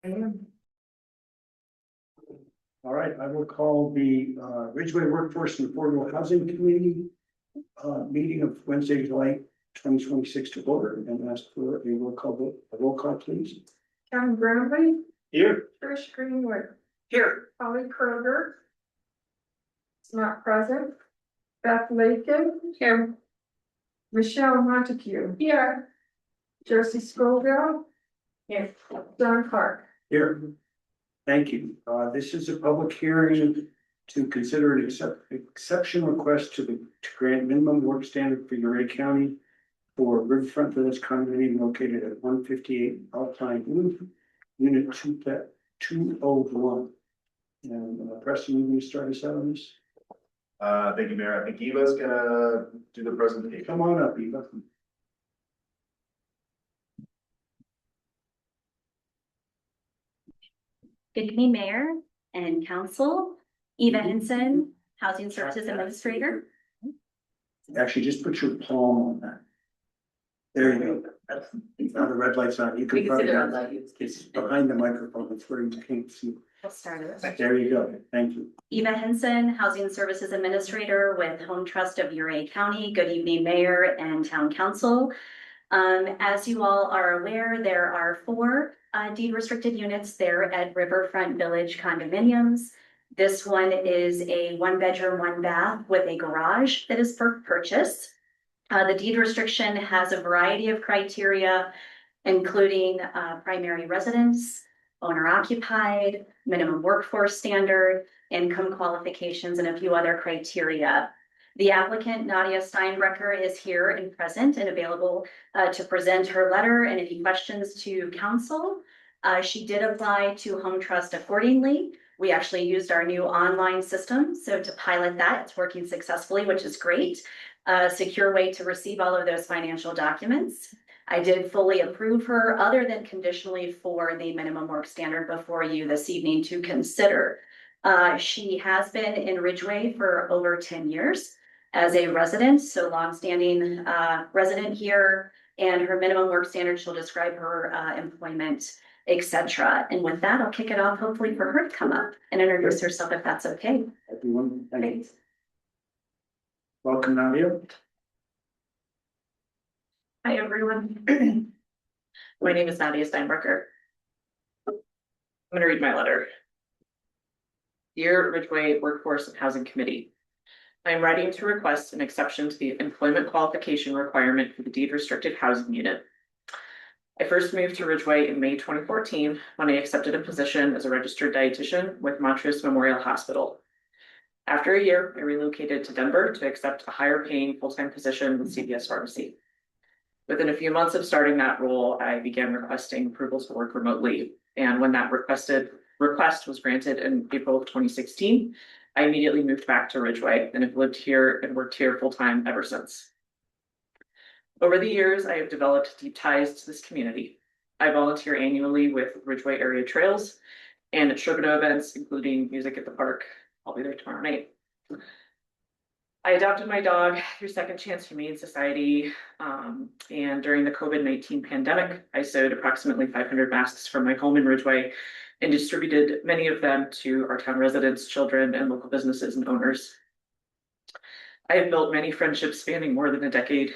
All right, I will call the Ridgway Workforce and Affordable Housing Committee meeting of Wednesday, July 2026 to order and ask for a roll call vote. A roll call, please. Kevin Bradley, Here. Trish Greenwood, Here. Holly Kroger. Is not present. Beth Lakin. Here. Michelle Montague. Here. Josie Scoville. Here. John Clark. Here. Thank you. This is a public hearing to consider an exception request to grant minimum work standard for Uray County for Riverfront Village condominium located at 158 Alpine Roof, Unit 201. And Preston, you want to start us out on this? Thank you, Mayor. I think Eva's gonna do the presentation. Come on up, Eva. Good evening, Mayor and Council. Eva Henson, Housing Services Administrator. Actually, just put your palm on that. There you go. Now the red light's on. You can probably, it's behind the microphone. It's where you can't see. We'll start it. There you go. Thank you. Eva Henson, Housing Services Administrator with Home Trust of Uray County. Good evening, Mayor and Town Council. As you all are aware, there are 4 deed restricted units there at Riverfront Village condominiums. This one is a 1-bedroom, 1-bath with a garage that is for purchase. The deed restriction has a variety of criteria, including primary residence, owner occupied, minimum workforce standard, income qualifications, and a few other criteria. The applicant, Nadia Steinbrecher, is here and present and available to present her letter and any questions to council. She did apply to Home Trust accordingly. We actually used our new online system, so to pilot that, it's working successfully, which is great. A secure way to receive all of those financial documents. I did fully approve her, other than conditionally, for the minimum work standard before you this evening to consider. She has been in Ridgway for over 10 years as a resident, so longstanding resident here, and her minimum work standard, she'll describe her employment, etc. And with that, I'll kick it off, hopefully for her to come up and introduce herself, if that's okay. Everyone, thank you. Great. Welcome, Nadia. Hi, everyone. My name is Nadia Steinbrecher. I'm going to read my letter. Dear Ridgway Workforce and Housing Committee, I am writing to request an exception to the employment qualification requirement for the deed restricted housing unit. I first moved to Ridgway in May 2014 when I accepted a position as a registered dietitian with Montrose Memorial Hospital. After a year, I relocated to Denver to accept a higher paying full-time position with CVS Pharmacy. Within a few months of starting that role, I began requesting approvals to work remotely. And when that request was granted in April of 2016, I immediately moved back to Ridgway and have lived here and worked here full-time ever since. Over the years, I have developed deep ties to this community. I volunteer annually with Ridgway area trails and at Sherbono events, including Music at the Park. I'll be there tomorrow night. I adopted my dog through Second Chance Humane Society, and during the COVID-19 pandemic, I sewed approximately 500 masks from my home in Ridgway and distributed many of them to our town residents, children, and local businesses and owners. I have built many friendships spanning more than a decade,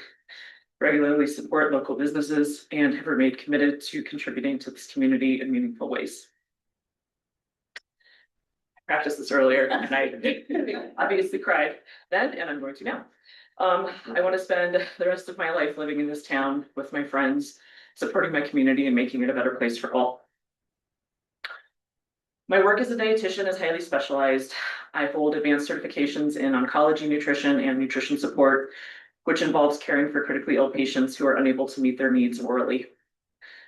regularly support local businesses, and have remained committed to contributing to this community in meaningful ways. Practiced this earlier and I obviously cried then, and I'm going to now. I want to spend the rest of my life living in this town with my friends, supporting my community and making it a better place for all. My work as a dietitian is highly specialized. I hold advanced certifications in oncology, nutrition, and nutrition support, which involves caring for critically ill patients who are unable to meet their needs orally.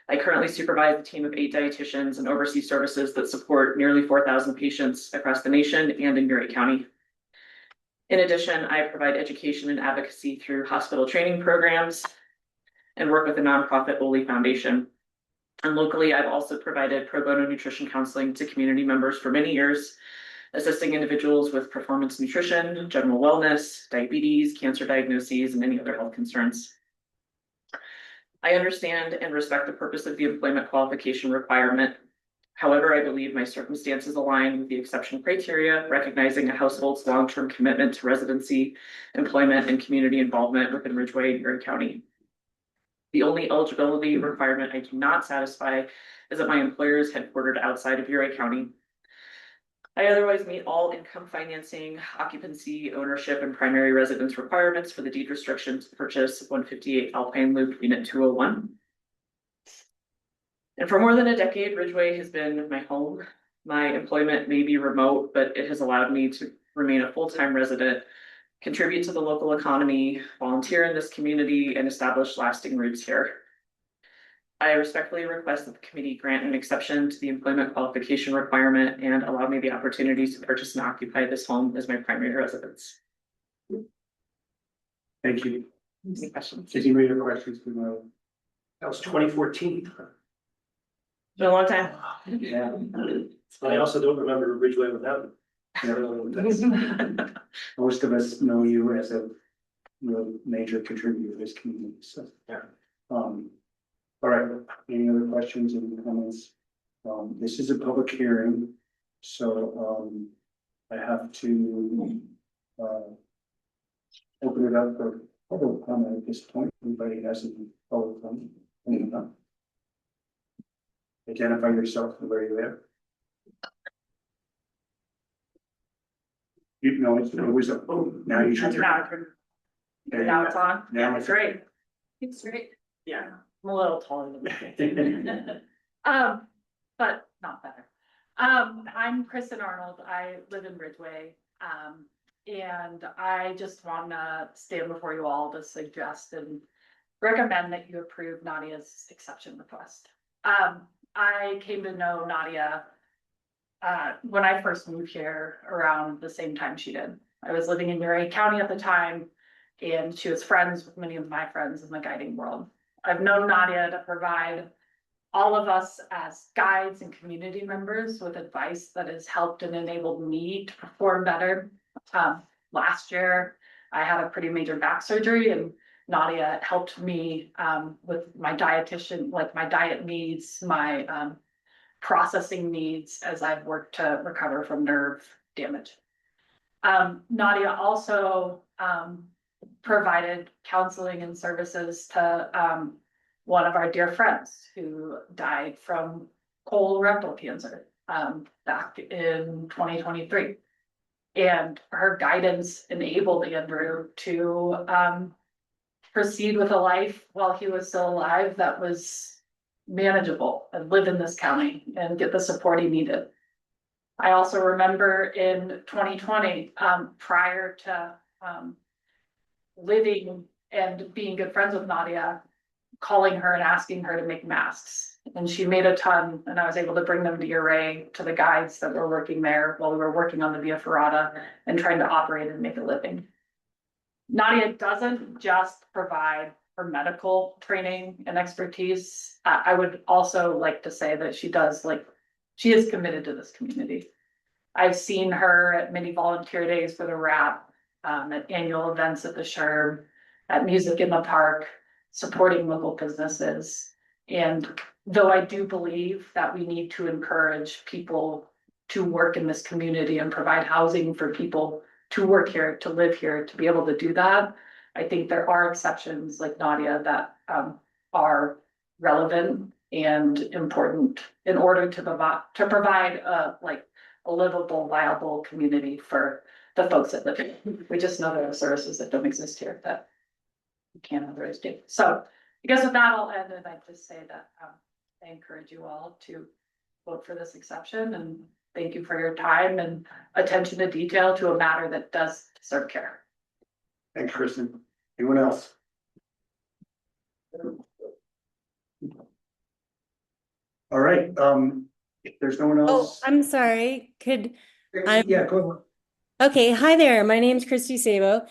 I currently supervise a team of 8 dietitians and oversee services that support nearly 4,000 patients across the nation and in Uray County. In addition, I provide education and advocacy through hospital training programs and work with the nonprofit Oli Foundation. And locally, I've also provided pro bono nutrition counseling to community members for many years, assisting individuals with performance nutrition, general wellness, diabetes, cancer diagnoses, and any other health concerns. I understand and respect the purpose of the employment qualification requirement. However, I believe my circumstances align with the exception criteria, recognizing a household's long-term commitment to residency, employment, and community involvement within Ridgway and Erie County. The only eligibility requirement I do not satisfy is that my employer is headquartered outside of Erie County. I otherwise meet all income financing, occupancy, ownership, and primary residence requirements for the deed restriction to purchase 158 Alpine Loop Unit 201. And for more than a decade, Ridgway has been my home. My employment may be remote, but it has allowed me to remain a full-time resident, contribute to the local economy, volunteer in this community, and establish lasting roots here. I respectfully request that the committee grant an exception to the employment qualification requirement and allow me the opportunity to purchase and occupy this home as my primary residence. Thank you. Any questions? Did you read your questions? That was 2014. It's been a long time. Yeah. I also don't remember Ridgway without Most of us know you as a real major contributor to this community, so. Yeah. All right, any other questions and comments? This is a public hearing, so, I have to, open it up for public comment at this point. Anybody has any public comment? Anyone? Identify yourself and where you're there. You know, it's always a, oh, now you should. Now it's on. Now It's great. It's great. Yeah, I'm a little taller than But not better. I'm Kristen Arnold. I live in Ridgway. And I just wanna stand before you all to suggest and recommend that you approve Nadia's exception request. I came to know Nadia when I first moved here around the same time she did. I was living in Erie County at the time, and she was friends with many of my friends in the guiding world. I've known Nadia to provide all of us as guides and community members with advice that has helped and enabled me to perform better. Last year, I had a pretty major back surgery, and Nadia helped me with my dietitian, like my diet needs, my processing needs as I've worked to recover from nerve damage. Nadia also provided counseling and services to one of our dear friends who died from colorectal cancer back in 2023. And her guidance enabled Andrew to proceed with a life while he was still alive that was manageable and live in this county and get the support he needed. I also remember in 2020, prior to living and being good friends with Nadia, calling her and asking her to make masks. And she made a ton, and I was able to bring them to Uray, to the guides that were working there while we were working on the Via Ferrata and trying to operate and make a living. Nadia doesn't just provide her medical training and expertise. I would also like to say that she is committed to this community. I've seen her at many volunteer days for the RAP, at annual events at the SHRM, at Music in the Park, supporting local businesses. And though I do believe that we need to encourage people to work in this community and provide housing for people to work here, to live here, to be able to do that, I think there are exceptions like Nadia that are relevant and important in order to provide a livable, viable community for the folks that live here. We just know there are services that don't exist here that we can't otherwise do. So I guess with that, I'll end, and I just say that I encourage you all to vote for this exception, and thank you for your time and attention to detail to a matter that does deserve care. Thanks, Kristen. Anyone else? All right, if there's no one Oh, else. I'm sorry. Yeah, go ahead. Okay, hi there. My name's Christy Sabo.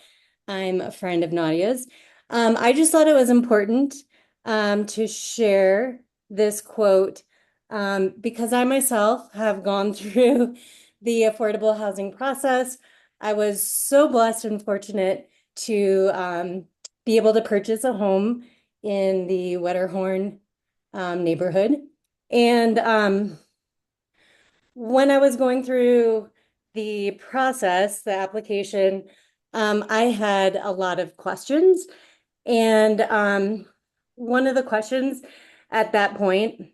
I'm a friend of Nadia's. I just thought it was important to share this quote because I myself have gone through the affordable housing process. I was so blessed and fortunate to be able to purchase a home in the Wetterhorn neighborhood. And when I was going through the process, the application, I had a lot of questions. And one of the questions at that point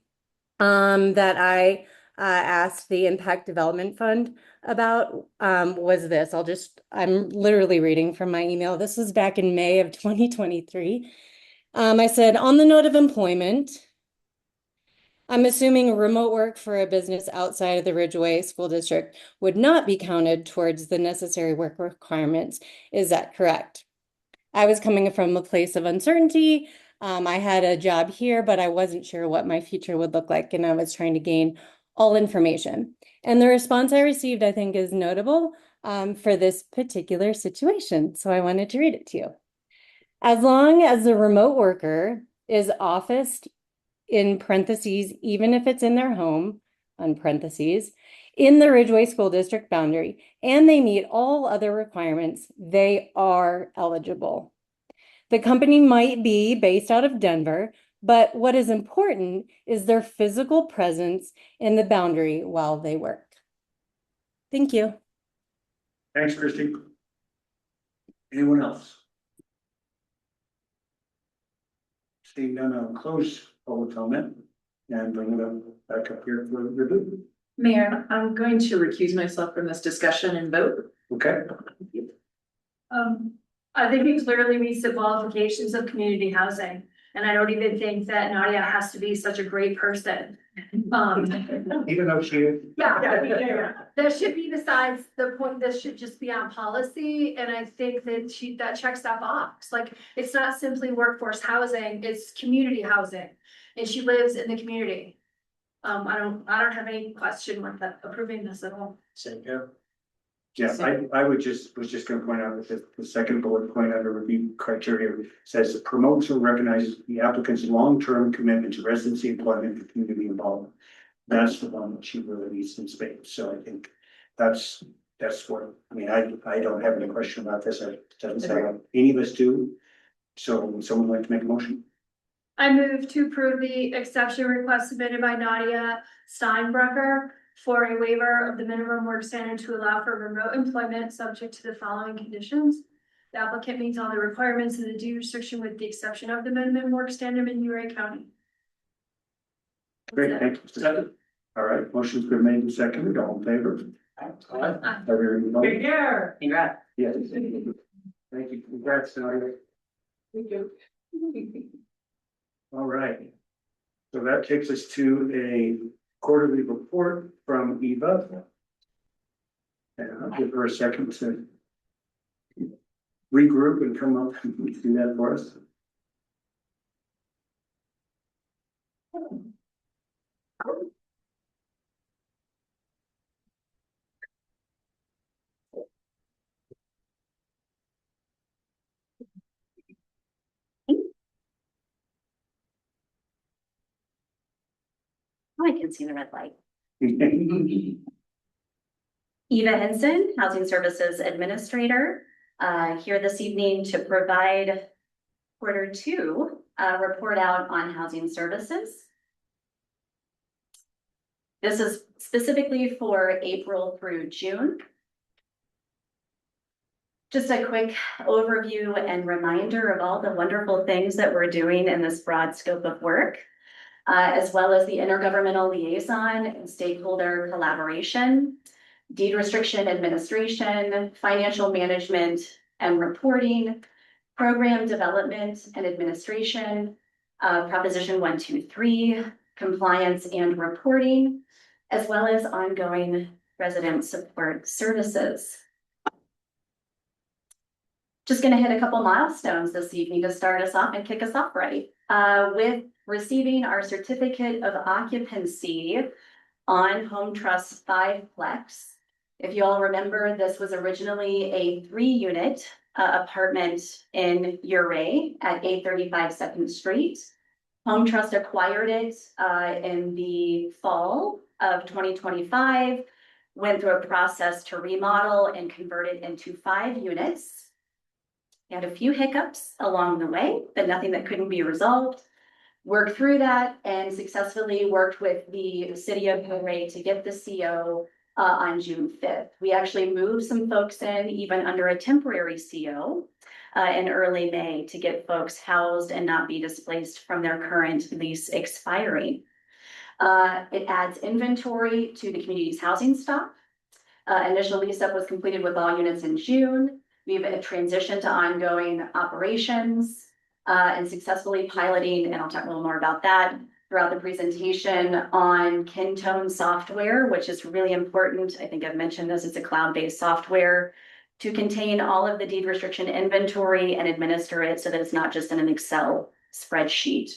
that I asked the Impact Development Fund about was this. I'm literally reading from my email. This was back in May of 2023. I said, on the note of employment, I'm assuming remote work for a business outside of the Ridgway School District would not be counted towards the necessary work requirements. Is that correct? I was coming from a place of uncertainty. I had a job here, but I wasn't sure what my future would look like, and I was trying to gain all information. And the response I received, I think, is notable for this particular situation. So I wanted to read it to you. As long as the remote worker is officed in parentheses, even if it's in their home, on parentheses, in the Ridgway School District boundary, and they meet all other requirements, they are eligible. The company might be based out of Denver, but what is important is their physical presence in the boundary while they work. Thank you. Thanks, Christy. Anyone else? Seeing none, I'll close public comment and bring it up back up here for review. Mayor, I'm going to recuse myself from this discussion and vote. Okay, I think it clearly meets the qualifications of community housing, and I don't even think that Nadia has to be such a great person. even though she is. Yeah, that should be besides the point, this should just be on policy, and I think that that checks that box, like, it's not simply workforce housing, it's community housing, and she lives in the community. I don't have any question with that, approving this at all. Same here. Yeah, was just gonna point out that the second bullet point under review criteria says promotes or recognizes the applicant's long-term commitment to residency, employment, and community involvement. That's the one that she really needs in spades, so I think that's what, I mean, I don't have any question about this, it doesn't sound like any of us do. So would someone like to make a motion? I move to approve the exception request submitted by Nadia Steinbrucker for a waiver of the minimum work standard to allow for remote employment subject to the following conditions. The applicant meets all the requirements of the deed restriction with the exception of the minimum work standard in Uray County. Great, thank you. Second. All right, motion's been made and seconded, all in favor? Everyone vote? Here. Congrats. Yes. Thank you, congrats, Nadia. Thank you. All right. So that takes us to a quarterly report from Eva. And I'll give her a second to regroup and come up and do that for us. I can see the red light. Eva Henson, Housing Services Administrator, here this evening to provide Q2 report out on housing services. This is specifically for April through June. Just a quick overview and reminder of all the wonderful things that we're doing in this broad scope of work, as well as the intergovernmental liaison and stakeholder collaboration, deed restriction administration, financial management and reporting, program development and administration, Proposition 123, compliance and reporting, as well as ongoing resident support services. Just going to hit a couple milestones this evening to start us off and kick us off right. With receiving our certificate of occupancy on Home Trust 5-plex. If you all remember, this was originally a 3-unit apartment in Uray at 835 2nd Street. Home Trust acquired it in the fall of 2025, went through a process to remodel and convert it into 5 units. Had a few hiccups along the way, but nothing that couldn't be resolved. Worked through that and successfully worked with the city of Ridgway to get the CO on June 5th. We actually moved some folks in even under a temporary CO in early May to get folks housed and not be displaced from their current lease expiring. It adds inventory to the community's housing stock. Initial lease up was completed with all units in June. We've transitioned to ongoing operations and successfully piloting, and I'll talk a little more about that throughout the presentation, on Kintone software, which is really important. I think I've mentioned this, it's a cloud-based software to contain all of the deed restriction inventory and administer it so that it's not just in an Excel spreadsheet.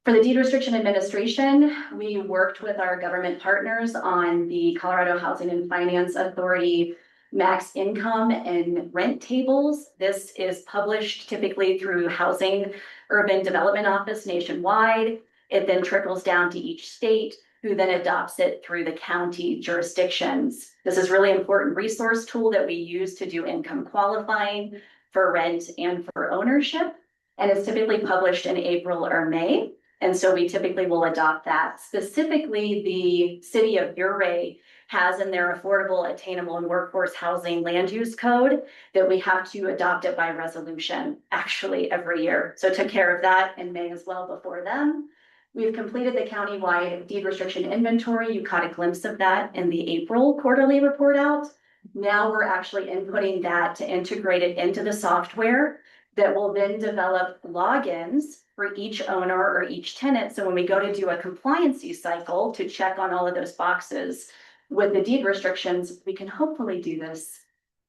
For the deed restriction administration, we worked with our government partners on the Colorado Housing and Finance Authority max income and rent tables. This is published typically through Housing Urban Development Office nationwide. It then trickles down to each state, who then adopts it through the county jurisdictions. This is really important resource tool that we use to do income qualifying for rent and for ownership. And it's typically published in April or May. And so we typically will adopt that. Specifically, the city of Ouray has in their affordable, attainable, and workforce housing land use code that we have to adopt it by resolution actually every year. So took care of that in May as well before them. We've completed the countywide deed restriction inventory. You caught a glimpse of that in the April quarterly report out. Now we're actually inputting that to integrate it into the software that will then develop logins for each owner or each tenant. So when we go to do a compliancy cycle to check on all of those boxes with the deed restrictions, we can hopefully do this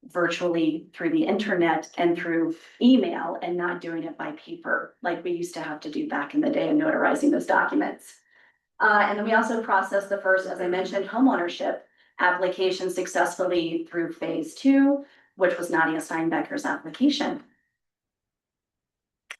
virtually through the internet and through email and not doing it by paper like we used to have to do back in the day and notarizing those documents. And then we also processed the first, as I mentioned, homeownership application successfully through phase 2, which was Nadia Steinbecker's application.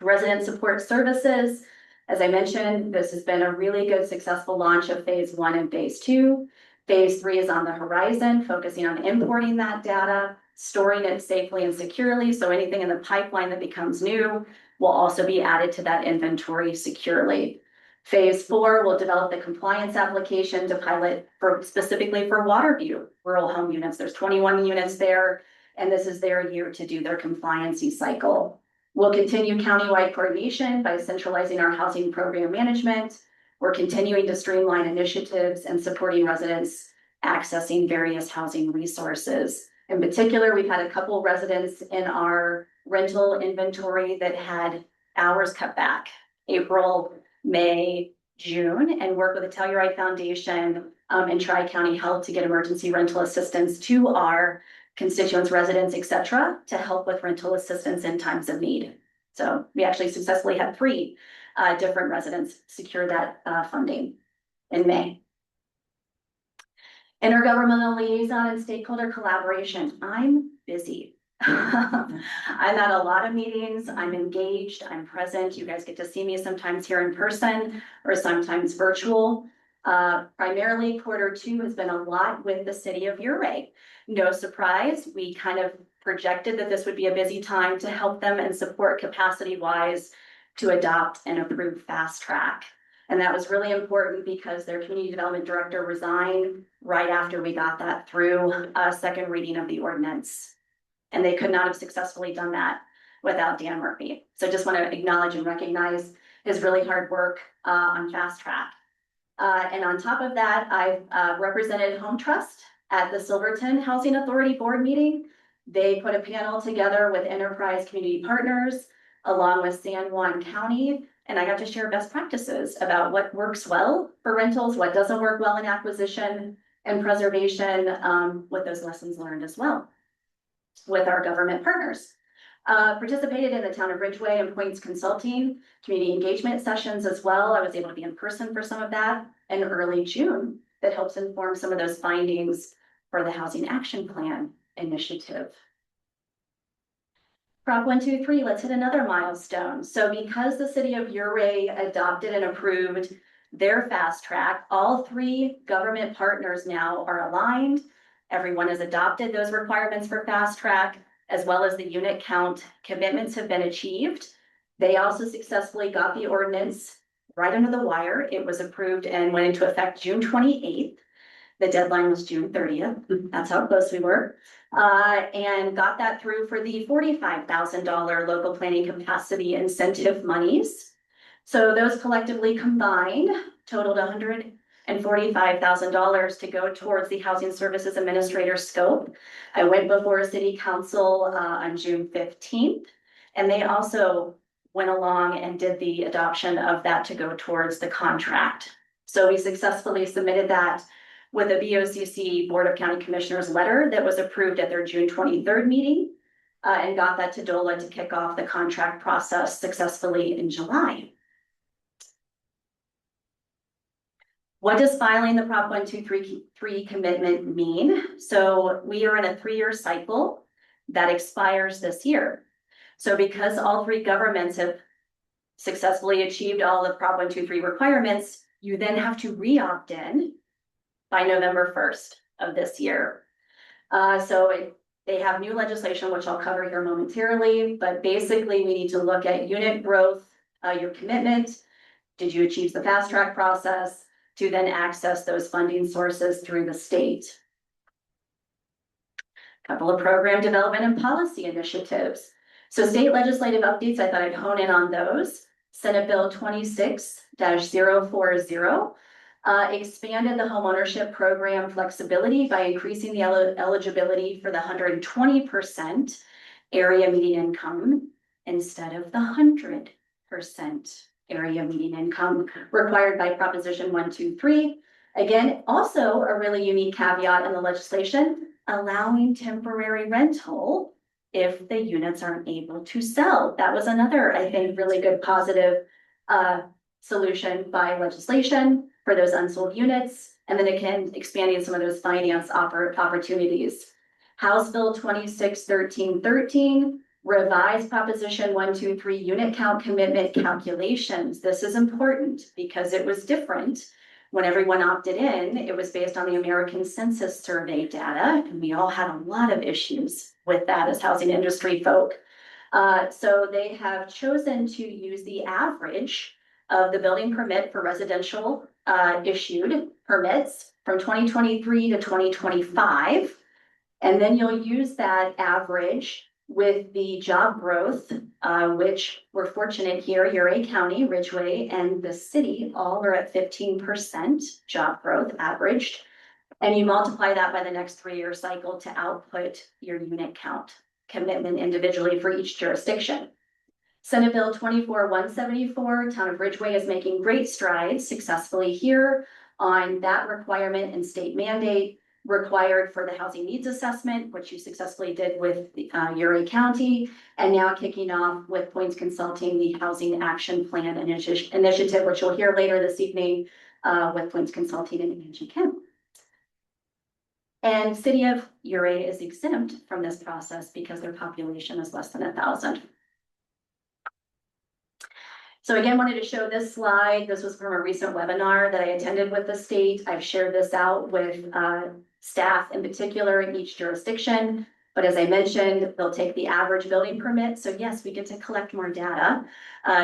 Resident support services. As I mentioned, this has been a really good successful launch of phase 1 and phase 2. Phase 3 is on the horizon, focusing on importing that data, storing it safely and securely. So anything in the pipeline that becomes new will also be added to that inventory securely. Phase 4 will develop the compliance application to pilot specifically for Waterview rural home units. There's 21 units there, and this is their year to do their compliancy cycle. We'll continue countywide coordination by centralizing our housing program management. We're continuing to streamline initiatives and supporting residents accessing various housing resources. In particular, we've had a couple residents in our rental inventory that had hours cut back, April, May, June, and work with the Telluride Foundation and Tri-County Health to get emergency rental assistance to our constituents, residents, etc., to help with rental assistance in times of need. So we actually successfully had 3 different residents secure that funding in May. Intergovernmental liaison and stakeholder collaboration. I'm busy. I'm at a lot of meetings. I'm engaged. I'm present. You guys get to see me sometimes here in person or sometimes virtual. Primarily Q2 has been a lot with the city of Ouray. No surprise, we kind of projected that this would be a busy time to help them and support capacity-wise to adopt and approve fast track. And that was really important because their community development director resigned right after we got that through a second reading of the ordinance. And they could not have successfully done that without Dan Murphy. So just want to acknowledge and recognize his really hard work on fast track. And on top of that, I've represented Home Trust at the Silverton Housing Authority board meeting. They put a panel together with enterprise community partners along with San Juan County. And I got to share best practices about what works well for rentals, what doesn't work well in acquisition and preservation, with those lessons learned as well with our government partners. Participated in the town of Ridgway and Points Consulting community engagement sessions as well. I was able to be in person for some of that in early June. That helps inform some of those findings for the Housing Action Plan initiative. Prop 123, let's hit another milestone. So because the city of Ouray adopted and approved their fast track, all 3 government partners now are aligned. Everyone has adopted those requirements for fast track, as well as the unit count commitments have been achieved. They also successfully got the ordinance right under the wire. It was approved and went into effect June 28th. The deadline was June 30th. That's how close we were. And got that through for the $45,000 local planning capacity incentive monies. So those collectively combined totaled $145,000 to go towards the Housing Services Administrator scope. I went before City Council on June 15th, and they also went along and did the adoption of that to go towards the contract. So we successfully submitted that with a BOCC Board of County Commissioners letter that was approved at their June 23rd meeting, and got that to DOLA to kick off the contract process successfully in July. What does filing the Prop 1233 commitment mean? So we are in a 3-year cycle that expires this year. So because all 3 governments have successfully achieved all the Prop 123 requirements, you then have to re-opt in by November 1st of this year. They have new legislation, which I'll cover here momentarily, but basically we need to look at unit growth, your commitment. Did you achieve the fast track process to then access those funding sources through the state? Couple of program development and policy initiatives. So state legislative updates, I thought I'd hone in on those. Senate Bill 26-040 expanded the homeownership program flexibility by increasing the eligibility for the 120% area median income instead of the 100% area median income required by Proposition 123. Again, also a really unique caveat in the legislation, allowing temporary rental if the units aren't able to sell. That was another, I think, really good positive solution by legislation for those unsold units. And then again, expanding some of those finance opportunities. House Bill 26-1313 revised Proposition 123 unit count commitment calculations. This is important because it was different when everyone opted in. It was based on the American Census Survey data, and we all had a lot of issues with that as housing industry folk. So they have chosen to use the average of the building permit for residential issued permits from 2023 to 2025. And then you'll use that average with the job growth, which we're fortunate here, Uray County, Ridgway, and the city all are at 15% job growth averaged. And you multiply that by the next 3-year cycle to output your unit count commitment individually for each jurisdiction. Senate Bill 24-174, Town of Ridgway is making great strides successfully here on that requirement and state mandate required for the housing needs assessment, which you successfully did with Uray County, and now kicking off with Points Consulting, the Housing Action Plan initiative, which you'll hear later this evening with Points Consulting and Angie Kim. And City of Uray is exempt from this process because their population is less than 1,000. So again, wanted to show this slide. This was from a recent webinar that I attended with the state. I've shared this out with staff in particular in each jurisdiction. But as I mentioned, they'll take the average building permit. So yes, we get to collect more data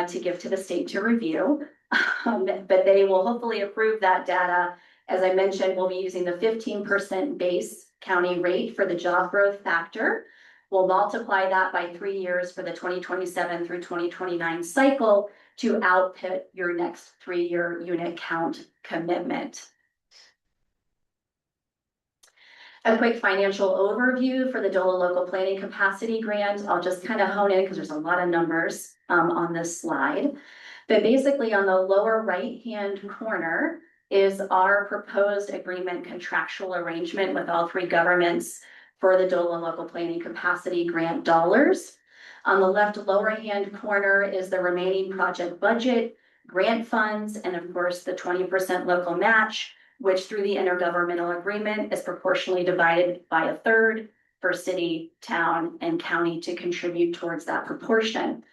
to give to the state to review. But they will hopefully approve that data. As I mentioned, we'll be using the 15% base county rate for the job growth factor. We'll multiply that by 3 years for the 2027 through 2029 cycle to output your next 3-year unit count commitment. A quick financial overview for the DOLA Local Planning Capacity Grant. I'll just kind of hone in because there's a lot of numbers on this slide. But basically on the lower right-hand corner is our proposed agreement contractual arrangement with all 3 governments for the DOLA Local Planning Capacity Grant dollars. On the left lower hand corner is the remaining project budget, grant funds, and of course the 20% local match, which through the intergovernmental agreement is proportionally divided by 1/3 for city, town, and county to contribute towards that proportion.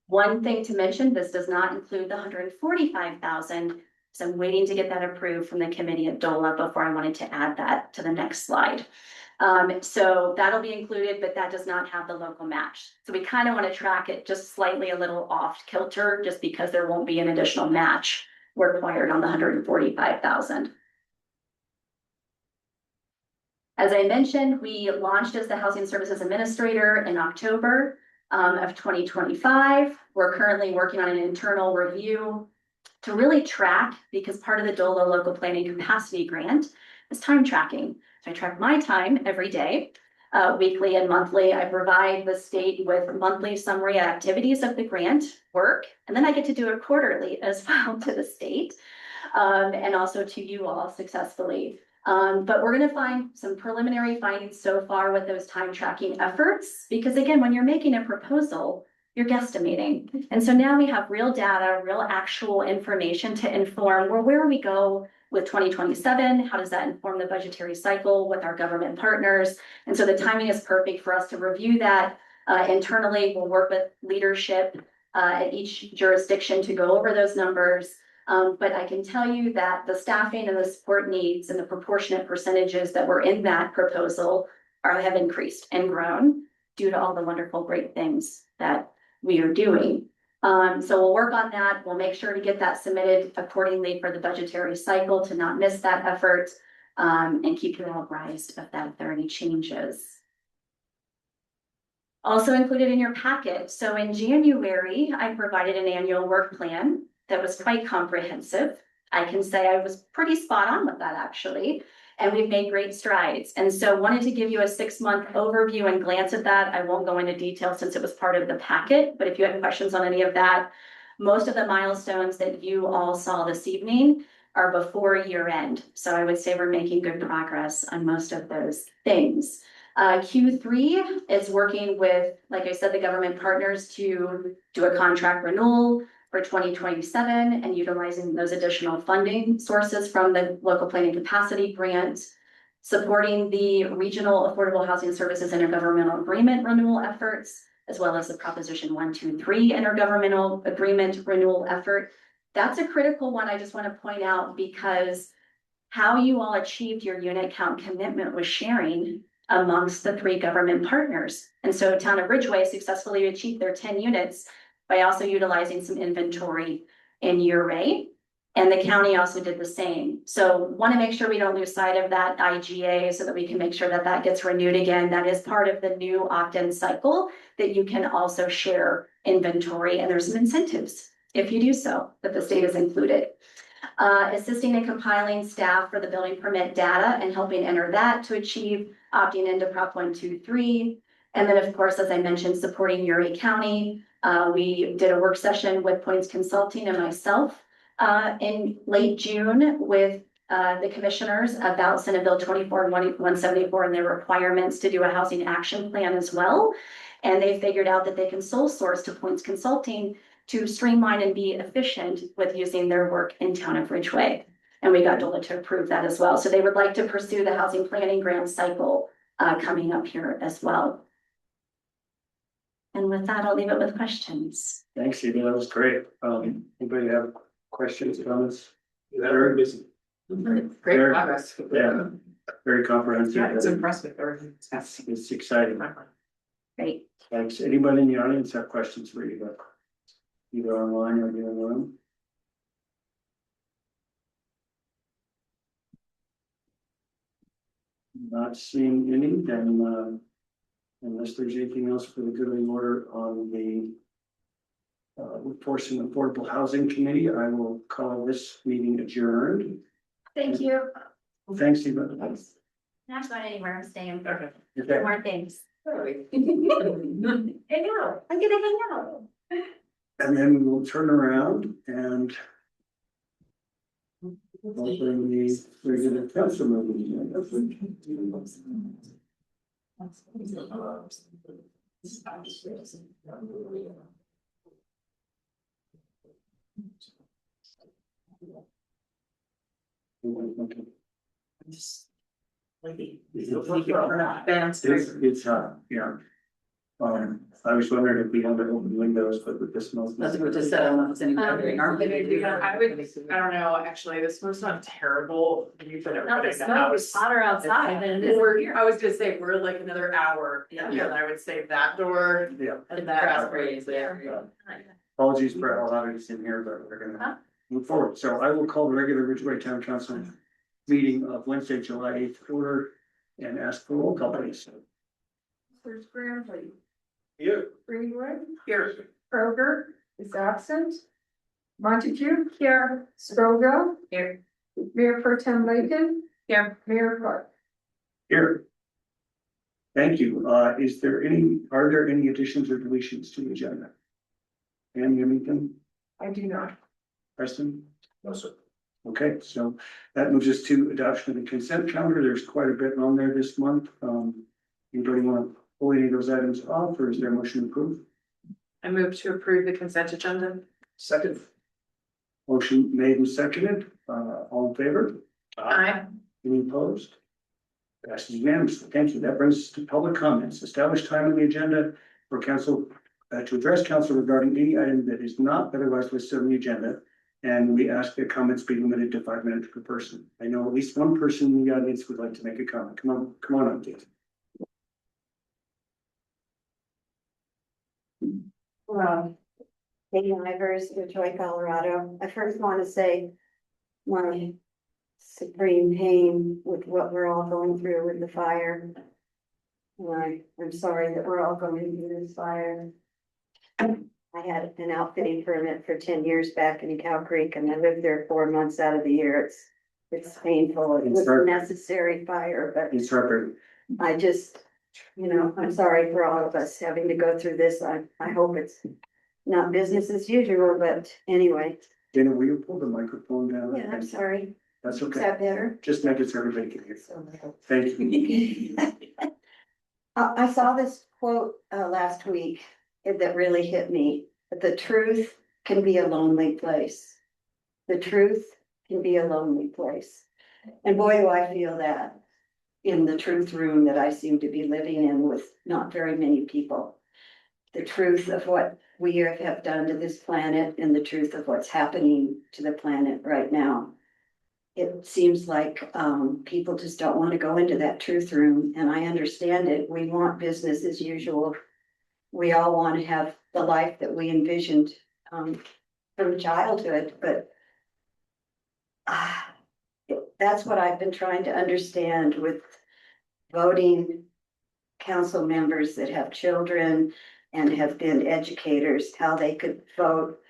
One thing to mention, this does not include the $145,000. So I'm waiting to get that approved from the committee at DOLA before I wanted to add that to the next slide. So that'll be included, but that does not have the local match. So we kind of want to track it just slightly a little off kilter, just because there won't be an additional match required on the 145,000. As I mentioned, we launched as the Housing Services Administrator in October of 2025. We're currently working on an internal review to really track, because part of the DOLA local planning capacity grant is time tracking. So I track my time every day, weekly and monthly. I provide the state with monthly summary activities of the grant work, and then I get to do it quarterly as well to the state, and also to you all successfully. But we're going to find some preliminary findings so far with those time tracking efforts, because again, when you're making a proposal, you're guesstimating. And so now we have real data, real actual information to inform, well, where we go with 2027, how does that inform the budgetary cycle with our government partners? And so the timing is perfect for us to review that internally. We'll work with leadership at each jurisdiction to go over those numbers. But I can tell you that the staffing and the support needs and the proportionate percentages that were in that proposal have increased and grown due to all the wonderful, great things that we are doing. So we'll work on that. We'll make sure to get that submitted accordingly for the budgetary cycle to not miss that effort, and keep you all apprised of that if there are any changes. Also included in your packet. So in January, I provided an annual work plan that was quite comprehensive. I can say I was pretty spot on with that, actually, and we've made great strides. And so wanted to give you a 6-month overview and glance at that. I won't go into detail since it was part of the packet, but if you have questions on any of that, most of the milestones that you all saw this evening are before year end. So I would say we're making good progress on most of those things. Q3 is working with, like I said, the government partners to do a contract renewal for 2027 and utilizing those additional funding sources from the local planning capacity grant, supporting the regional affordable housing services intergovernmental agreement renewal efforts, as well as the Proposition 123 intergovernmental agreement renewal effort. That's a critical one I just want to point out, because how you all achieved your unit count commitment was sharing amongst the 3 government partners. And so Town of Ridgway successfully achieved their 10 units by also utilizing some inventory in URA, and the county also did the same. So want to make sure we don't lose sight of that IGA so that we can make sure that that gets renewed again. That is part of the new opt-in cycle, that you can also share inventory, and there's some incentives if you do so, that the state has included. Assisting in compiling staff for the building permit data and helping enter that to achieve opting into Prop 123. And then, of course, as I mentioned, supporting Uray County. We did a work session with Points Consulting and myself in late June with the commissioners about Senate Bill 24-174 and their requirements to do a housing action plan as well. And they figured out that they can sole source to Points Consulting to streamline and be efficient with using their work in Town of Ridgway. And we got DOLA to approve that as well. So they would like to pursue the housing planning grant cycle coming up here as well. And with that, I'll leave it with questions. Thanks, Eva. That was great. Anybody have questions, comments? Very busy. Great Very- progress. Yeah, very comprehensive. Yeah, it's impressive. Everything's It's exciting. Great. Thanks. Anybody in the audience have questions for Eva? Either online or here in the room? Not seeing any, then unless there's anything else for the good of the order on the Workforce and Affordable Housing Committee, I will call this meeting adjourned. Thank you. Thanks, Eva. Not going anywhere, I'm staying. Okay. More things. I know, I'm gonna hang out. And then we will turn around and open the regular council meeting. It's hot, yeah. I was wondering if we wanted to open windows, but with this month. That's what we just said, I don't know if it's any better. I don't know, actually, the smoke's not terrible. You've been No, the in the smoke house. is hotter outside than it is in here. I was gonna say, we're like another hour, Yeah. and I would say that door Yeah, and Grass that. breeze there. apologies for how loud it is in here, but we're gonna move forward. So I will call the regular Ridgway Town Council meeting of Wednesday, July 8th order and ask for roll call, please. There's Graham, Here. Greenwood, Here. Kroger is absent. Montague, here, Scoville. Here. Mayor Pro Tem Lakin. Here. Mayor Clark. Here. Thank you. Are there any additions or deletions to the agenda? And anything, I do not. Preston? No, sir. Okay, so that moves us to adoption of the consent calendar. There's quite a bit on there this month. Anybody want to pull any of those items off, or is there a motion to approve? I move to approve the consent agenda. Second. Motion made and seconded. All in favor? Aye. Any opposed? Passes unanimously. Thank you. That brings us to public comments. Establish time on the agenda for council, to address council regarding any item that is not otherwise listed on the agenda. And we ask that comments be limited to 5 minutes per person. I know at least one person in the audience would like to make a comment. Come on up, please. Katie Ivers, Ridgway, Colorado. I first want to say my supreme pain with what we're all going through with the fire. And I'm sorry that we're all going through this fire. I had an outfitting permit for 10 years back in Cow Creek, and I lived there 4 months out of the year. It's painful. It was a necessary fire, but It's Harper. I just, I'm sorry for all of us having to go through this. I hope it's not business as usual, but anyway. Dana, will you pull the microphone down? Yeah, I'm sorry. That's Is okay. that better? Just make it so everybody can hear. Thank you. I saw this quote last week that really hit me. The truth can be a lonely place. The truth can be a lonely place. And boy, do I feel that in the truth room that I seem to be living in with not very many people. The truth of what we have done to this planet and the truth of what's happening to the planet right now. It seems like people just don't want to go into that truth room, and I understand it. We want business as usual. We all want to have the life that we envisioned from childhood, but that's what I've been trying to understand with voting council members that have children and have been educators, how they could vote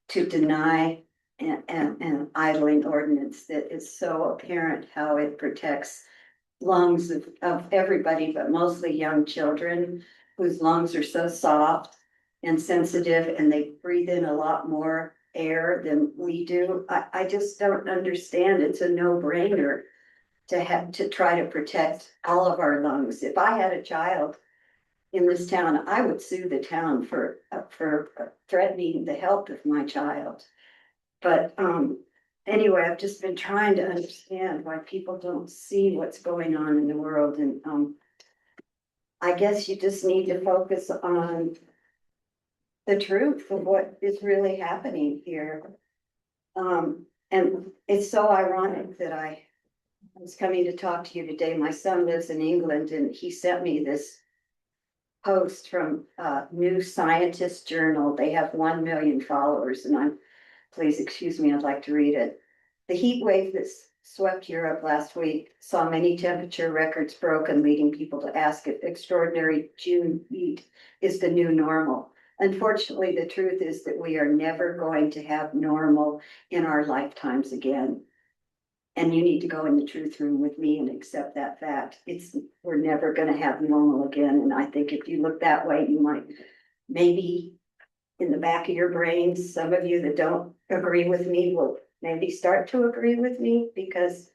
to deny an idling ordinance that is so apparent how it protects lungs of everybody, but mostly young children whose lungs are so soft and sensitive, and they breathe in a lot more air than we do. I just don't understand. It's a no-brainer to have to try to protect all of our lungs. If I had a child in this town, I would sue the town for threatening the health of my child. But anyway, I've just been trying to understand why people don't see what's going on in the world, and I guess you just need to focus on the truth of what is really happening here. And it's so ironic that I was coming to talk to you today. My son lives in England, and he sent me this post from New Scientist Journal. They have 1 million followers, and please excuse me, I'd like to read it. The heat wave that swept Europe last week saw many temperature records broken, leading people to ask if extraordinary June heat is the new normal. Unfortunately, the truth is that we are never going to have normal in our lifetimes again. And you need to go in the truth room with me and accept that fact. We're never going to have normal again. And I think if you look that way, you might maybe in the back of your brains, some of you that don't agree with me will maybe start to agree with me, because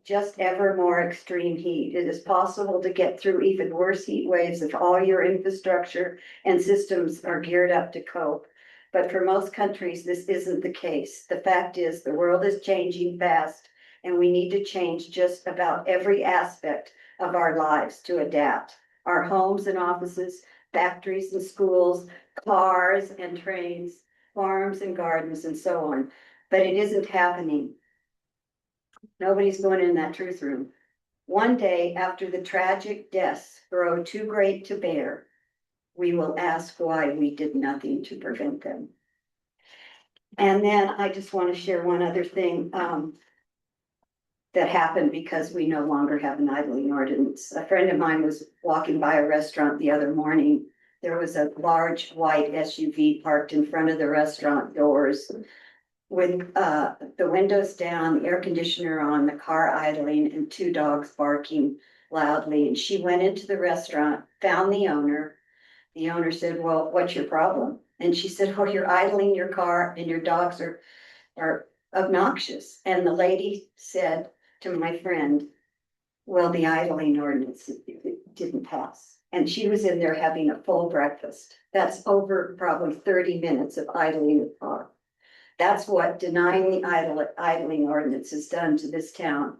just ever more extreme heat. It is possible to get through even worse heat waves if all your infrastructure and systems are geared up to cope. But for most countries, this isn't the case. The fact is, the world is changing fast, and we need to change just about every aspect of our lives to adapt. our homes and offices, factories and schools, cars and trains, farms and gardens and so on. But it isn't happening. Nobody's going in that truth room. One day after the tragic deaths grow too great to bear, we will ask why we did nothing to prevent them. And then I just want to share one other thing that happened because we no longer have an idling ordinance. A friend of mine was walking by a restaurant the other morning. There was a large white SUV parked in front of the restaurant doors with the windows down, the air conditioner on, the car idling, and two dogs barking loudly. And she went into the restaurant, found the owner. The owner said, well, what's your problem? And she said, well, you're idling your car and your dogs are obnoxious. And the lady said to my friend, well, the idling ordinance didn't pass. And she was in there having a full breakfast. That's over probably 30 minutes of idling the car. That's what denying the idling ordinance has done to this town.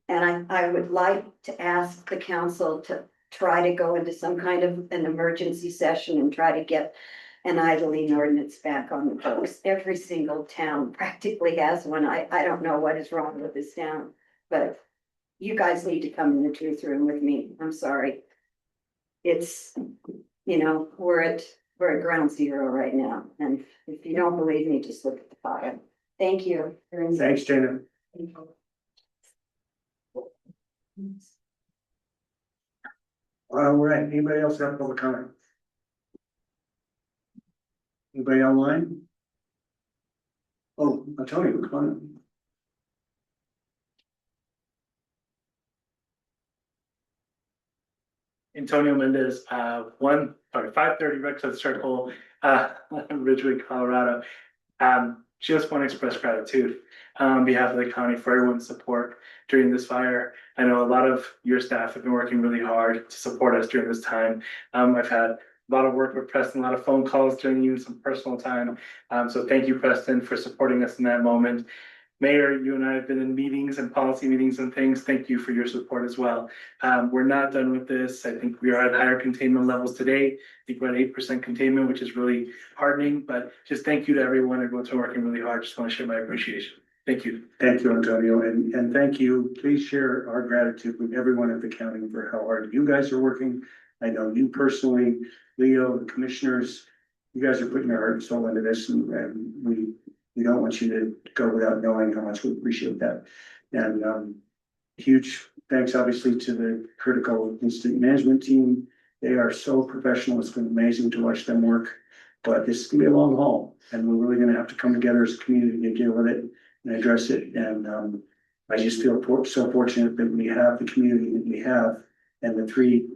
And I would like to ask the council to try to go into some kind of an emergency session and try to get an idling ordinance back on the books. Every single town practically has one. I don't know what is wrong with this town, but you guys need to come in the truth room with me. I'm sorry. It's, you know, we're at ground zero right now. And if you don't believe me, just look at the file. Thank you. Thanks, Dana. All right, anybody else have public comment? Anybody online? Oh, Antonio, come on. Antonio Mendez, 530 Rexwood Circle, Ridgway, Colorado. Just want to express gratitude on behalf of the county for everyone's support during this fire. I know a lot of your staff have been working really hard to support us during this time. I've had a lot of work with Preston, a lot of phone calls during you, some personal time. So thank you, Preston, for supporting us in that moment. Mayor, you and I have been in meetings and policy meetings and things. Thank you for your support as well. We're not done with this. I think we are at higher containment levels today. I think we're at 8% containment, which is really heartening, but just thank you to everyone. Everyone's been working really hard. Just want to share my appreciation. Thank you. Thank you, Antonio, and thank you. Please share our gratitude with everyone at the county for how hard you guys are working. I know you personally, Leo, the commissioners, you guys are putting your heart and soul into this, and we don't want you to go without knowing how much we appreciate that. And huge thanks, obviously, to the critical incident management team. They are so professional. It's been amazing to watch them work, but this is gonna be a long haul, and we're really gonna have to come together as a community to deal with it and address it. And I just feel so fortunate that we have the community that we have, and the three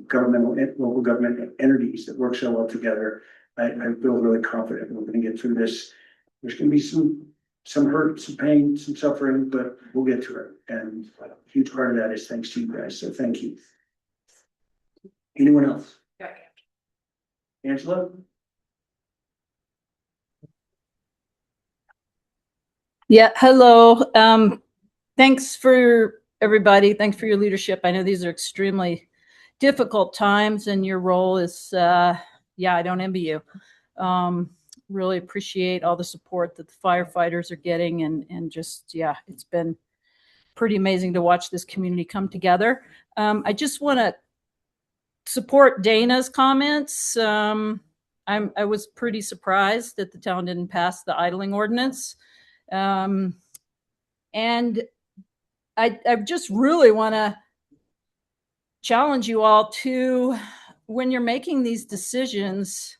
governmental and local government entities that work so well together. I feel really confident we're gonna get through this. There's gonna be some hurt, some pain, some suffering, but we'll get through it. And a huge part of that is thanks to you guys. So thank you. Anyone else? Angela? Yeah, hello. Thanks for everybody. Thanks for your leadership. I know these are extremely difficult times and your role is, I don't envy you. Really appreciate all the support that the firefighters are getting and just, it's been pretty amazing to watch this community come together. I just want to support Dana's comments. I was pretty surprised that the town didn't pass the idling ordinance. And I just really want to challenge you all to, when you're making these decisions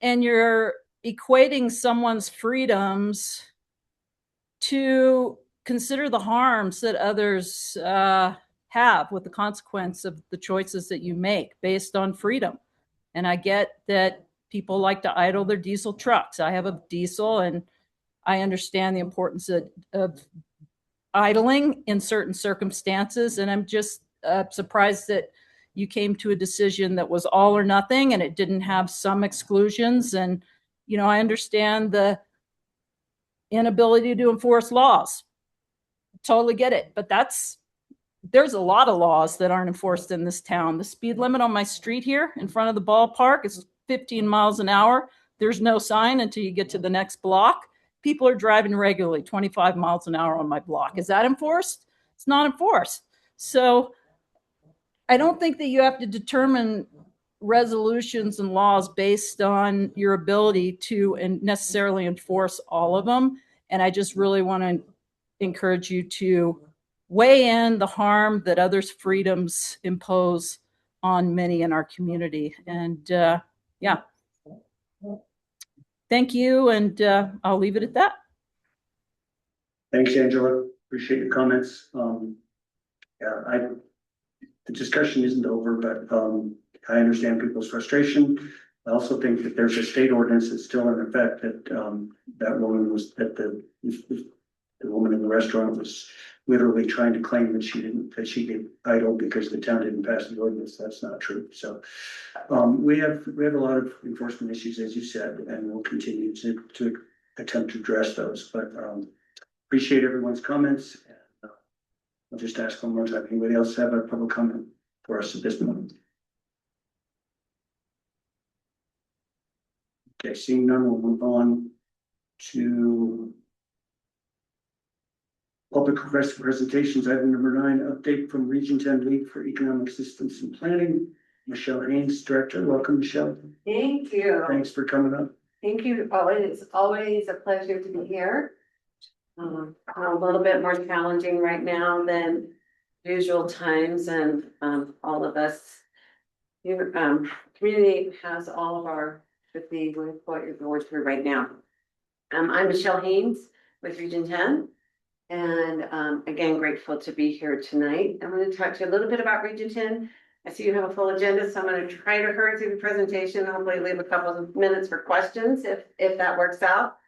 and you're equating someone's freedoms, to consider the harms that others have with the consequence of the choices that you make based on freedom. And I get that people like to idle their diesel trucks. I have a diesel and I understand the importance of idling in certain circumstances. And I'm just surprised that you came to a decision that was all or nothing and it didn't have some exclusions. And, you know, I understand the inability to enforce laws. Totally get it. But that's there's a lot of laws that aren't enforced in this town. The speed limit on my street here in front of the ballpark is 15 miles an hour. There's no sign until you get to the next block. People are driving regularly 25 miles an hour on my block. Is that enforced? It's not enforced. So I don't think that you have to determine resolutions and laws based on your ability to necessarily enforce all of them. And I just really want to encourage you to weigh in the harm that others' freedoms impose on many in our community. And yeah, thank you. And I'll leave it at that. Thanks, Angela. Appreciate your comments. The discussion isn't over, but I understand people's frustration. I also think that there's a state ordinance that's still in effect that the woman in the restaurant was literally trying to claim that she get idle because the town didn't pass the ordinance. That's not true. So we have a lot of enforcement issues, as you said, and we'll continue to attempt to address those. But appreciate everyone's comments. I'll just ask one more time. Anybody else have a public comment for us at this moment? Okay, seeing none, we'll move on to public presentations. Item number 9, update from Region 10 League for Economic Assistance and Planning. Michelle Haynes, Director. Welcome, Michelle. Thank you. Thanks for coming up. Thank you. Oh, it's always a pleasure to be here. A little bit more challenging right now than usual times, and all of us, your community has all of our sympathy with what you're going through right now. I'm Michelle Haynes with Region 10, and again, grateful to be here tonight. I'm going to talk to you a little bit about Region 10. I see you have a full agenda, so I'm going to try to hurry through the presentation. Hopefully leave a couple of minutes for questions if that works out.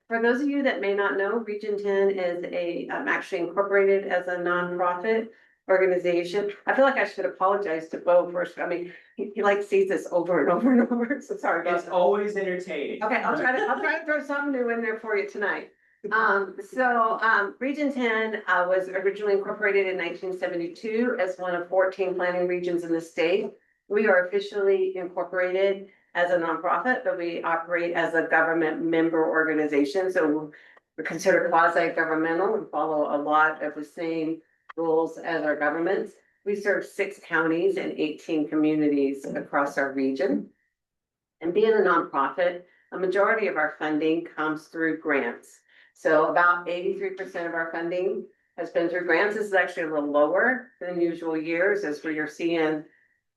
For those of you that may not know, Region 10 is actually incorporated as a nonprofit organization. I feel like I should apologize to Bo first. I mean, he like sees this over and over and over. So sorry about It's that. always entertaining. Okay, I'll try to throw something new in there for you tonight. Region 10 was originally incorporated in 1972 as one of 14 planning regions in the state. We are officially incorporated as a nonprofit, but we operate as a government member organization. So we're considered quasi-governmental and follow a lot of the same rules as our governments. We serve 6 counties and 18 communities across our region. And being a nonprofit, a majority of our funding comes through grants. So about 83% of our funding has been through grants. This is actually a little lower than usual years as we are seeing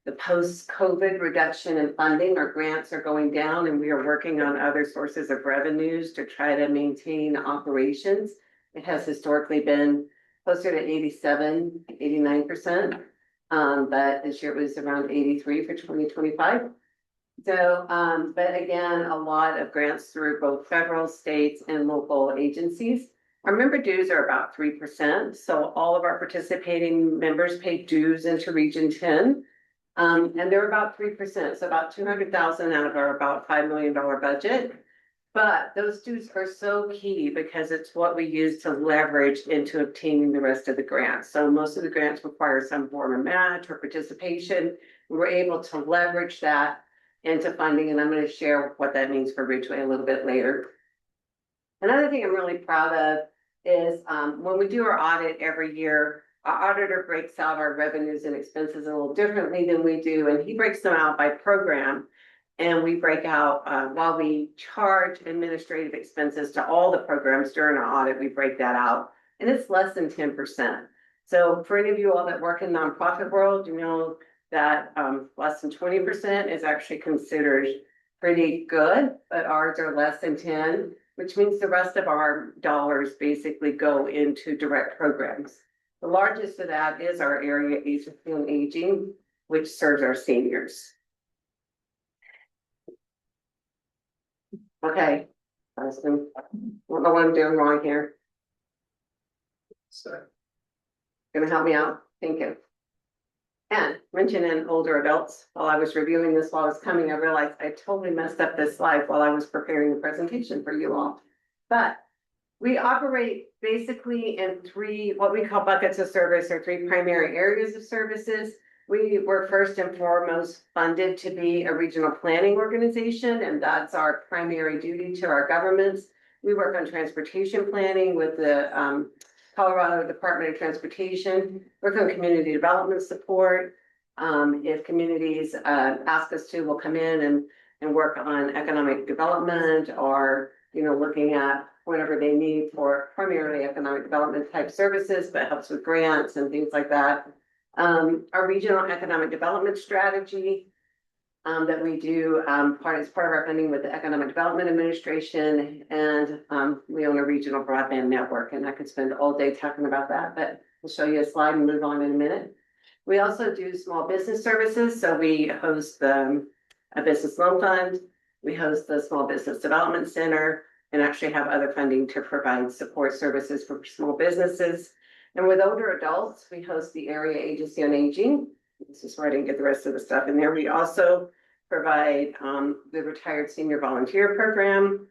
the post-COVID reduction in funding. Our grants are going down, and we are working on other sources of revenues to try to maintain operations. It has historically been closer to 87, 89%. But this year it was around 83 for 2025. So, but again, a lot of grants through both federal, states, and local agencies. Our member dues are about 3%. So all of our participating members pay dues into Region 10. And they're about 3%, so about 200,000 out of our about $5 million budget. But those dues are so key because it's what we use to leverage into obtaining the rest of the grants. So most of the grants require some form of match or participation. We're able to leverage that into funding, and I'm going to share what that means for Ridgway a little bit later. Another thing I'm really proud of is when we do our audit every year, our auditor breaks out our revenues and expenses a little differently than we do, and he breaks them out by program. And we break out, while we charge administrative expenses to all the programs during our audit, we break that out, and it's less than 10%. So for any of you all that work in nonprofit world, you know that less than 20% is actually considered pretty good, but ours are less than 10, which means the rest of our dollars basically go into direct programs. The largest of that is our area agency on aging, which serves our seniors. Okay, I don't know what I'm doing wrong here. So, Gonna help me out? Thank you. And mentioning older adults, while I was reviewing this while I was coming, I realized I totally messed up this slide while I was preparing the presentation for you all. But We operate basically in three, what we call buckets of service, or three primary areas of services. We were first and foremost funded to be a regional planning organization, and that's our primary duty to our governments. We work on transportation planning with the Colorado Department of Transportation, work on community development support. If communities ask us to, we'll come in and work on economic development, or looking at whatever they need for primarily economic development type services, but helps with grants and things like that. Our regional economic development strategy that we do is part of our funding with the Economic Development Administration, and we own a regional broadband network, and I could spend all day talking about that, but I'll show you a slide and move on in a minute. We also do small business services, so we host a business loan fund, we host the Small Business Development Center, and actually have other funding to provide support services for small businesses. And with older adults, we host the Area Agency on Aging. This is where I didn't get the rest of the stuff in there. We also provide the Retired Senior Volunteer Program,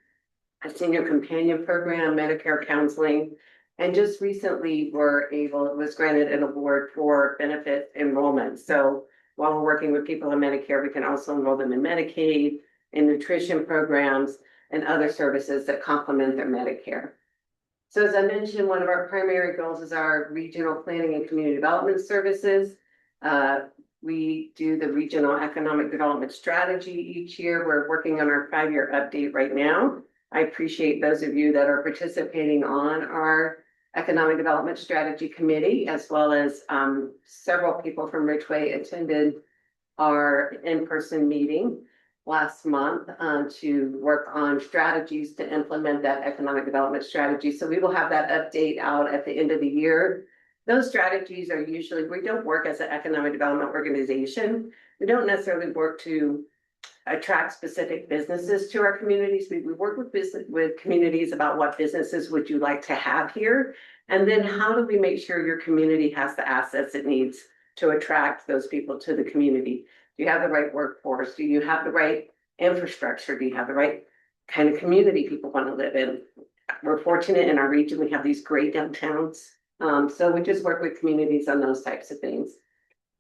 a Senior Companion Program, Medicare counseling, and just recently was granted an award for benefit enrollment. So while we're working with people in Medicare, we can also enroll them in Medicaid, in nutrition programs, and other services that complement their Medicare. So as I mentioned, one of our primary goals is our regional planning and community development services. We do the regional economic development strategy each year. We're working on our 5-year update right now. I appreciate those of you that are participating on our economic development strategy committee, as well as several people from Ridgway attended our in-person meeting last month to work on strategies to implement that economic development strategy. So we will have that update out at the end of the year. Those strategies are usually, we don't work as an economic development organization. We don't necessarily work to attract specific businesses to our communities. We work with communities about what businesses would you like to have here, and then how do we make sure your community has the assets it needs to attract those people to the community. Do you have the right workforce? Do you have the right infrastructure? Do you have the right kind of community people want to live in? We're fortunate in our region, we have these great downtowns. So we just work with communities on those types of things.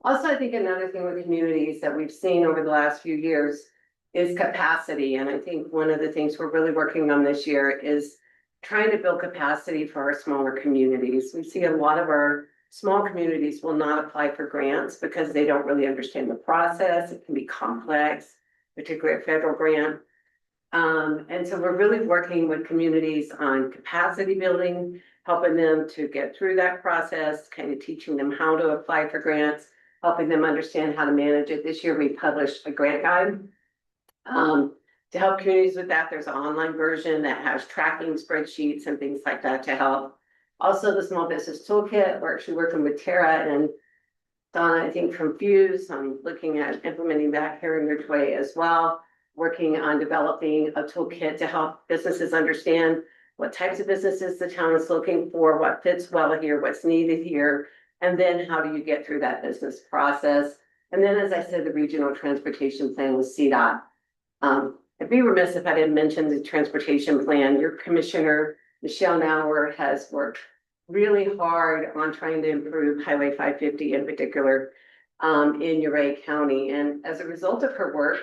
Also, I think another thing with communities that we've seen over the last few years is capacity. And I think one of the things we're really working on this year is trying to build capacity for our smaller communities. We see a lot of our small communities will not apply for grants because they don't really understand the process. It can be complex, particularly a federal grant. And so we're really working with communities on capacity building, helping them to get through that process, kind of teaching them how to apply for grants, helping them understand how to manage it. This year we published a grant guide to help communities with that. There's an online version that has tracking spreadsheets and things like that to help. Also, the Small Business Toolkit, we're actually working with Tara and Donna, I think from Fuse, on looking at implementing that here in Ridgway as well, working on developing a toolkit to help businesses understand what types of businesses the town is looking for, what fits well here, what's needed here, and then how do you get through that business process. And then, as I said, the regional transportation plan with CDOT. I'd be remiss if I didn't mention the transportation plan. Your commissioner, Michelle Nauer, has worked really hard on trying to improve Highway 550 in particular in Uray County. And as a result of her work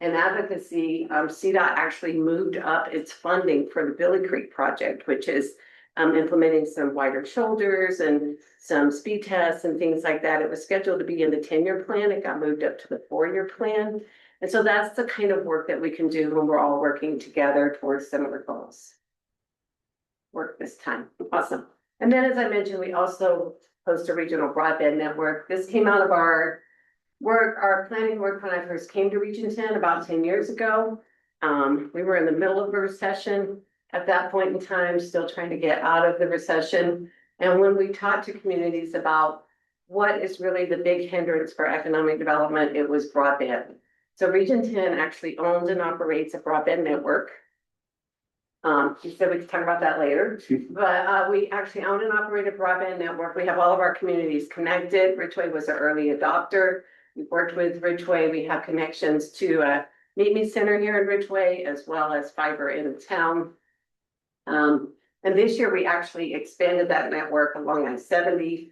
and advocacy, CDOT actually moved up its funding for the Billy Creek project, which is implementing some wider shoulders and some speed tests and things like that. It was scheduled to be in the 10-year plan. It got moved up to the 4-year plan. And so that's the kind of work that we can do when we're all working together towards similar goals. Work this time. Awesome. And then, as I mentioned, we also host a regional broadband network. This came out of our work, our planning work when I first came to Region 10 about 10 years ago. We were in the middle of a recession at that point in time, still trying to get out of the recession. And when we talked to communities about what is really the big hindrance for economic development, it was broadband. So Region 10 actually owns and operates a broadband network. She said we could talk about that later, but we actually own and operate a broadband network. We have all of our communities connected. Ridgway was an early adopter. We've worked with Ridgway. We have connections to a Meet Me Center here in Ridgway, as well as fiber in the town. And And this year, we actually expanded that network along I-70.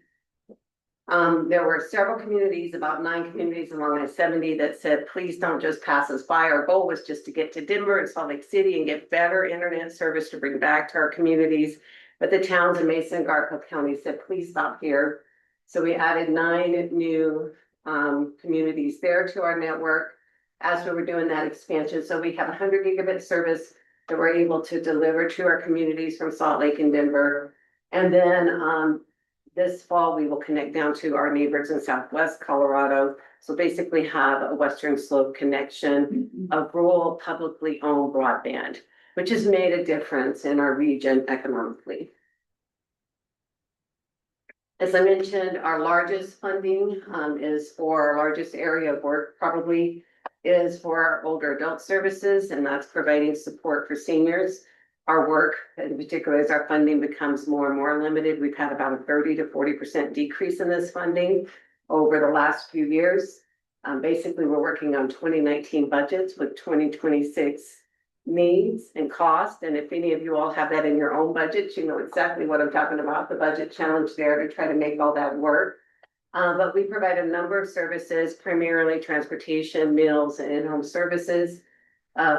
There were several communities, about 9 communities along I-70 that said, please don't just pass us by. Our goal was just to get to Denver and Salt Lake City and get better internet service to bring back to our communities. But the towns in Mason and Garfield County said, please stop here. So we added 9 new communities there to our network as we were doing that expansion. So we have 100 gigabit service that we're able to deliver to our communities from Salt Lake and Denver. And then this fall, we will connect down to our neighbors in Southwest Colorado. So basically have a Western Slope connection of rural publicly owned broadband, which has made a difference in our region economically. As I mentioned, our largest funding is for our largest area of work probably is for our older adult services, and that's providing support for seniors. Our work, in particular, as our funding becomes more and more limited, we've had about a 30 to 40% decrease in this funding over the last few years. Basically, we're working on 2019 budgets with 2026 needs and cost. And if any of you all have that in your own budgets, you know exactly what I'm talking about, the budget challenge there to try to make all that work. But we provide a number of services, primarily transportation, meals, and in-home services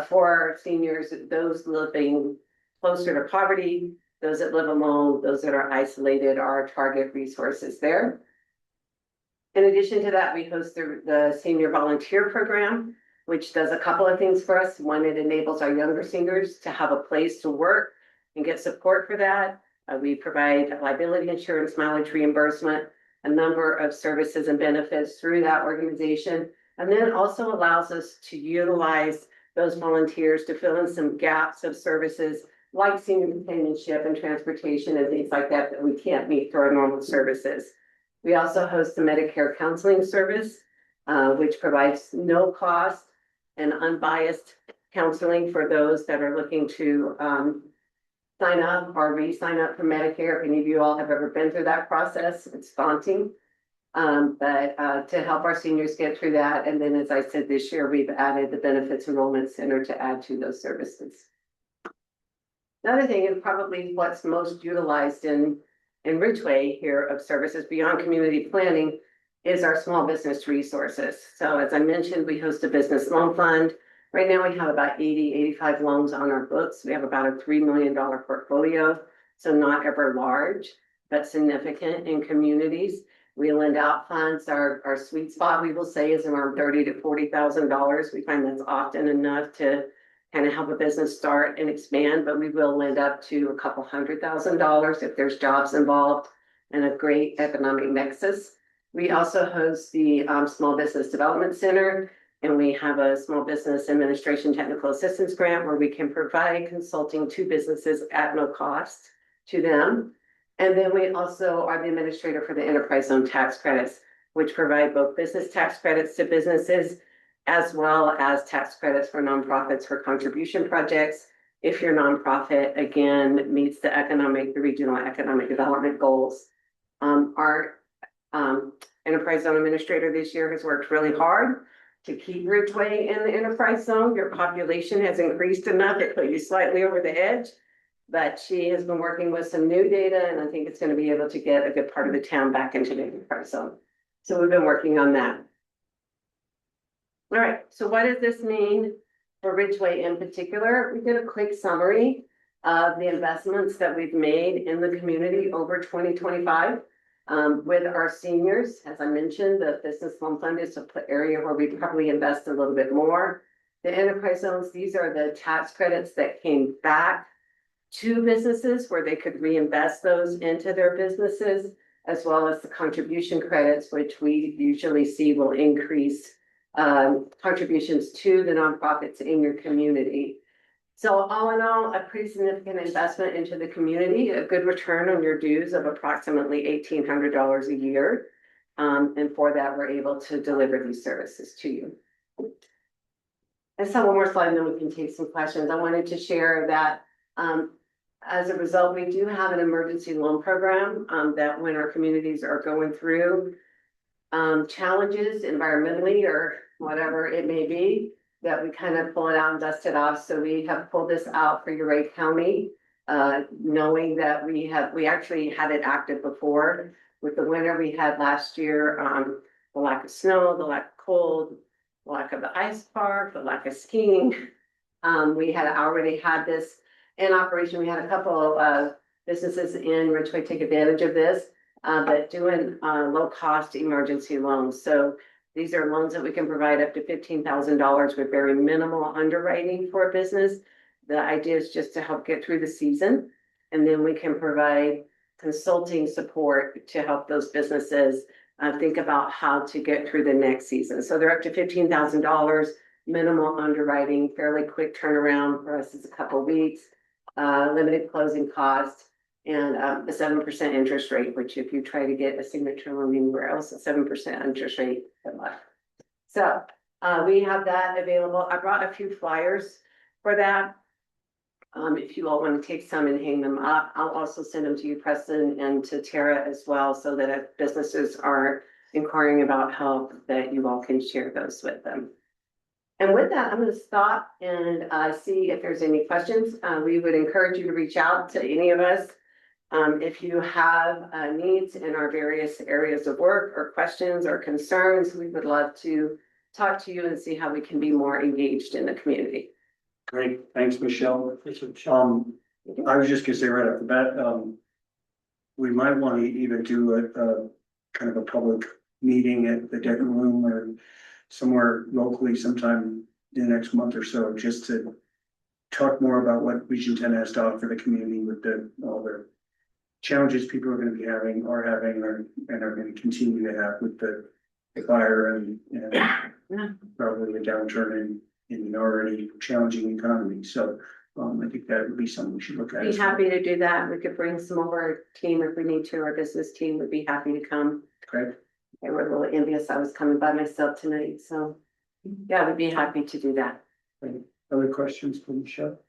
for our seniors, those living closer to poverty, those that live alone, those that are isolated are our target resources there. In addition to that, we host the Senior Volunteer Program, which does a couple of things for us. One, it enables our younger seniors to have a place to work and get support for that. We provide liability insurance, mileage reimbursement, a number of services and benefits through that organization, and then also allows us to utilize those volunteers to fill in some gaps of services like senior companionship and transportation and things like that that we can't meet through our normal services. We also host the Medicare counseling service, which provides no cost and unbiased counseling for those that are looking to sign up or re-sign up for Medicare. If any of you all have ever been through that process, it's daunting. But to help our seniors get through that. And then, as I said, this year, we've added the Benefits Enrollment Center to add to those services. Another thing is probably what's most utilized in Ridgway here of services beyond community planning is our small business resources. So as I mentioned, we host a business loan fund. Right now we have about 85 loans on our books. We have about a $3 million portfolio. So not ever large, but significant in communities. We lend out funds. Our sweet spot, we will say, is around $30,000 to $40,000. We find that's often enough to kind of help a business start and expand, but we will lend up to a couple $100,000 if there's jobs involved and a great economic nexus. We also host the Small Business Development Center, and we have a Small Business Administration Technical Assistance Grant where we can provide consulting to businesses at no cost to them. And then we also are the administrator for the Enterprise Zone Tax Credits, which provide both business tax credits to businesses as well as tax credits for nonprofits for contribution projects. If your nonprofit, again, meets the regional economic development goals. Our Enterprise Zone Administrator this year has worked really hard to keep Ridgway in the Enterprise Zone. Your population has increased enough to put you slightly over the edge. But she has been working with some new data, and I think it's going to be able to get a good part of the town back into the enterprise zone. So we've been working on that. All right, so what does this mean for Ridgway in particular? We did a quick summary of the investments that we've made in the community over 2025 with our seniors. As I mentioned, the business loan fund is an area where we probably invest a little bit more. The enterprise zones, these are the tax credits that came back to businesses where they could reinvest those into their businesses, as well as the contribution credits, which we usually see will increase contributions to the nonprofits in your community. So all in all, a pretty significant investment into the community, a good return on your dues of approximately $1,800 a year. And for that, we're able to deliver these services to you. And so one more slide, and then we can take some questions. I wanted to share that as a result, we do have an emergency loan program that when our communities are going through challenges environmentally or whatever it may be, that we kind of pull it out and dust it off. So we have pulled this out for Uray County knowing that we actually had it active before. With the winter we had last year, the lack of snow, the lack of cold, the lack of the ice park, the lack of skiing. We had already had this in operation. We had a couple of businesses in Ridgway take advantage of this, but doing low cost emergency loans. So these are loans that we can provide up to $15,000 with very minimal underwriting for a business. The idea is just to help get through the season, and then we can provide consulting support to help those businesses think about how to get through the next season. So they're up to $15,000, minimal underwriting, fairly quick turnaround. For us, it's a couple of weeks, limited closing costs, and a 7% interest rate, which if you try to get a signature loan anywhere else, a 7% interest rate. So we have that available. I brought a few flyers for that. If you all want to take some and hang them up, I'll also send them to you, Preston, and to Tara as well, so that if businesses are inquiring about help, that you all can share those with them. And with that, I'm going to stop and see if there's any questions. We would encourage you to reach out to any of us. If you have needs in our various areas of work or questions or concerns, we would love to talk to you and see how we can be more engaged in the community. Great, thanks, Michelle. I was just gonna say right off the bat, we might want to even do a kind of a public meeting at the Decker Room or somewhere locally sometime in the next month or so, just to talk more about what Region 10 has to offer the community with all the challenges people are gonna be having, are having, and are gonna continue to have with the fire and probably the downturn in an already challenging economy. So I think that would be something we should look at. Be happy to do that. We could bring some of our team if we need to. Our business team would be happy to come. Great. They were a little envious I was coming by myself tonight, so yeah, we'd be happy to do that. Great. Other questions for Michelle?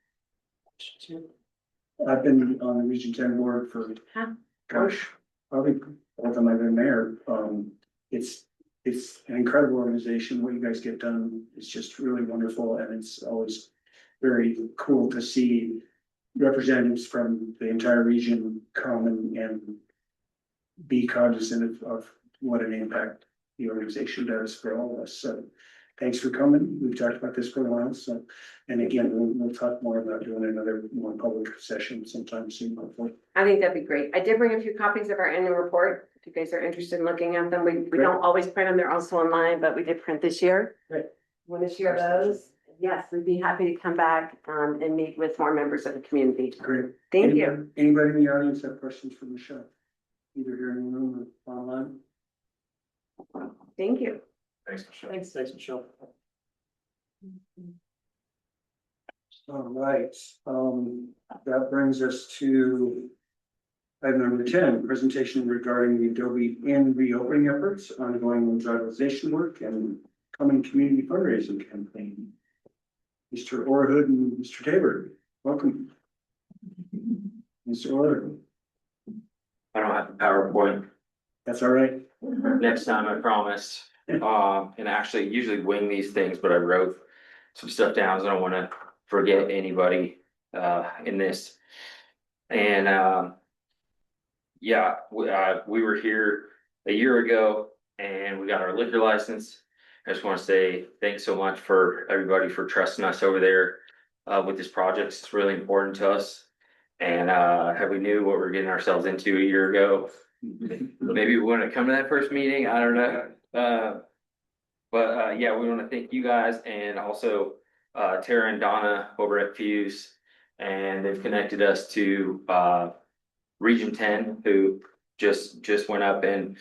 I've been on the Region 10 board for, gosh, probably all the time I've been mayor. It's an incredible organization. What you guys get done is just really wonderful, and it's always very cool to see representatives from the entire region come and be cognizant of what an impact the organization does for all of us. So thanks for coming. We've talked about this for a while. So, and again, we'll talk more about doing another more public session sometime soon, hopefully. I think that'd be great. I did bring a few copies of our annual report. If you guys are interested in looking at them, we don't always print them. They're also online, but we did print this year. Great. Want to share those? Yes, we'd be happy to come back and meet with more members of the community. Great. Thank you. Anybody in the audience have questions for Michelle? Either here in the room or online? Thank you. Thanks, Michelle. Thanks, Michelle. All right, that brings us to item number 10, presentation regarding the Adobe Inn reopening efforts, ongoing revitalization work, and coming community fundraising campaign. Mr. Orhood and Mr. Tabor, welcome. Mr. Orhood. I don't have the PowerPoint. That's all right. Next time, I promise. And actually usually wing these things, but I wrote some stuff down, so I don't want to forget anybody in this. And yeah, we were here a year ago and we got our liquor license. I just want to say thanks so much for everybody for trusting us over there with this project. It's really important to us. And have we knew what we're getting ourselves into a year ago? Maybe we want to come to that first meeting. I don't know. But yeah, we want to thank you guys and also Tara and Donna over at Fuse, and they've connected us to Region 10, who just went up, and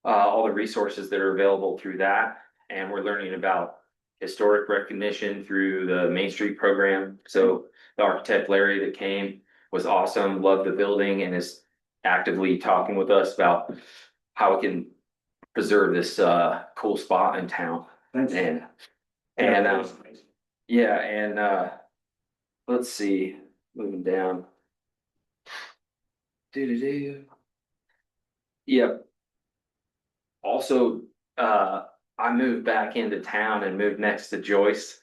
all the resources that are available through that. And we're learning about historic recognition through the Main Street program. So the architect Larry that came was awesome, loved the building, and is actively talking with us about how we can preserve this cool spot in town. And yeah, and let's see, moving down. Yep. Also, I moved back into town and moved next to Joyce.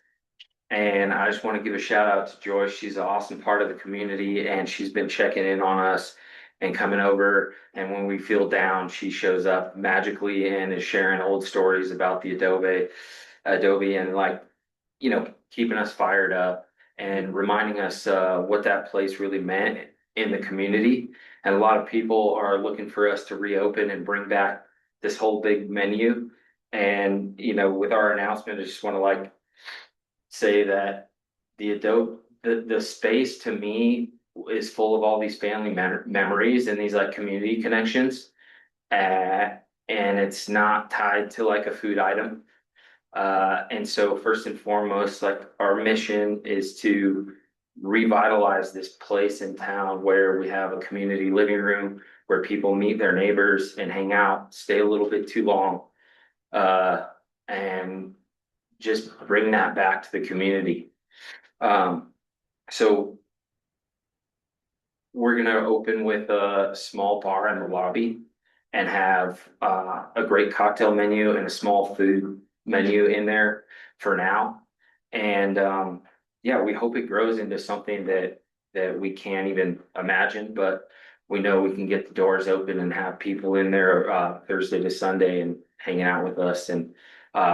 And I just want to give a shout out to Joyce. She's an awesome part of the community and she's been checking in on us and coming over. And when we feel down, she shows up magically and is sharing old stories about the Adobe and like, keeping us fired up and reminding us what that place really meant in the community. And a lot of people are looking for us to reopen and bring back this whole big menu. And, with our announcement, I just want to like say that the space to me is full of all these family memories and these like community connections. And it's not tied to like a food item. And so first and foremost, like our mission is to revitalize this place in town where we have a community living room where people meet their neighbors and hang out, stay a little bit too long, and just bring that back to the community. So we're gonna open with a small bar in the lobby and have a great cocktail menu and a small food menu in there for now. And yeah, we hope it grows into something that we can't even imagine, but we know we can get the doors open and have people in there Thursday to Sunday and hanging out with us. And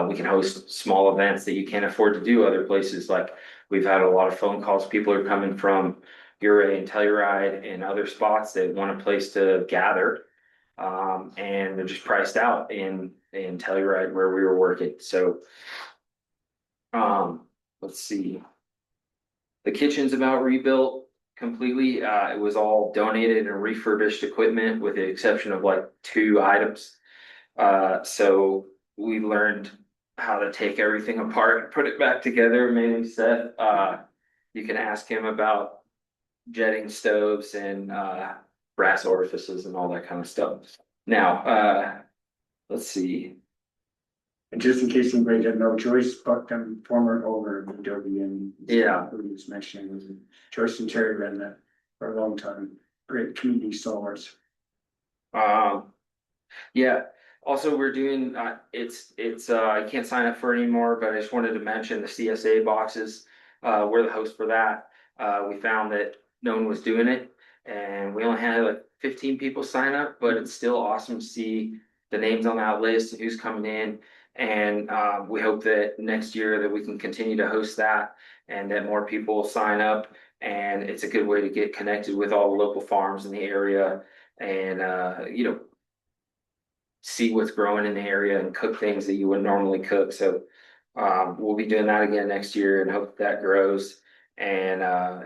we can host small events that you can't afford to do other places. Like we've had a lot of phone calls. People are coming from Uray and Telluride and other spots that want a place to gather. And they're just priced out in Telluride where we were working. So, let's see. The kitchen's about rebuilt completely. It was all donated and refurbished equipment with the exception of like 2 items. So we learned how to take everything apart and put it back together, mainly Seth. You can ask him about jetting stoves and brass orifices and all that kind of stuff. Now, let's see. And just in case anybody doesn't know, Joyce Buckton, former owner of Adobe, and Yeah. who was mentioning was Joyce and Terry ran that for a long time. Great community stalwarts. Yeah. Also, we're doing I can't sign up for it anymore, but I just wanted to mention the CSA boxes. We're the host for that. We found that no one was doing it, and we only had like 15 people sign up, but it's still awesome to see the names on that list and who's coming in. And we hope that next year that we can continue to host that and that more people will sign up. And it's a good way to get connected with all the local farms in the area and see what's growing in the area and cook things that you wouldn't normally cook. So we'll be doing that again next year and hope that grows. And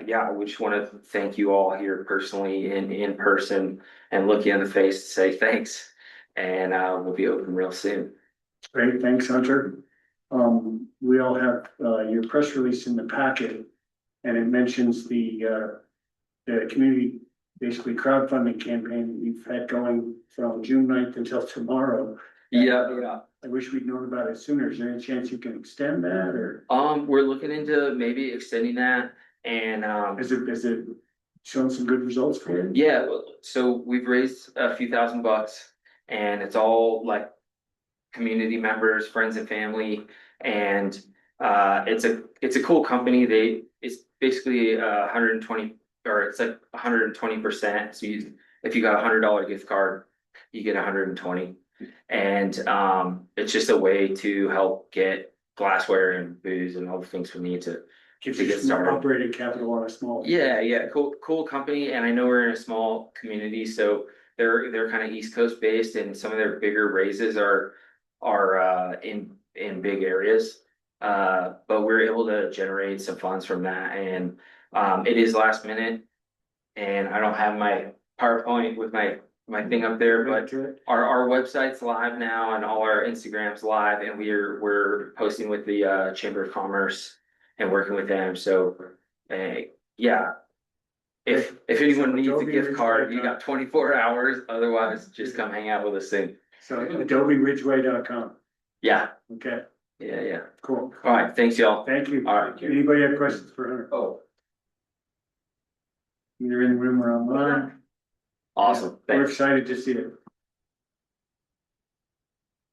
yeah, we just want to thank you all here personally in person and look you in the face to say thanks. And we'll be open real soon. Great, thanks, Hunter. We all have your press release in the packet, and it mentions the community, basically crowdfunding campaign that you've had going from June 9th until tomorrow. Yeah. I wish we'd known about it sooner. Is there any chance you can extend that, or We're looking into maybe extending that and has it shown some good results for you? yeah, so we've raised a few $1,000 and it's all like community members, friends and family. And it's a cool company. It's basically 120 or it's like 120%. So if you got $100 gift card, you get 120. And it's just a way to help get glassware and booze and all the things we need to Gives get you some started. operating capital on a small. Yeah, cool company. And I know we're in a small community, so they're kind of East Coast based and some of their bigger raises are in big areas. But we're able to generate some funds from that and it is last minute and I don't have my PowerPoint with my thing up there, but our website's live now and all our Instagram's live and we're posting with the Chamber of Commerce and working with them. So yeah. If anyone needs a gift card, you got 24 hours. Otherwise, just come hang out with us soon. So adoberidgeway.com. Yeah. Okay, Yeah. cool. All right. Thanks, y'all. Thank you. All right. Anybody have questions for Hunter? Oh, Either in the room or online? awesome. We're Thanks. excited to see it.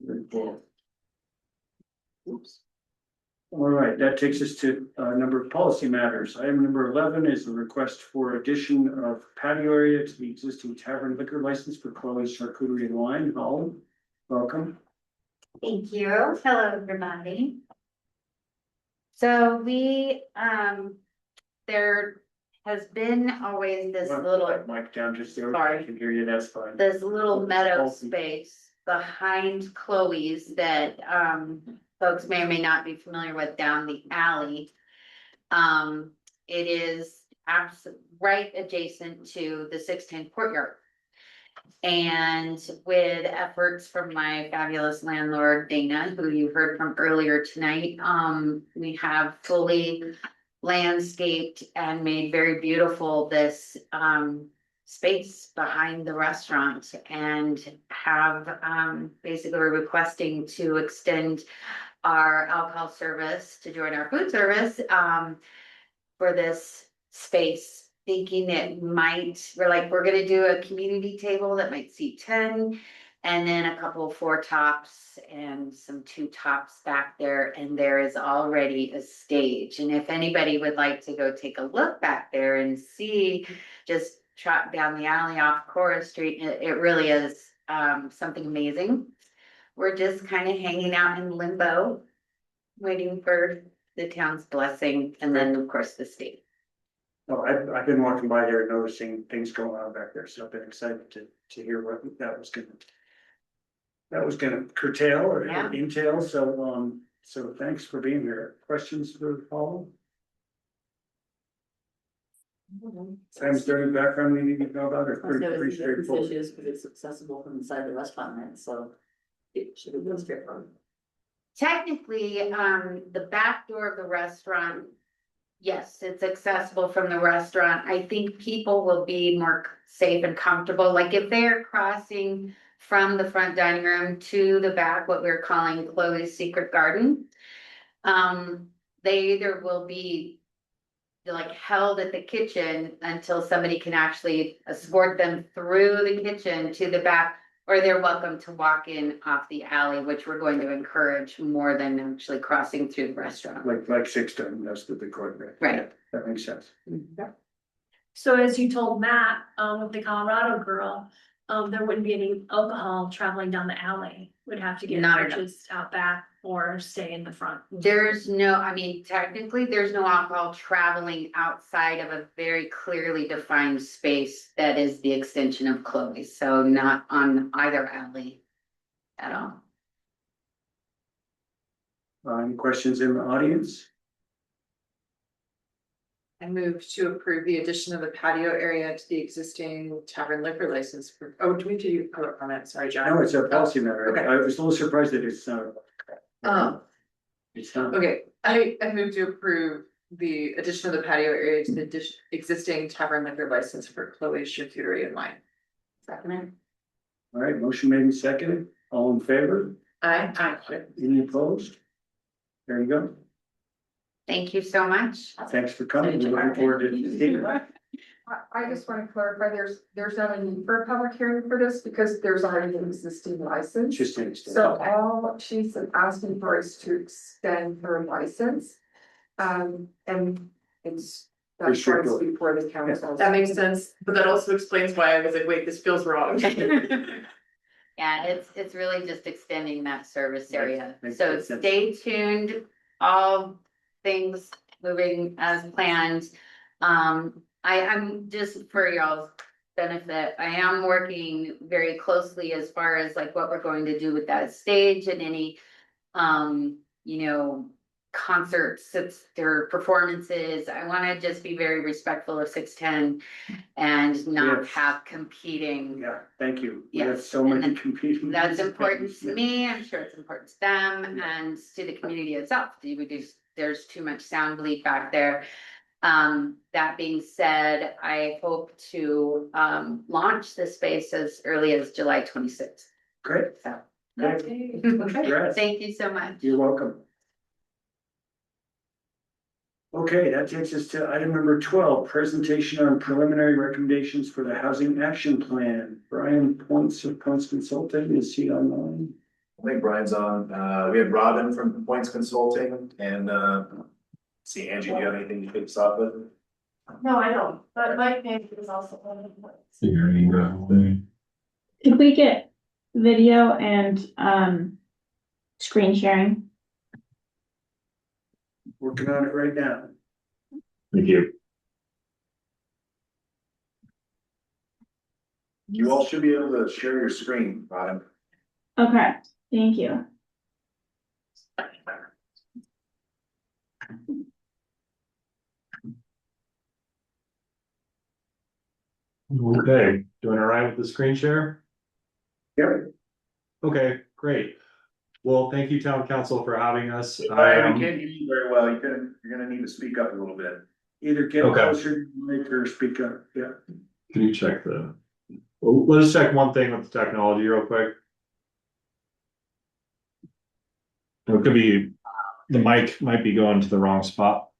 Very cool. Oops. All right, that takes us to a number of policy matters. Item number 11 is a request for addition of patio area to the existing tavern liquor license for Chloe's Charcuterie and Wine. Holly, welcome. Thank you. Hello, everybody. So there has been always this little, Mic down just there. Sorry. I can hear you, that's fine. this little meadow Awesome. space behind Chloe's that, folks may or may not be familiar with down the alley. It is right adjacent to the 610 courtyard. And with efforts from my fabulous landlord Dana, who you heard from earlier tonight, we have fully landscaped and made very beautiful this space behind the restaurant, and have basically we're requesting to extend our alcohol service to join our food service for this space, thinking it might, we're gonna do a community table that might seat 10, and then a couple of 4 tops and some 2 tops back there, and there is already a stage. And if anybody would like to go take a look back there and see, just trot down the alley off Cora Street, it really is something amazing. We're just kind of hanging out in limbo, waiting for the town's blessing, and then of course the state. No, I've been walking by there noticing things going on back there, so I've been excited to hear what that was gonna curtail or Yeah. entail, so thanks for being here. Questions for Paul? Sam's during background we need to know about, or pretty straightforward? Because it's accessible from inside the restaurant, right? So it should be real straightforward. Technically, the back door of the restaurant, yes, it's accessible from the restaurant. I think people will be more safe and comfortable, like if they're crossing from the front dining room to the back, what we're calling Chloe's Secret Garden. They either will be held at the kitchen until somebody can actually escort them through the kitchen to the back, or they're welcome to walk in off the alley, which we're going to encourage more than actually crossing through the restaurant. Like 610, that's the big court. Right. That makes sense. So as you told Matt, with the Colorado girl, there wouldn't be any alcohol traveling down the alley. Would have to get Not at all. purchased out back or stay in the front. There's no, I mean, technically, there's no alcohol traveling outside of a very clearly defined space that is the extension of Chloe's, so not on either alley at all. Any questions in the audience? I move to approve the addition of a patio area to the existing tavern liquor license for, oh, do we do public comment? Sorry, John. No, it's a policy matter. Okay. I was a little surprised that it's not. It's not. Okay, I move to approve the addition of the patio area to the existing tavern liquor license for Chloe's Charcuterie and Wine. Second. All right, motion made and seconded. All in favor? Aye. Any opposed? There you go. Thank you so much. Thanks for coming. We're looking forward to seeing you. I just want to clarify, there's not a need for a public hearing for this because there's already an existing license. Just an extension. So all she's asking for is to extend her license. And it's, that's why it's before the council. That makes sense, but that also explains why I was like, wait, this feels wrong. Yeah, it's really just extending that service area. Makes So sense. stay tuned, all things moving as planned. I'm just for y'all's benefit, I am working very closely as far as like what we're going to do with that stage and any, concerts, or performances. I want to just be very respectful of 610 and not Yes. have competing. Yeah, thank you. We have Yes, so and many competing. That's important to me. I'm sure it's important to them and to the community itself. There's too much sound bleed back there. That being said, I hope to launch this space as early as July 26th. Great. So, Great. Congrats. thank you so much. You're welcome. Okay, that takes us to item number 12, presentation on preliminary recommendations for the housing action plan. Brian Points of Points Consulting, is he online? I think Brian's on. We had Robin from Points Consulting and, see, Angie, do you have anything to kick us off with? No, I don't, but Mike maybe was also one of the ones. Could we get video and screen sharing? Working on it right now. Thank you. You all should be able to share your screen, Robin. Okay, thank you. Okay, doing all right with the screen share? Yep. Okay, great. Well, thank you, town council, for having us. Brian, we can't hear you very well. You're gonna need to speak up a little bit. Either get Okay. closer to the mic or speak up, yeah. Can you check well, let's check one thing with the technology real quick. It could be, the mic might be going to the wrong spot.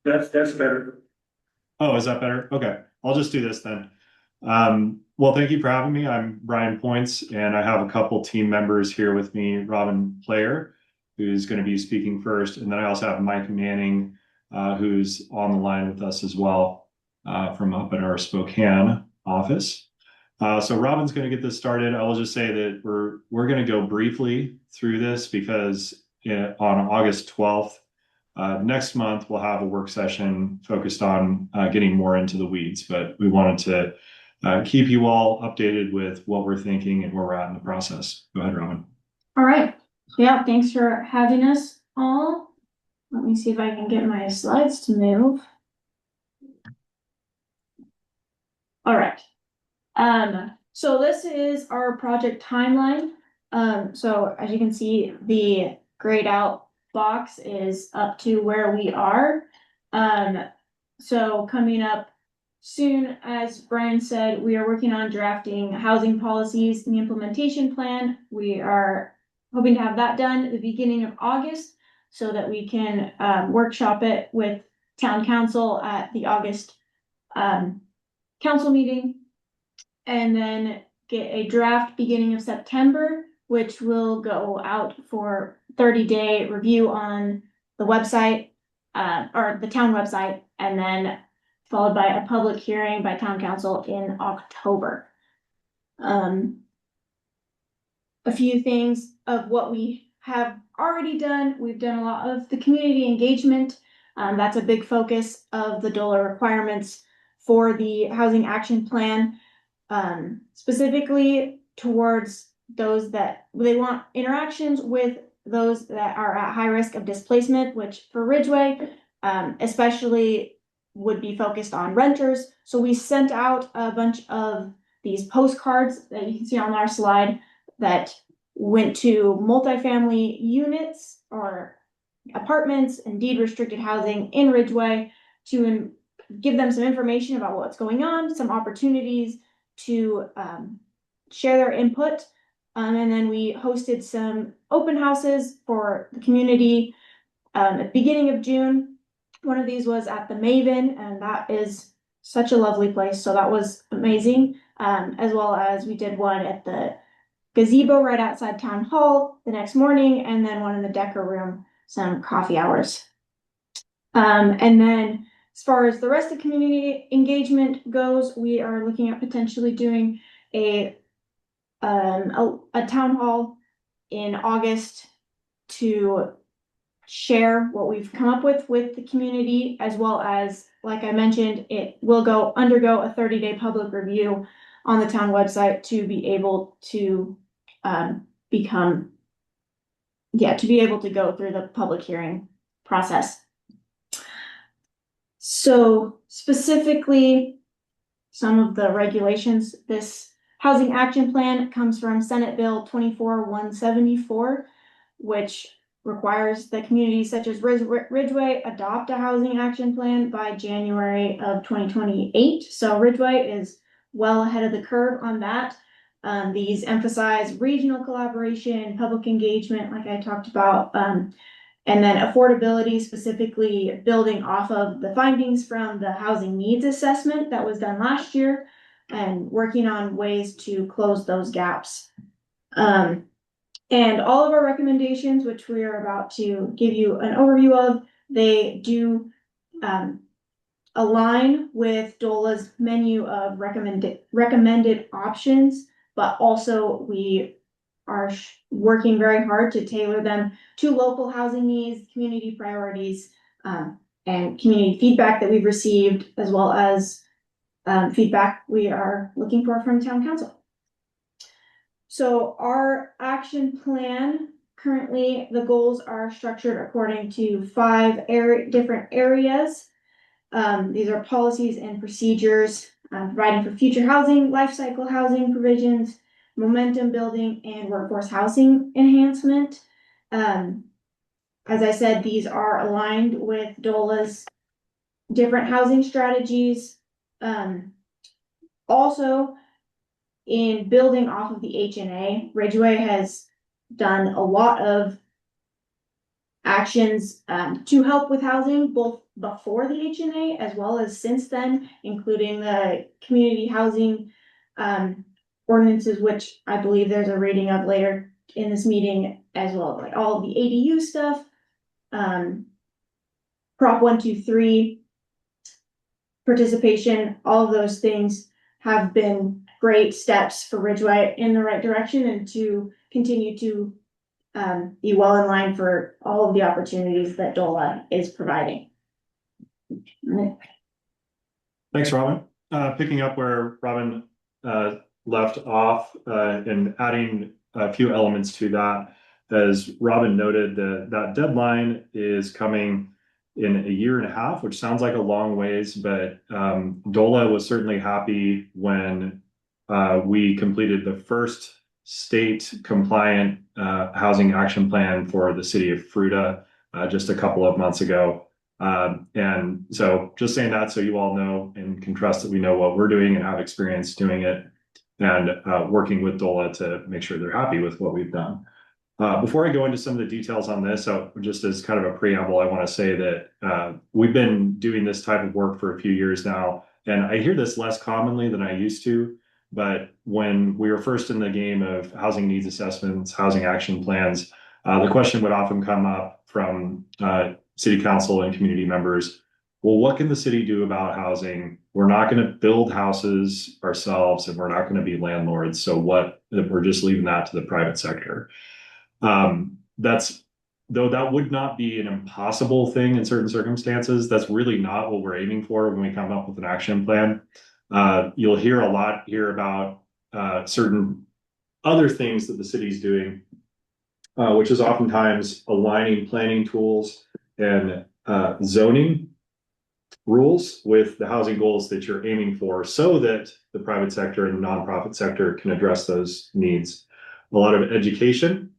That's better. Oh, is that better? Okay, I'll just do this then. Well, thank you for having me. I'm Brian Points, and I have a couple team members here with me, Robin Player, who's going to be speaking first, and then I also have Mike Manning, who's on the line with us as well, from up at our Spokane office. So Robin's going to get this started. I will just say that we're going to go briefly through this because on August 12th, next month, we'll have a work session focused on getting more into the weeds, but we wanted to keep you all updated with what we're thinking and where we're at in the process. Go ahead, Robin. All right. Yeah, thanks for having us all. Let me see if I can get my slides to move. All right. So this is our project timeline. So as you can see, the grayed out box is up to where we are. So coming up soon, as Brian said, we are working on drafting housing policies and the implementation plan. We are hoping to have that done at the beginning of August so that we can workshop it with town council at the August council meeting. And then get a draft beginning of September, which will go out for 30-day review on the website, or the town website, and then followed by a public hearing by town council in October. A few things of what we have already done. We've done a lot of the community engagement. That's a big focus of the DOLA requirements for the housing action plan. Specifically towards those that they want interactions with those that are at high risk of displacement, which for Ridgway, especially would be focused on renters. So we sent out a bunch of these postcards that you can see on our slide that went to multifamily units or apartments and deed restricted housing in Ridgway to give them some information about what's going on, some opportunities to share their input. And then we hosted some open houses for the community at the beginning of June. One of these was at the Maven, and that is such a lovely place. So that was amazing. As well as we did one at the gazebo right outside town hall the next morning, and then one in the Decker room, some coffee hours. And then as far as the rest of community engagement goes, we are looking at potentially doing a town hall in August to share what we've come up with the community, as well as, like I mentioned, it will undergo a 30-day public review on the town website to be able to be able to go through the public hearing process. So specifically, some of the regulations, this housing action plan comes from Senate Bill 24-174, which requires that communities such as Ridgway adopt a housing action plan by January of 2028. So Ridgway is well ahead of the curve on that. These emphasize regional collaboration, public engagement, like I talked about, and then affordability, specifically building off of the findings from the housing needs assessment that was done last year and working on ways to close those gaps. And all of our recommendations, which we are about to give you an overview of, they do align with DOLA's menu of recommended options, but also we are working very hard to tailor them to local housing needs, community priorities, and community feedback that we've received, as well as feedback we are looking for from town council. So our action plan, currently the goals are structured according to 5 different areas. These are policies and procedures, providing for future housing, life cycle housing provisions, momentum building, and workforce housing enhancement. As I said, these are aligned with DOLA's different housing strategies. Also, in building off of the HNA, Ridgway has done a lot of actions to help with housing, both before the HNA as well as since then, including the community housing ordinances, which I believe there's a reading of later in this meeting, as well as like all of the ADU stuff, Prop 123 participation, all of those things have been great steps for Ridgway in the right direction and to continue to be well in line for all of the opportunities that DOLA is providing. Thanks, Robin. Picking up where Robin left off and adding a few elements to that, as Robin noted, that deadline is coming in a year and a half, which sounds like a long ways, but DOLA was certainly happy when we completed the first state compliant housing action plan for the city of Fruita just a couple of months ago. And so just saying that so you all know and can trust that we know what we're doing and have experience doing it, and working with DOLA to make sure they're happy with what we've done. Before I go into some of the details on this, so just as kind of a preamble, I want to say that we've been doing this type of work for a few years now, and I hear this less commonly than I used to. But when we were first in the game of housing needs assessments, housing action plans, the question would often come up from city council and community members, well, what can the city do about housing? We're not going to build houses ourselves, and we're not going to be landlords. So what, we're just leaving that to the private sector. Though that would not be an impossible thing in certain circumstances, that's really not what we're aiming for when we come up with an action plan. You'll hear a lot here about certain other things that the city's doing, which is oftentimes aligning planning tools and zoning rules with the housing goals that you're aiming for, so that the private sector and the nonprofit sector can address those needs. A lot of education.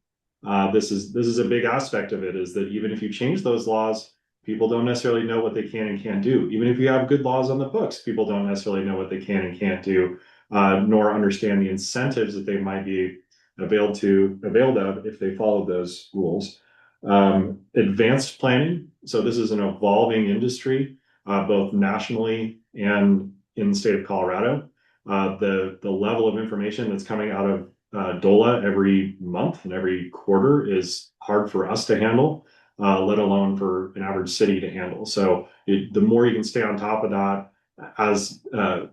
This is a big aspect of it, is that even if you change those laws, people don't necessarily know what they can and can't do. Even if you have good laws on the books, people don't necessarily know what they can and can't do, nor understand the incentives that they might be availed of if they follow those rules. Advanced planning. So this is an evolving industry, both nationally and in the state of Colorado. The level of information that's coming out of DOLA every month and every quarter is hard for us to handle, let alone for an average city to handle. So the more you can stay on top of that, as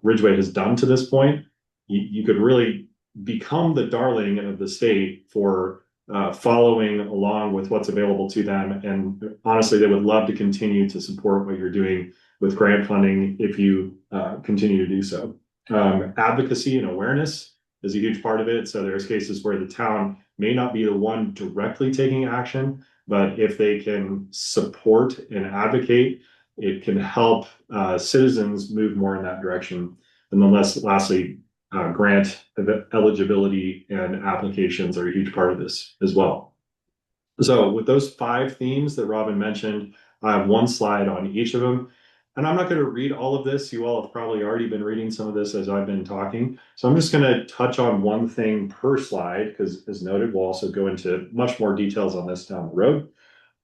Ridgway has done to this point, you could really become the darling of the state for following along with what's available to them. And honestly, they would love to continue to support what you're doing with grant funding if you continue to do so. Advocacy and awareness is a huge part of it. So there's cases where the town may not be the one directly taking action, but if they can support and advocate, it can help citizens move more in that direction. And then lastly, grant eligibility and applications are a huge part of this as well. So with those 5 themes that Robin mentioned, I have one slide on each of them. And I'm not going to read all of this. You all have probably already been reading some of this as I've been talking. So I'm just going to touch on one thing per slide, because as noted, we'll also go into much more details on this down the road.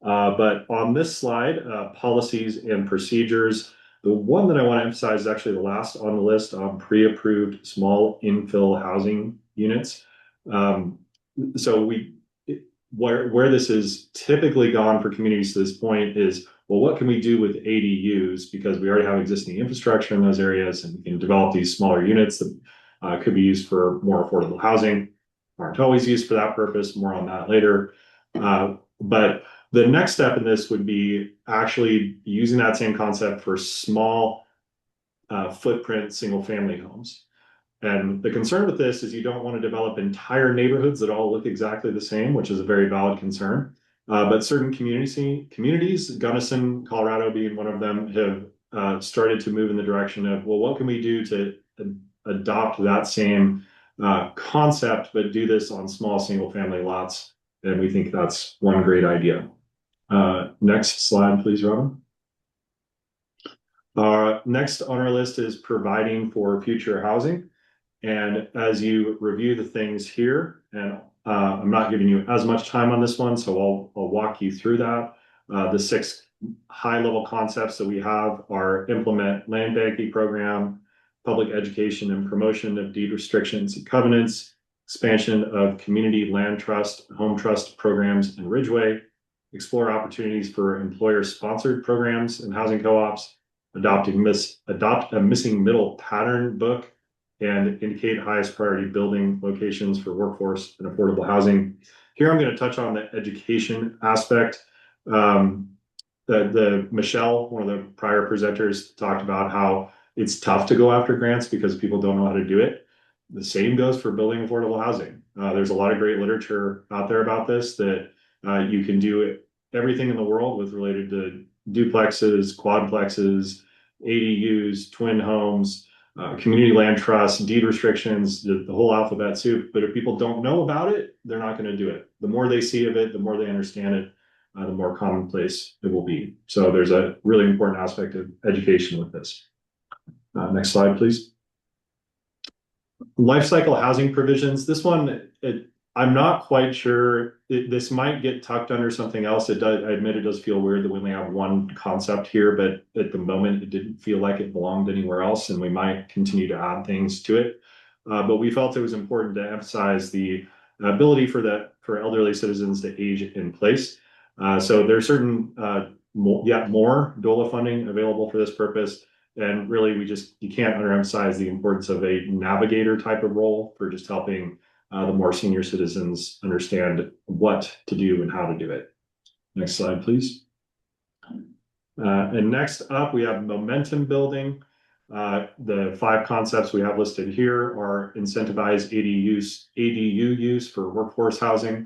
But on this slide, policies and procedures, the one that I want to emphasize is actually the last on the list on pre-approved small infill housing units. So where this is typically gone for communities to this point is, well, what can we do with ADUs? Because we already have existing infrastructure in those areas, and we can develop these smaller units that could be used for more affordable housing. Aren't always used for that purpose. More on that later. But the next step in this would be actually using that same concept for small footprint single family homes. And the concern with this is you don't want to develop entire neighborhoods that all look exactly the same, which is a very valid concern. But certain communities, Gunnison, Colorado being one of them, have started to move in the direction of, well, what can we do to adopt that same concept, but do this on small single family lots? And we think that's one great idea. Next slide, please, Robin. Next on our list is providing for future housing. And as you review the things here, and I'm not giving you as much time on this one, so I'll walk you through that. The 6 high-level concepts that we have are implement land banking program, public education and promotion of deed restrictions and covenants, expansion of community land trust, home trust programs in Ridgway, explore opportunities for employer-sponsored programs and housing co-ops, adopt a missing middle pattern book, and indicate highest priority building locations for workforce and affordable housing. Here, I'm going to touch on the education aspect. Michelle, one of the prior presenters, talked about how it's tough to go after grants because people don't know how to do it. The same goes for building affordable housing. There's a lot of great literature out there about this, that you can do everything in the world with related to duplexes, quadplexes, ADUs, twin homes, community land trusts, deed restrictions, the whole alphabet soup. But if people don't know about it, they're not going to do it. The more they see of it, the more they understand it, the more commonplace it will be. So there's a really important aspect of education with this. Next slide, please. Life cycle housing provisions. This one, I'm not quite sure. This might get tucked under something else. I admit it does feel weird that we only have one concept here, but at the moment it didn't feel like it belonged anywhere else, and we might continue to add things to it. But we felt it was important to emphasize the ability for elderly citizens to age in place. So there are certain more DOLA funding available for this purpose. And really, you can't underemphasize the importance of a navigator type of role for just helping the more senior citizens understand what to do and how to do it. Next slide, please. And next up, we have momentum building. The 5 concepts we have listed here are incentivize ADU use for workforce housing.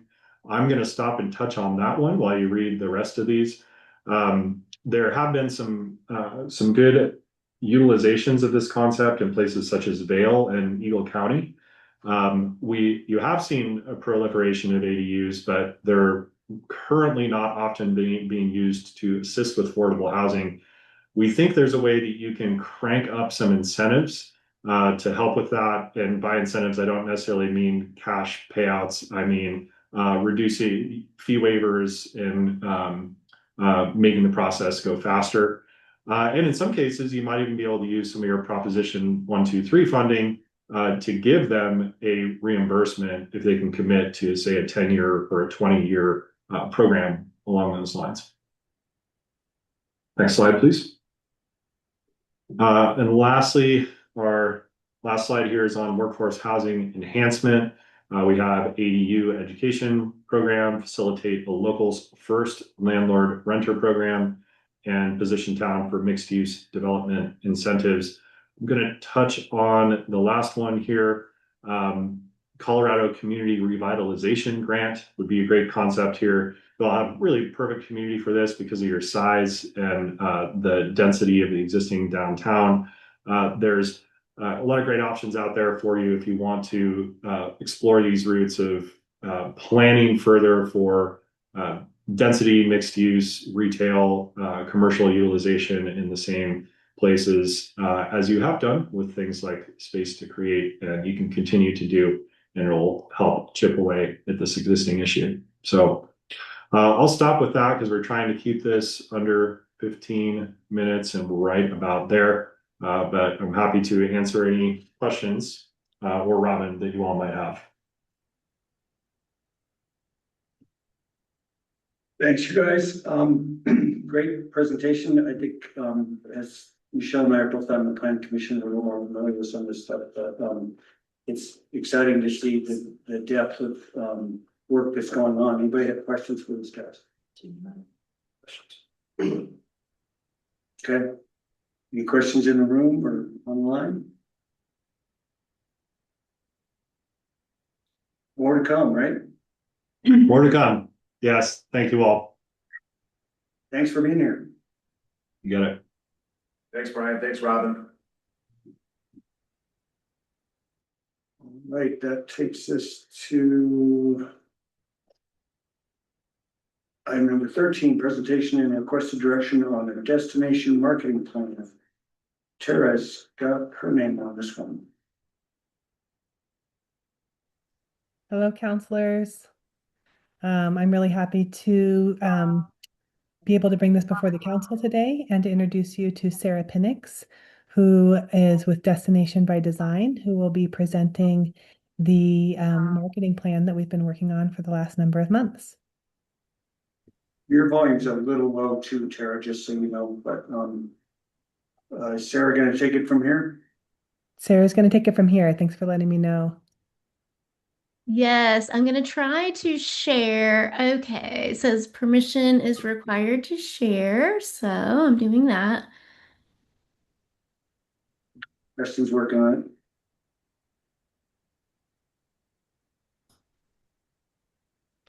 I'm going to stop and touch on that one while you read the rest of these. There have been some good utilizations of this concept in places such as Vail and Eagle County. You have seen a proliferation of ADUs, but they're currently not often being used to assist with affordable housing. We think there's a way that you can crank up some incentives to help with that. And by incentives, I don't necessarily mean cash payouts. I mean reducing fee waivers and making the process go faster. And in some cases, you might even be able to use some of your Proposition 123 funding to give them a reimbursement if they can commit to, say, a 10-year or a 20-year program along those lines. Next slide, please. And lastly, our last slide here is on workforce housing enhancement. We have ADU education program, facilitate a locals first landlord renter program, and position town for mixed use development incentives. I'm going to touch on the last one here. Colorado Community Revitalization Grant would be a great concept here. They'll have really perfect community for this because of your size and the density of the existing downtown. There's a lot of great options out there for you if you want to explore these routes of planning further for density, mixed use, retail, commercial utilization in the same places as you have done with things like Space to Create, and you can continue to do, and it'll help chip away at this existing issue. So I'll stop with that because we're trying to keep this under 15 minutes and right about there. But I'm happy to answer any questions or Robin that you all might have. Thanks, you guys. Great presentation. I think, as Michelle and I are both on the planning commission, we're a little more familiar with some of this stuff, but, it's exciting to see the depth of, work that's going on. Anybody have questions for this guys? Okay. Any questions in the room or online? More to come, right? More to come. Yes, thank you all. Thanks for being here. You got it. Thanks, Brian. Thanks, Robin. All right, that takes us to item number 13, presentation and requested direction on a destination marketing plan. Tara's got her name on this one. Hello, counselors. I'm really happy to be able to bring this before the council today and to introduce you to Sarah Pinnix, who is with Destination by Design, who will be presenting the marketing plan that we've been working on for the last number of months. Your volume's a little low too, Tara, just so you know, but is Sarah gonna take it from here? Sarah's going to take it from here. Thanks for letting me know. Yes, I'm going to try to share. Okay, it says permission is required to share, so I'm doing that. Preston's working on it.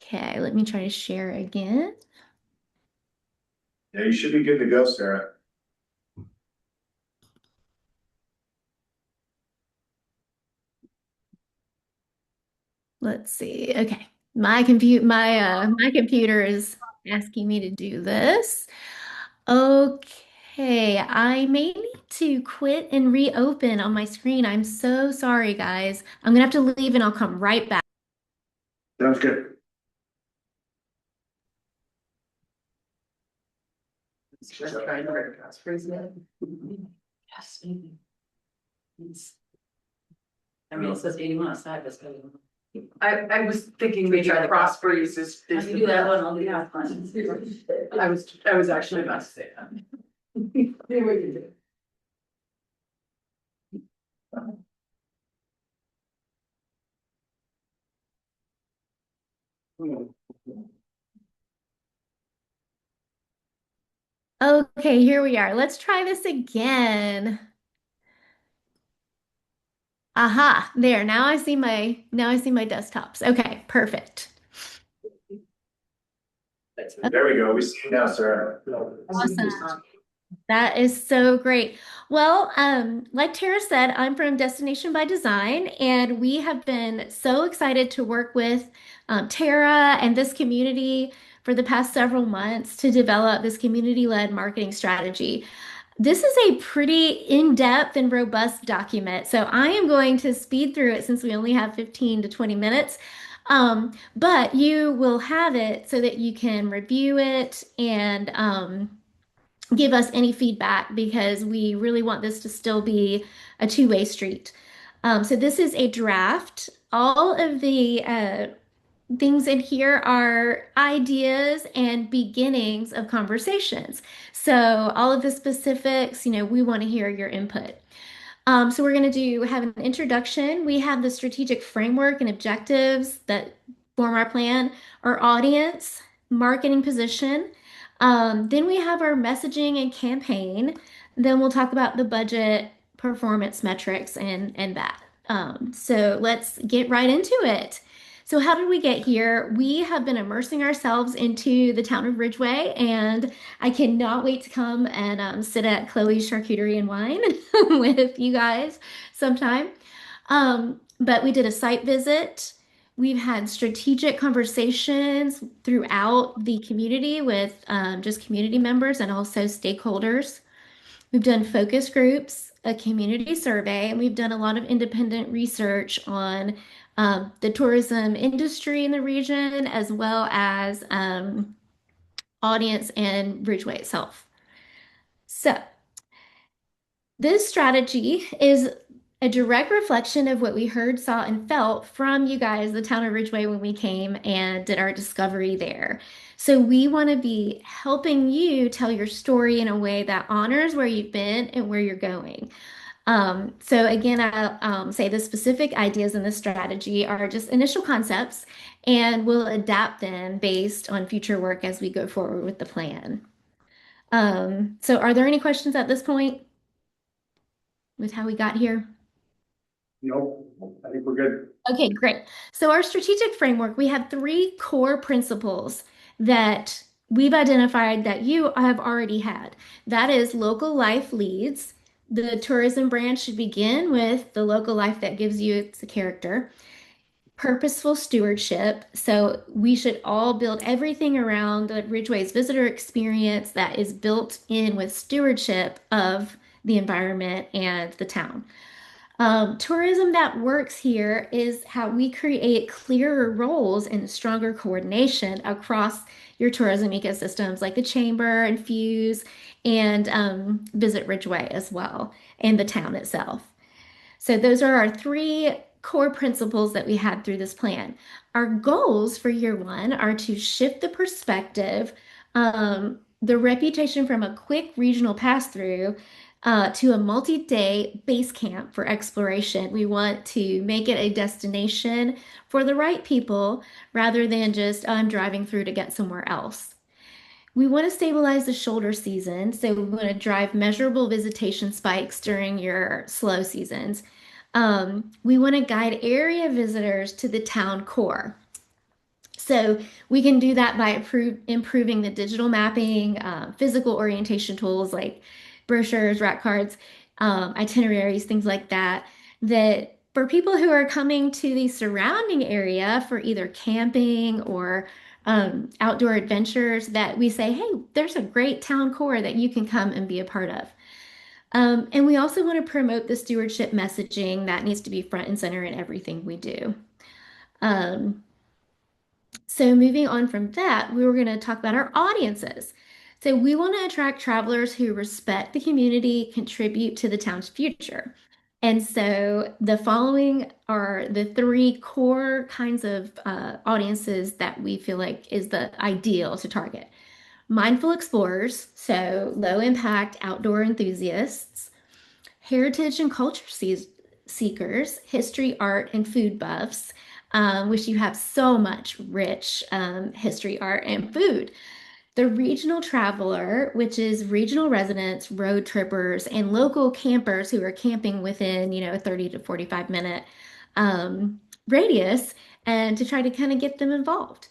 Okay, let me try to share again. Yeah, you should be good to go, Sarah. Let's see. Okay. My computer is asking me to do this. Okay, I may need to quit and reopen on my screen. I'm so sorry, guys. I'm gonna have to leave and I'll come right back. Sounds good. Just trying to write a passphrase again. Yes, maybe. I mean, it says 81 outside, that's good. I was thinking We maybe try the cross breeze is. I can do that one, I'll do Yeah. that. I was actually about to say that. There we go. Okay, here we are. Let's try this again. Aha, there. Now I see my desktops. Okay, perfect. There we go. We see you now, Sarah. Awesome. That is so great. Well, like Tara said, I'm from Destination by Design, and we have been so excited to work with Tara and this community for the past several months to develop this community-led marketing strategy. This is a pretty in-depth and robust document, so I am going to speed through it since we only have 15 to 20 minutes. But you will have it so that you can review it and give us any feedback because we really want this to still be a two-way street. So this is a draft. All of the things in here are ideas and beginnings of conversations. So all of the specifics, we want to hear your input. So we're going to have an introduction. We have the strategic framework and objectives that form our plan, our audience, marketing position. Then we have our messaging and campaign. Then we'll talk about the budget, performance metrics, and that. So let's get right into it. So how did we get here? We have been immersing ourselves into the town of Ridgway, and I cannot wait to come and sit at Chloe's Charcuterie and Wine with you guys sometime. But we did a site visit. We've had strategic conversations throughout the community with just community members and also stakeholders. We've done focus groups, a community survey, and we've done a lot of independent research on the tourism industry in the region, as well as audience and Ridgway itself. So this strategy is a direct reflection of what we heard, saw, and felt from you guys, the town of Ridgway, when we came and did our discovery there. So we want to be helping you tell your story in a way that honors where you've been and where you're going. So again, I'll say the specific ideas in the strategy are just initial concepts, and we'll adapt them based on future work as we go forward with the plan. So are there any questions at this point with how we got here? No, I think we're good. Okay, great. So our strategic framework, we have three core principles that we've identified that you have already had. That is local life leads. The tourism branch should begin with the local life that gives you its character. Purposeful stewardship. So we should all build everything around the Ridgway's visitor experience that is built in with stewardship of the environment and the town. Tourism that works here is how we create clearer roles and stronger coordination across your tourism ecosystems like the Chamber and Fuse and Visit Ridgway as well, and the town itself. So those are our three core principles that we had through this plan. Our goals for year one are to shift the perspective, the reputation from a quick regional pass through to a multi-day base camp for exploration. We want to make it a destination for the right people rather than just I'm driving through to get somewhere else. We want to stabilize the shoulder season, so we want to drive measurable visitation spikes during your slow seasons. We want to guide area visitors to the town core. So we can do that by improving the digital mapping, physical orientation tools like brochures, rack cards, itineraries, things like that, that for people who are coming to the surrounding area for either camping or outdoor adventures, that we say, hey, there's a great town core that you can come and be a part of. And we also want to promote the stewardship messaging that needs to be front and center in everything we do. So moving on from that, we were going to talk about our audiences. So we want to attract travelers who respect the community, contribute to the town's future. And so the following are the three core kinds of audiences that we feel like is the ideal to target. Mindful explorers, so low impact outdoor enthusiasts, heritage and culture seekers, history, art, and food buffs, which you have so much rich history, art, and food. The regional traveler, which is regional residents, road trippers, and local campers who are camping within, 30 to 45 minute radius, and to try to kind of get them involved.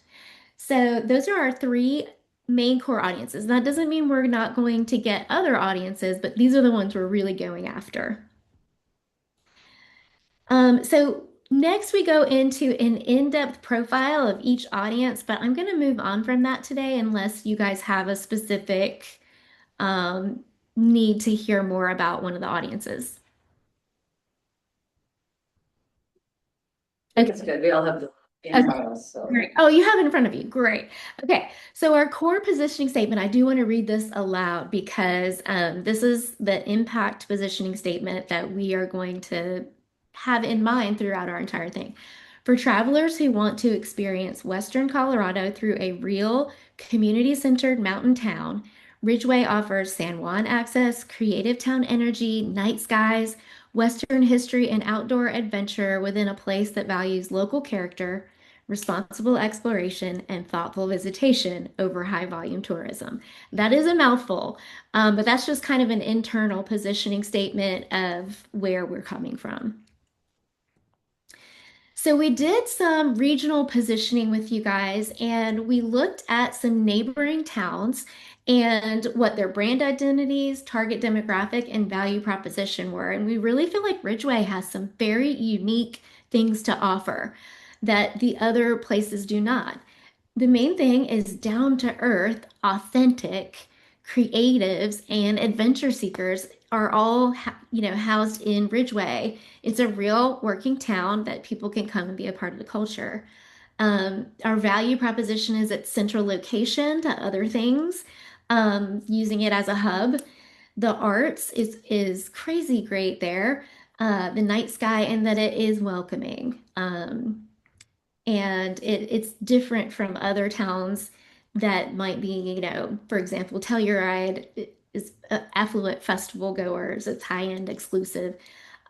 So those are our three main core audiences. That doesn't mean we're not going to get other audiences, but these are the ones we're really going after. So next we go into an in-depth profile of each audience, but I'm going to move on from that today unless you guys have a specific need to hear more about one of the audiences. I think it's good. We all have the in front of us, so. Great. Oh, you have it in front of you. Great. Okay. So our core positioning statement, I do want to read this aloud because this is the impact positioning statement that we are going to have in mind throughout our entire thing. For travelers who want to experience Western Colorado through a real community-centered mountain town, Ridgway offers San Juan access, creative town energy, night skies, Western history, and outdoor adventure within a place that values local character, responsible exploration, and thoughtful visitation over high volume tourism. That is a mouthful, but that's just kind of an internal positioning statement of where we're coming from. So we did some regional positioning with you guys, and we looked at some neighboring towns and what their brand identities, target demographic, and value proposition were. And we really feel like Ridgway has some very unique things to offer that the other places do not. The main thing is down to earth, authentic creatives and adventure seekers are all housed in Ridgway. It's a real working town that people can come and be a part of the culture. Our value proposition is its central location to other things, using it as a hub. The arts is crazy great there. The night sky, and that it is welcoming. And it's different from other towns that might be, for example, Telluride is affluent festival goers, it's high-end exclusive,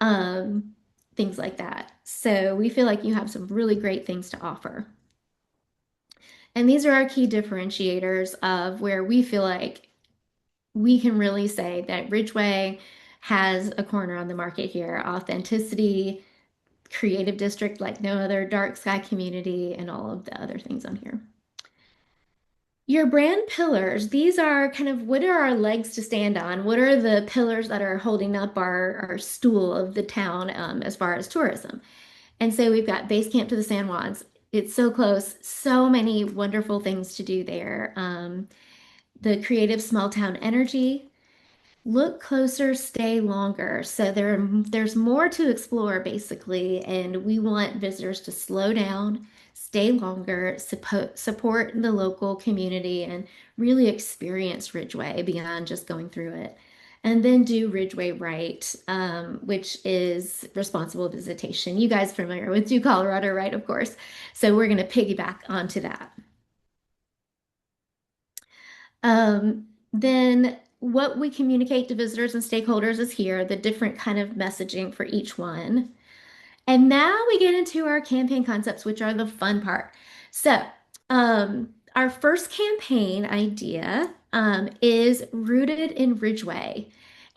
um, things like that. So we feel like you have some really great things to offer. And these are our key differentiators of where we feel like we can really say that Ridgway has a corner on the market here. Authenticity, creative district like no other, dark sky community, and all of the other things on here. Your brand pillars, these are kind of what are our legs to stand on? What are the pillars that are holding up our stool of the town as far as tourism? And so we've got Base Camp to the San Juans. It's so close, so many wonderful things to do there. The creative small town energy, look closer, stay longer. So there's more to explore basically, and we want visitors to slow down, stay longer, support the local community, and really experience Ridgway beyond just going through it. And then do Ridgway right, which is responsible visitation. You guys familiar with Do Colorado Right, of course. So we're going to piggyback onto that. Then what we communicate to visitors and stakeholders is here, the different kind of messaging for each one. And now we get into our campaign concepts, which are the fun part. So, our first campaign idea is rooted in Ridgway.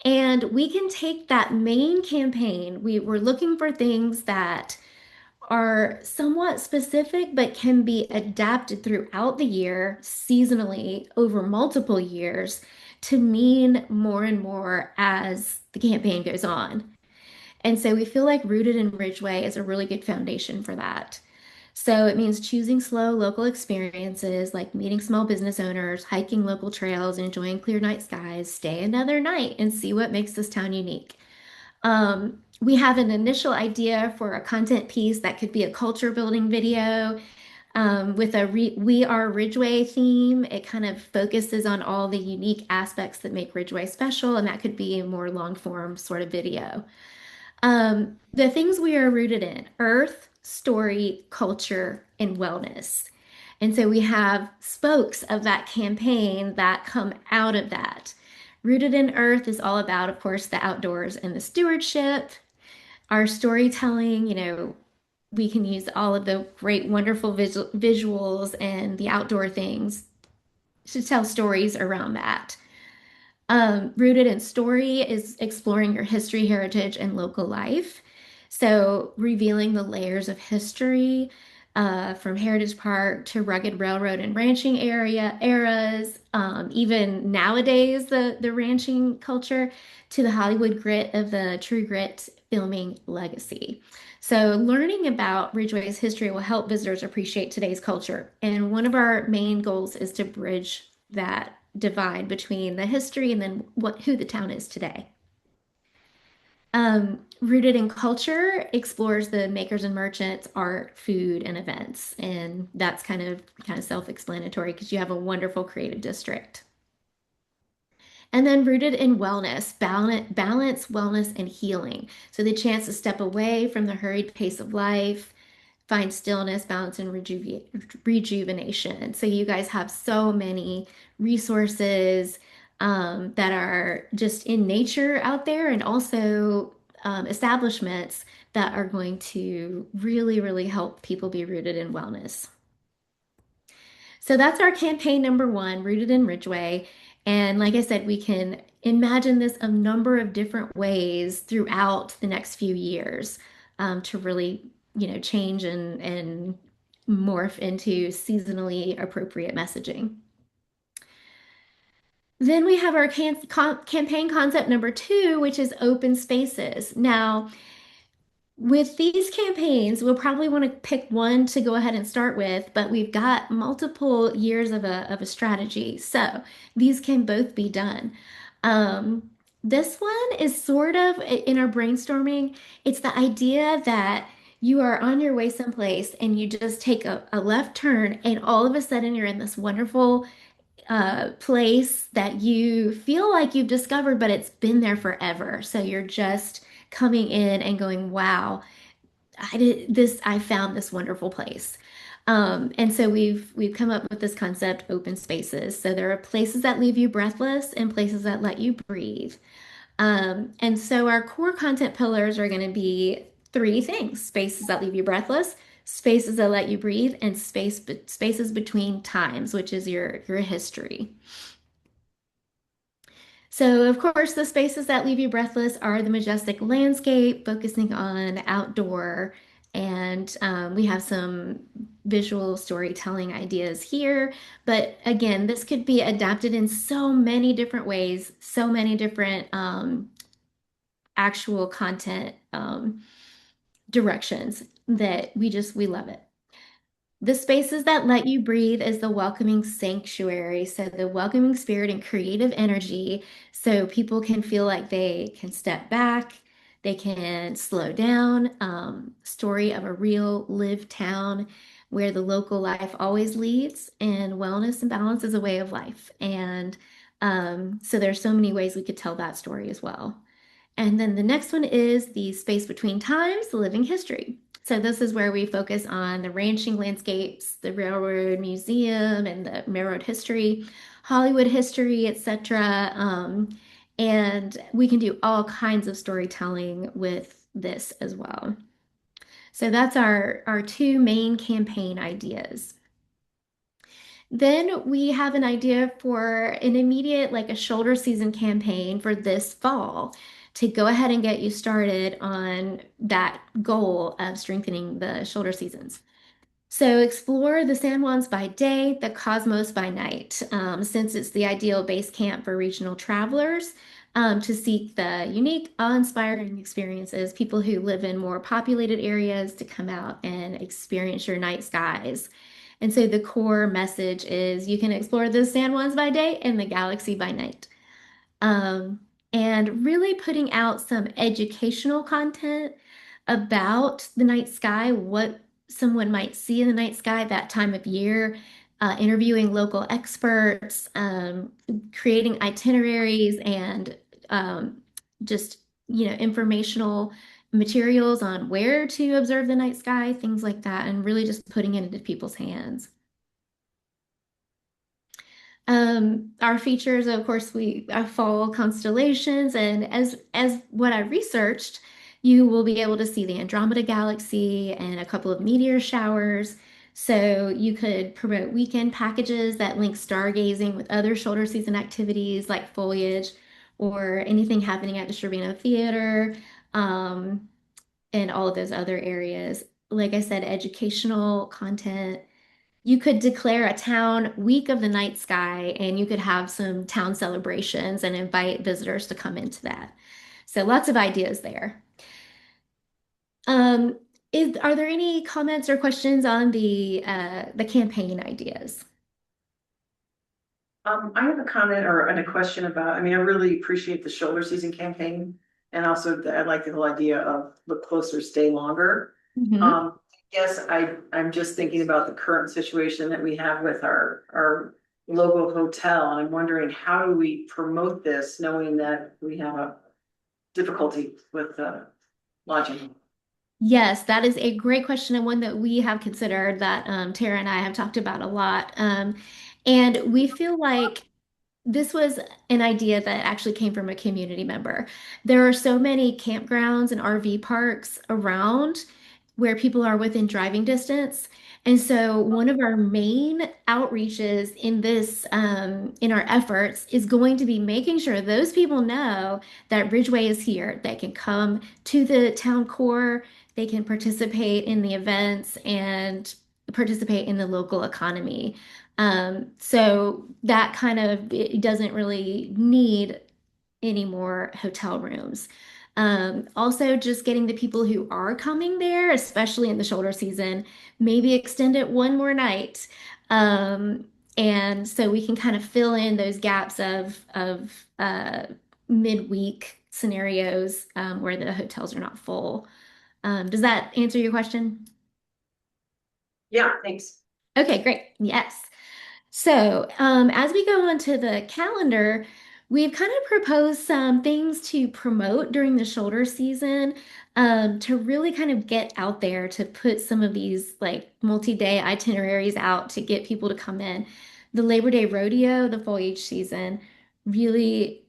And we can take that main campaign. We're looking for things that are somewhat specific but can be adapted throughout the year, seasonally, over multiple years to mean more and more as the campaign goes on. And so we feel like Rooted in Ridgway is a really good foundation for that. So it means choosing slow local experiences like meeting small business owners, hiking local trails, enjoying clear night skies, stay another night and see what makes this town unique. We have an initial idea for a content piece that could be a culture building video with a We Are Ridgway theme. It kind of focuses on all the unique aspects that make Ridgway special, and that could be a more long form sort of video. The things we are rooted in: earth, story, culture, and wellness. And so we have spokes of that campaign that come out of that. Rooted in Earth is all about, of course, the outdoors and the stewardship. Our storytelling, we can use all of the great, wonderful visuals and the outdoor things to tell stories around that. Rooted in Story is exploring your history, heritage, and local life. So, revealing the layers of history from Heritage Park to rugged railroad and ranching eras, even nowadays, the ranching culture, to the Hollywood grit of the True Grit filming legacy. So, learning about Ridgway's history will help visitors appreciate today's culture. And one of our main goals is to bridge that divide between the history and then who the town is today. Rooted in Culture explores the makers and merchants, art, food, and events. And that's kind of self-explanatory because you have a wonderful creative district. And then Rooted in Wellness, balance, wellness, and healing. So the chance to step away from the hurried pace of life, find stillness, balance, and rejuvenation. So you guys have so many resources that are just in nature out there, and also establishments that are going to really, really help people be rooted in wellness. So that's our campaign number one, Rooted in Ridgway. And like I said, we can imagine this a number of different ways throughout the next few years to really, change and morph into seasonally appropriate messaging. Then we have our campaign concept number two, which is open spaces. Now, with these campaigns, we'll probably want to pick one to go ahead and start with, but we've got multiple years of a strategy. So these can both be done. This one is sort of in our brainstorming. It's the idea that you are on your way someplace and you just take a left turn, and all of a sudden you're in this wonderful place that you feel like you've discovered, but it's been there forever. So you're just coming in and going, wow, I found this wonderful place. And so we've come up with this concept, open spaces. So there are places that leave you breathless and places that let you breathe. And so our core content pillars are going to be three things: spaces that leave you breathless, spaces that let you breathe, and spaces between times, which is your history. So, of course, the spaces that leave you breathless are the majestic landscape, focusing on outdoor, and we have some visual storytelling ideas here. But again, this could be adapted in so many different ways, so many different actual content directions that we love it. The spaces that let you breathe is the welcoming sanctuary. So, the welcoming spirit and creative energy, so people can feel like they can step back, they can slow down. Story of a real lived town where the local life always leads, and wellness and balance is a way of life. And so, there's so many ways we could tell that story as well. And then the next one is the space between times, the living history. So this is where we focus on the ranching landscapes, the railroad museum, and the railroad history, Hollywood history, etc. And we can do all kinds of storytelling with this as well. So that's our two main campaign ideas. Then we have an idea for an immediate, like a shoulder season campaign for this fall to go ahead and get you started on that goal of strengthening the shoulder seasons. So explore the San Juans by day, the Cosmos by night, since it's the ideal base camp for regional travelers to seek the unique, awe-inspiring experiences, people who live in more populated areas to come out and experience your night skies. And so the core message is you can explore the San Juans by day and the galaxy by night. Um, and really putting out some educational content about the night sky, what someone might see in the night sky that time of year, interviewing local experts, creating itineraries and just, informational materials on where to observe the night sky, things like that, and really just putting it into people's hands. Our features, of course, we follow constellations, and as what I researched, you will be able to see the Andromeda Galaxy and a couple of meteor showers. So you could promote weekend packages that link stargazing with other shoulder season activities like foliage or anything happening at Disturbino Theater, and all of those other areas. Like I said, educational content. You could declare a town week of the night sky, and you could have some town celebrations and invite visitors to come into that. So lots of ideas there. Um, are there any comments or questions on the campaign ideas? I have a comment and a question about, I mean, I really appreciate the shoulder season campaign. And also I like the whole idea of look closer, stay longer. Yes, I'm just thinking about the current situation that we have with our local hotel. And I'm wondering, how do we promote this knowing that we have a difficulty with lodging? Yes, that is a great question, and one that we have considered, that Tara and I have talked about a lot. And we feel like this was an idea that actually came from a community member. There are so many campgrounds and RV parks around where people are within driving distance. And so one of our main outreaches in this, in our efforts, is going to be making sure those people know that Ridgway is here. They can come to the town core, they can participate in the events and participate in the local economy. So that kind of, it doesn't really need any more hotel rooms. Also, just getting the people who are coming there, especially in the shoulder season, maybe extend it one more night. And so we can kind of fill in those gaps of midweek scenarios where the hotels are not full. Does that answer your question? Yeah, thanks. Okay, great. Yes. So, as we go on to the calendar, we've kind of proposed some things to promote during the shoulder season, to really kind of get out there to put some of these like multi-day itineraries out to get people to come in. The Labor Day rodeo, the foliage season, really,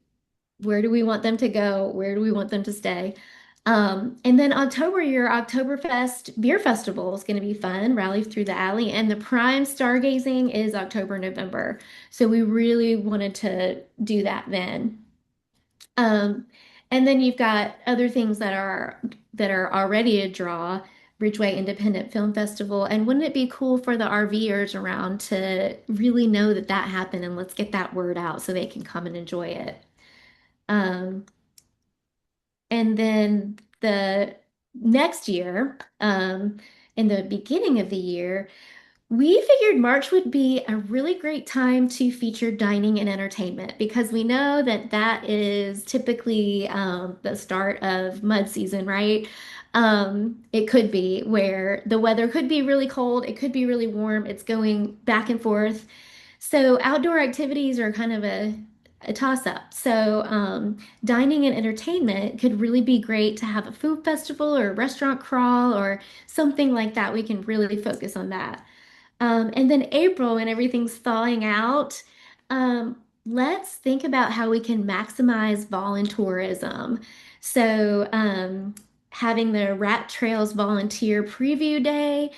where do we want them to go? Where do we want them to stay? And then October, your Oktoberfest beer festival is going to be fun, rally through the alley. And the prime stargazing is October, November. So we really wanted to do that then. Um, and then you've got other things that are already a draw, Ridgway Independent Film Festival. And wouldn't it be cool for the RVers around to really know that that happened and let's get that word out so they can come and enjoy it. Um, and then the next year, in the beginning of the year, we figured March would be a really great time to feature dining and entertainment because we know that that is typically the start of mud season, right? It could be where the weather could be really cold, it could be really warm, it's going back and forth. So outdoor activities are kind of a toss up. So dining and entertainment could really be great to have a food festival or a restaurant crawl or something like that. We can really focus on that. And then April, when everything's thawing out, let's think about how we can maximize volunteerism. So, having the Rat Trails Volunteer Preview Day.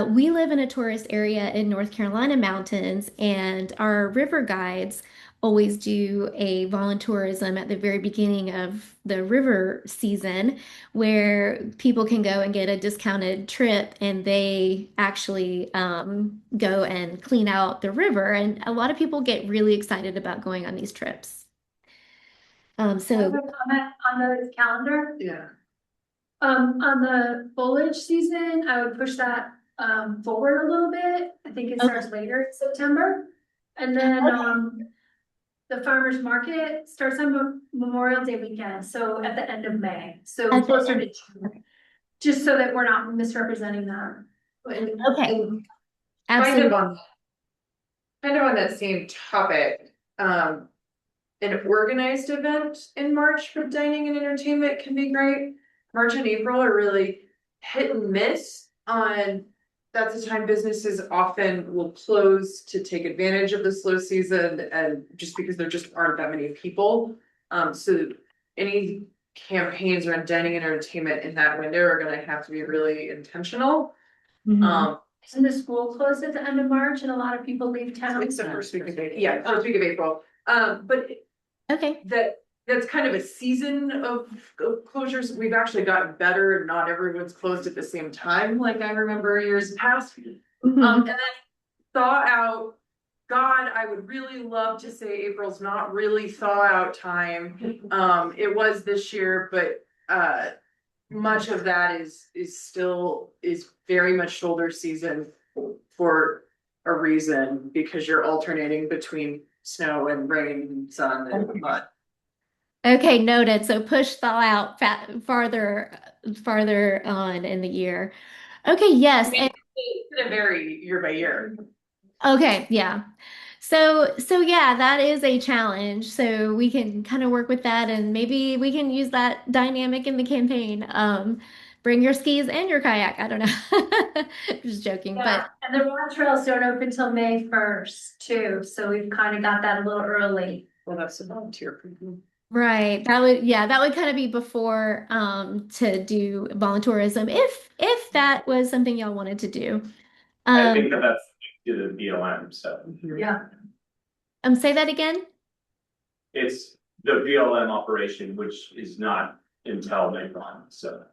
We live in a tourist area in North Carolina mountains, and our river guides always do a volunteerism at the very beginning of the river season where people can go and get a discounted trip and they actually go and clean out the river. And a lot of people get really excited about going on these trips. I have a comment on the calendar. Yeah. On the foliage season, I would push that forward a little bit. I think it starts later in September. And then the farmers market starts on Memorial Day weekend, so at the end of May, so closer to June. Just so that we're not misrepresenting that. Okay. Kind of on that same topic, an organized event in March for dining and entertainment can be great. March and April are really hit and miss on, that's the time businesses often will close to take advantage of the slow season and just because there just aren't that many people. So any campaigns around dining and entertainment in that window are gonna have to be really intentional. Isn't the school closed at the end of March and a lot of people leave town? It's the first week of April. Yeah, first week of April. But okay, that's kind of a season of closures. We've actually gotten better. Not everyone's closed at the same time, like I remember years past. And then thaw out. God, I would really love to say April's not really thaw out time. It was this year, but much of that is still very much shoulder season for a reason because you're alternating between snow and rain and sun and mud. Okay, noted. So push thaw out farther on in the year. Okay, yes. I mean, it's gonna vary year by year. Okay, yeah. So yeah, that is a challenge. So we can kind of work with that and maybe we can use that dynamic in the campaign. Bring your skis and your kayak. I don't know. Just joking, Yeah, and the road trails don't open till May 1st too, so we've kind of got that a little early. Well, that's a volunteer. right. That would kind of be before to do volunteerism if that was something y'all wanted to do. I think that's to the BLM, so. Yeah. Say that again. It's the BLM operation, which is not until May 1, so.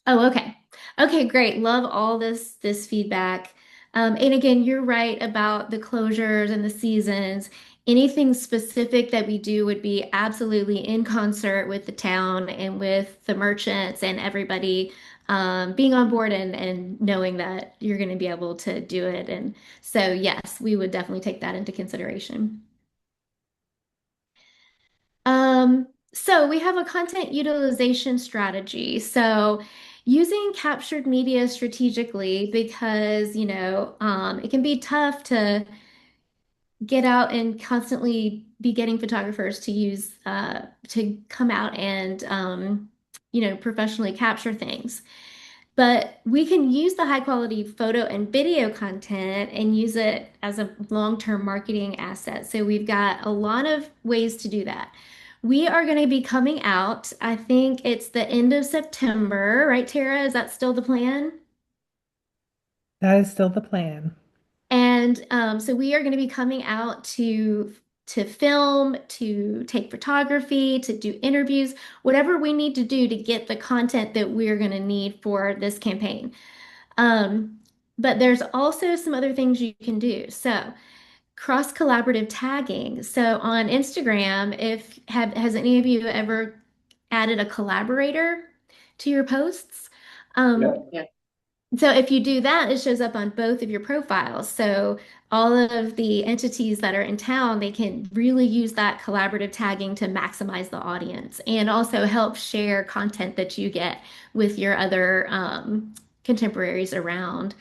Oh, okay. Okay, great. Love all this feedback. And again, you're right about the closures and the seasons. Anything specific that we do would be absolutely in concert with the town and with the merchants and everybody being on board and knowing that you're going to be able to do it. And so, yes, we would definitely take that into consideration. So we have a content utilization strategy. So using captured media strategically because, it can be tough to get out and constantly be getting photographers to use to come out and professionally capture things. But we can use the high quality photo and video content and use it as a long-term marketing asset. So we've got a lot of ways to do that. We are going to be coming out, I think it's the end of September, right, Tara? Is that still the plan? That is still the plan. And so we are going to be coming out to film, to take photography, to do interviews, whatever we need to do to get the content that we're going to need for this campaign. But there's also some other things you can do. So cross collaborative tagging. So on Instagram, if have has any of you ever added a collaborator to your posts? Yeah. So if you do that, it shows up on both of your profiles. So all of the entities that are in town, they can really use that collaborative tagging to maximize the audience and also help share content that you get with your other contemporaries around.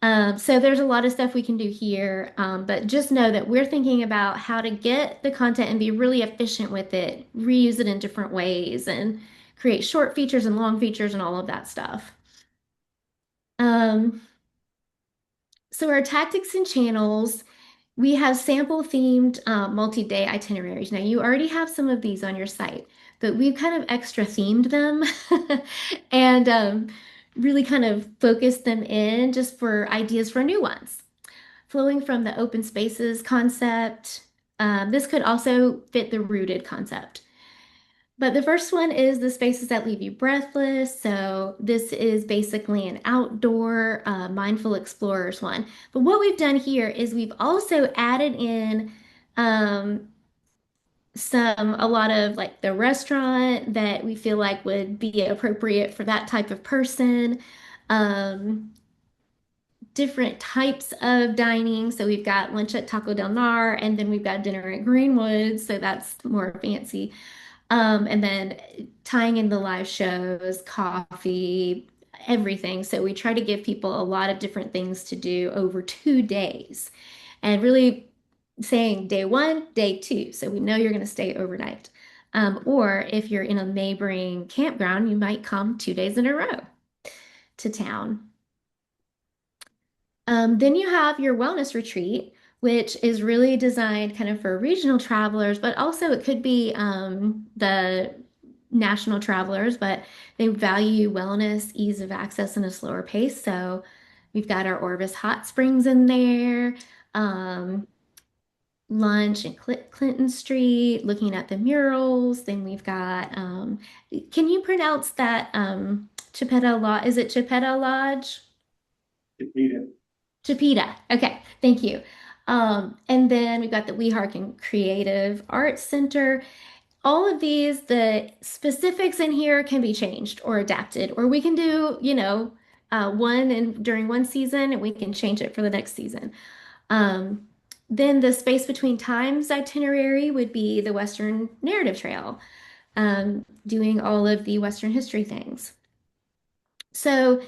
So there's a lot of stuff we can do here, but just know that we're thinking about how to get the content and be really efficient with it, reuse it in different ways, and create short features and long features and all of that stuff. Um, so our tactics and channels, we have sample themed multi-day itineraries. Now you already have some of these on your site, but we've kind of extra themed them and really kind of focused them in just for ideas for new ones. Flowing from the open spaces concept, this could also fit the rooted concept. But the first one is the spaces that leave you breathless. So this is basically an outdoor mindful explorers one. But what we've done here is we've also added in um, a lot of like the restaurant that we feel like would be appropriate for that type of person. Um, Different types of dining. So we've got lunch at Taco Del Mar, and then we've got dinner at Greenwood. So that's more fancy. And then tying in the live shows, coffee, everything. So we try to give people a lot of different things to do over 2 days and really saying day one, day two. So we know you're going to stay overnight. Or if you're in a neighboring campground, you might come 2 days in a row to town. Then you have your wellness retreat, which is really designed kind of for regional travelers, but also it could be the national travelers, but they value wellness, ease of access, and a slower pace. So we've got our Orvis Hot Springs in there, lunch in Clinton Street, looking at the murals. Then we've got, can you pronounce that Chipeta Lodge? Is it Chipeta Lodge? Chipeta. Okay, thank you. And then we've got the Weehawken Creative Arts Center. All of these, the specifics in here can be changed or adapted, or we can do, one and during one season, and we can change it for the next season. Then the space between times itinerary would be the Western Narrative Trail, doing all of the Western history things. So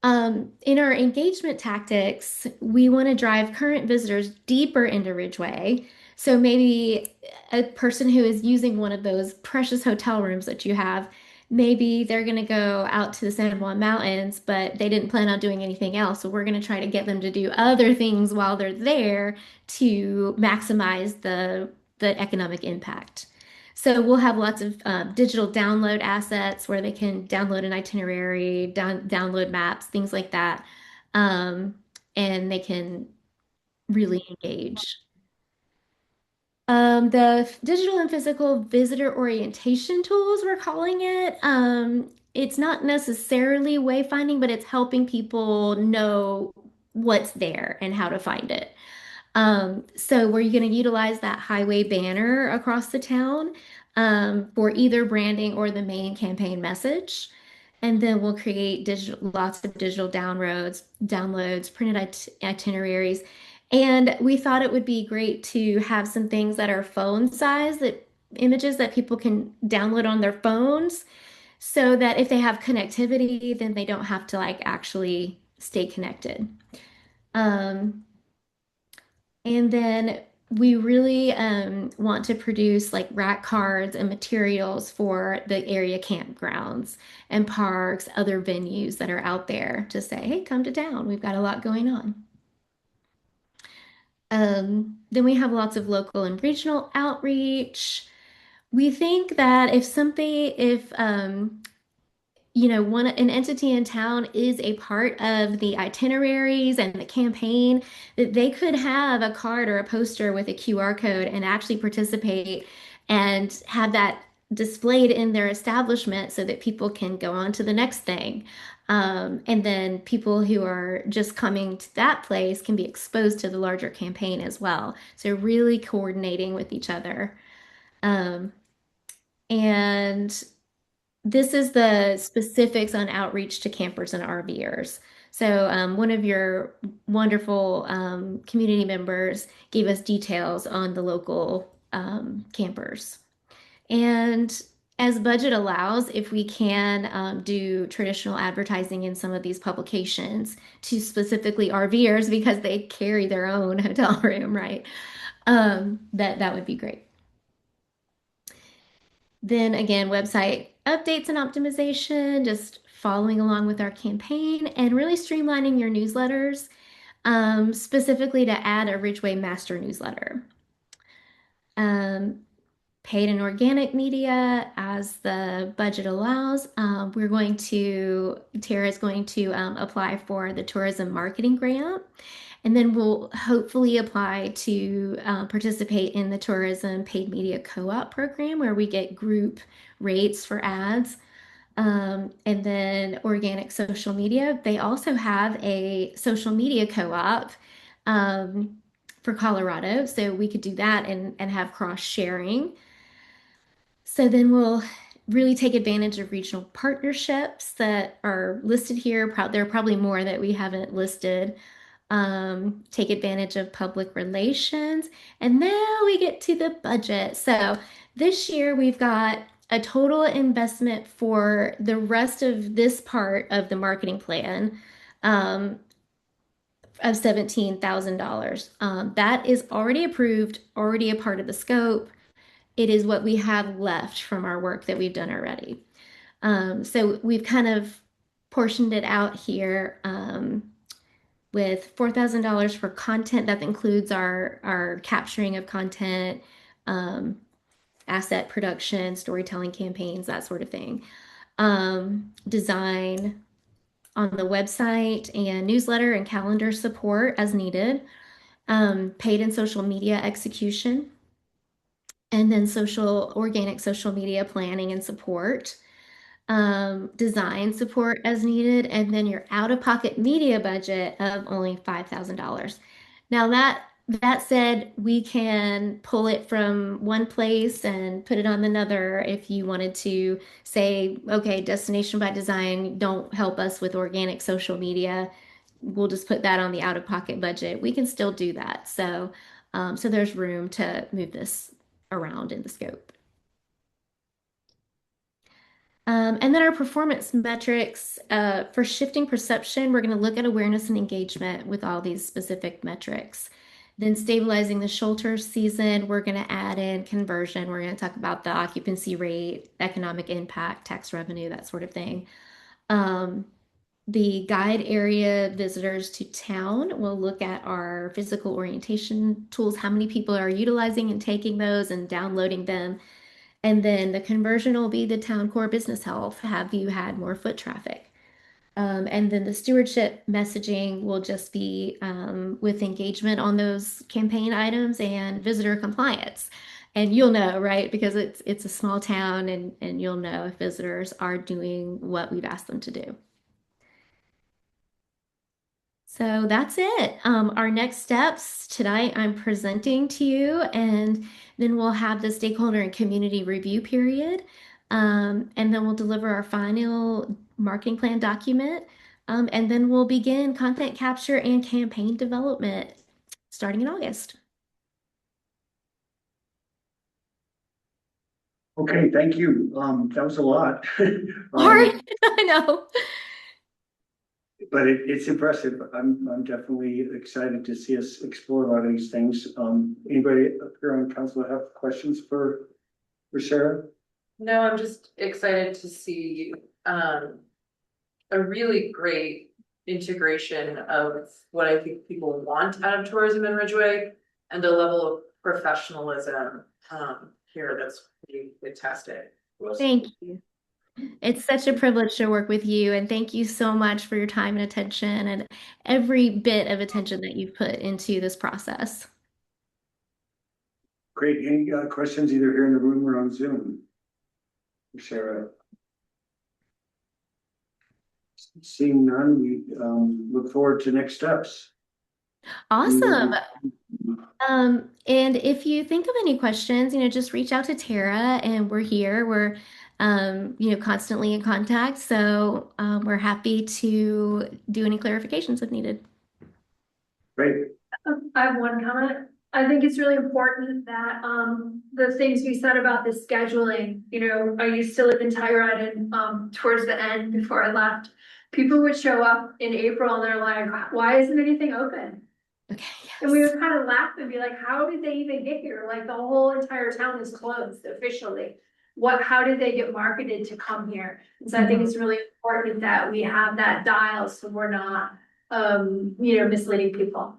in our engagement tactics, we want to drive current visitors deeper into Ridgway. So maybe a person who is using one of those precious hotel rooms that you have, maybe they're going to go out to the San Juan Mountains, but they didn't plan on doing anything else. So we're going to try to get them to do other things while they're there to maximize the economic impact. So we'll have lots of digital download assets where they can download an itinerary, download maps, things like that. And they can really engage. The digital and physical visitor orientation tools, we're calling it. It's not necessarily wayfinding, but it's helping people know what's there and how to find it. So we're going to utilize that highway banner across the town for either branding or the main campaign message. And then we'll create lots of digital downloads, printed itineraries. And we thought it would be great to have some things that are phone size, that images that people can download on their phones, so that if they have connectivity, then they don't have to like actually stay connected. And then we really want to produce like rack cards and materials for the area campgrounds and parks, other venues that are out there to say, hey, come to town. We've got a lot going on. Then we have lots of local and regional outreach. We think that if an entity in town is a part of the itineraries and the campaign, that they could have a card or a poster with a QR code and actually participate and have that displayed in their establishment so that people can go on to the next thing. And then people who are just coming to that place can be exposed to the larger campaign as well. So really coordinating with each other. Um, and this is the specifics on outreach to campers and RVers. So one of your wonderful community members gave us details on the local campers. And as budget allows, if we can do traditional advertising in some of these publications to specifically RVers because they carry their own hotel room, right? That would be great. Then again, website updates and optimization, just following along with our campaign and really streamlining your newsletters, specifically to add a Ridgway master newsletter. Paid and organic media as the budget allows. Tara is going to apply for the tourism marketing grant. And then we'll hopefully apply to participate in the tourism paid media co-op program where we get group rates for ads. And then organic social media. They also have a social media co-op for Colorado. So we could do that and have cross sharing. So then we'll really take advantage of regional partnerships that are listed here. There are probably more that we haven't listed. Take advantage of public relations. And now we get to the budget. So this year we've got a total investment for the rest of this part of the marketing plan of $17,000. That is already approved, already a part of the scope. It is what we have left from our work that we've done already. So we've kind of portioned it out here with $4,000 for content that includes our capturing of content, asset production, storytelling campaigns, that sort of thing. Design on the website and newsletter and calendar support as needed. Paid and social media execution. And then organic social media planning and support, design support as needed, and then your out-of-pocket media budget of only $5,000. Now that said, we can pull it from one place and put it on another if you wanted to say, okay, Destination by Design, don't help us with organic social media. We'll just put that on the out-of-pocket budget. We can still do that. So there's room to move this around in the scope. And then our performance metrics for shifting perception, we're going to look at awareness and engagement with all these specific metrics. Then stabilizing the shelter season, we're going to add in conversion. We're going to talk about the occupancy rate, economic impact, tax revenue, that sort of thing. The guide area visitors to town, we'll look at our physical orientation tools, how many people are utilizing and taking those and downloading them. And then the conversion will be the town core business health. Have you had more foot traffic? And then the stewardship messaging will just be with engagement on those campaign items and visitor compliance. And you'll know, right? Because it's a small town and you'll know if visitors are doing what we've asked them to do. So that's it. Our next steps tonight, I'm presenting to you, and then we'll have the stakeholder and community review period. And then we'll deliver our final marketing plan document. And then we'll begin content capture and campaign development starting in August. Okay, thank you. That was a lot. Sorry, I know. But it's impressive. I'm definitely excited to see us explore a lot of these things. Anybody up here on council have questions for Sarah? No, I'm just excited to see, a really great integration of what I think people want out of tourism in Ridgway and a level of professionalism, here that's pretty fantastic. Thank you. It's such a privilege to work with you, and thank you so much for your time and attention and every bit of attention that you've put into this process. Great. Any questions either here in the room or on Zoom? Sarah? Seeing none, we look forward to next steps. Awesome. And if you think of any questions, just reach out to Tara, and we're here. We're, constantly in contact. So we're happy to do any clarifications if needed. Great. I have one comment. I think it's really important that, the things we said about the scheduling, I used to live in Tyrone and, towards the end before I left, people would show up in April and they're like, why isn't anything open? Okay. And we would kind of laugh and be like, how did they even get here? Like the whole entire town is closed officially. How did they get marketed to come here? And so I think it's really important that we have that dial so we're not, misleading people.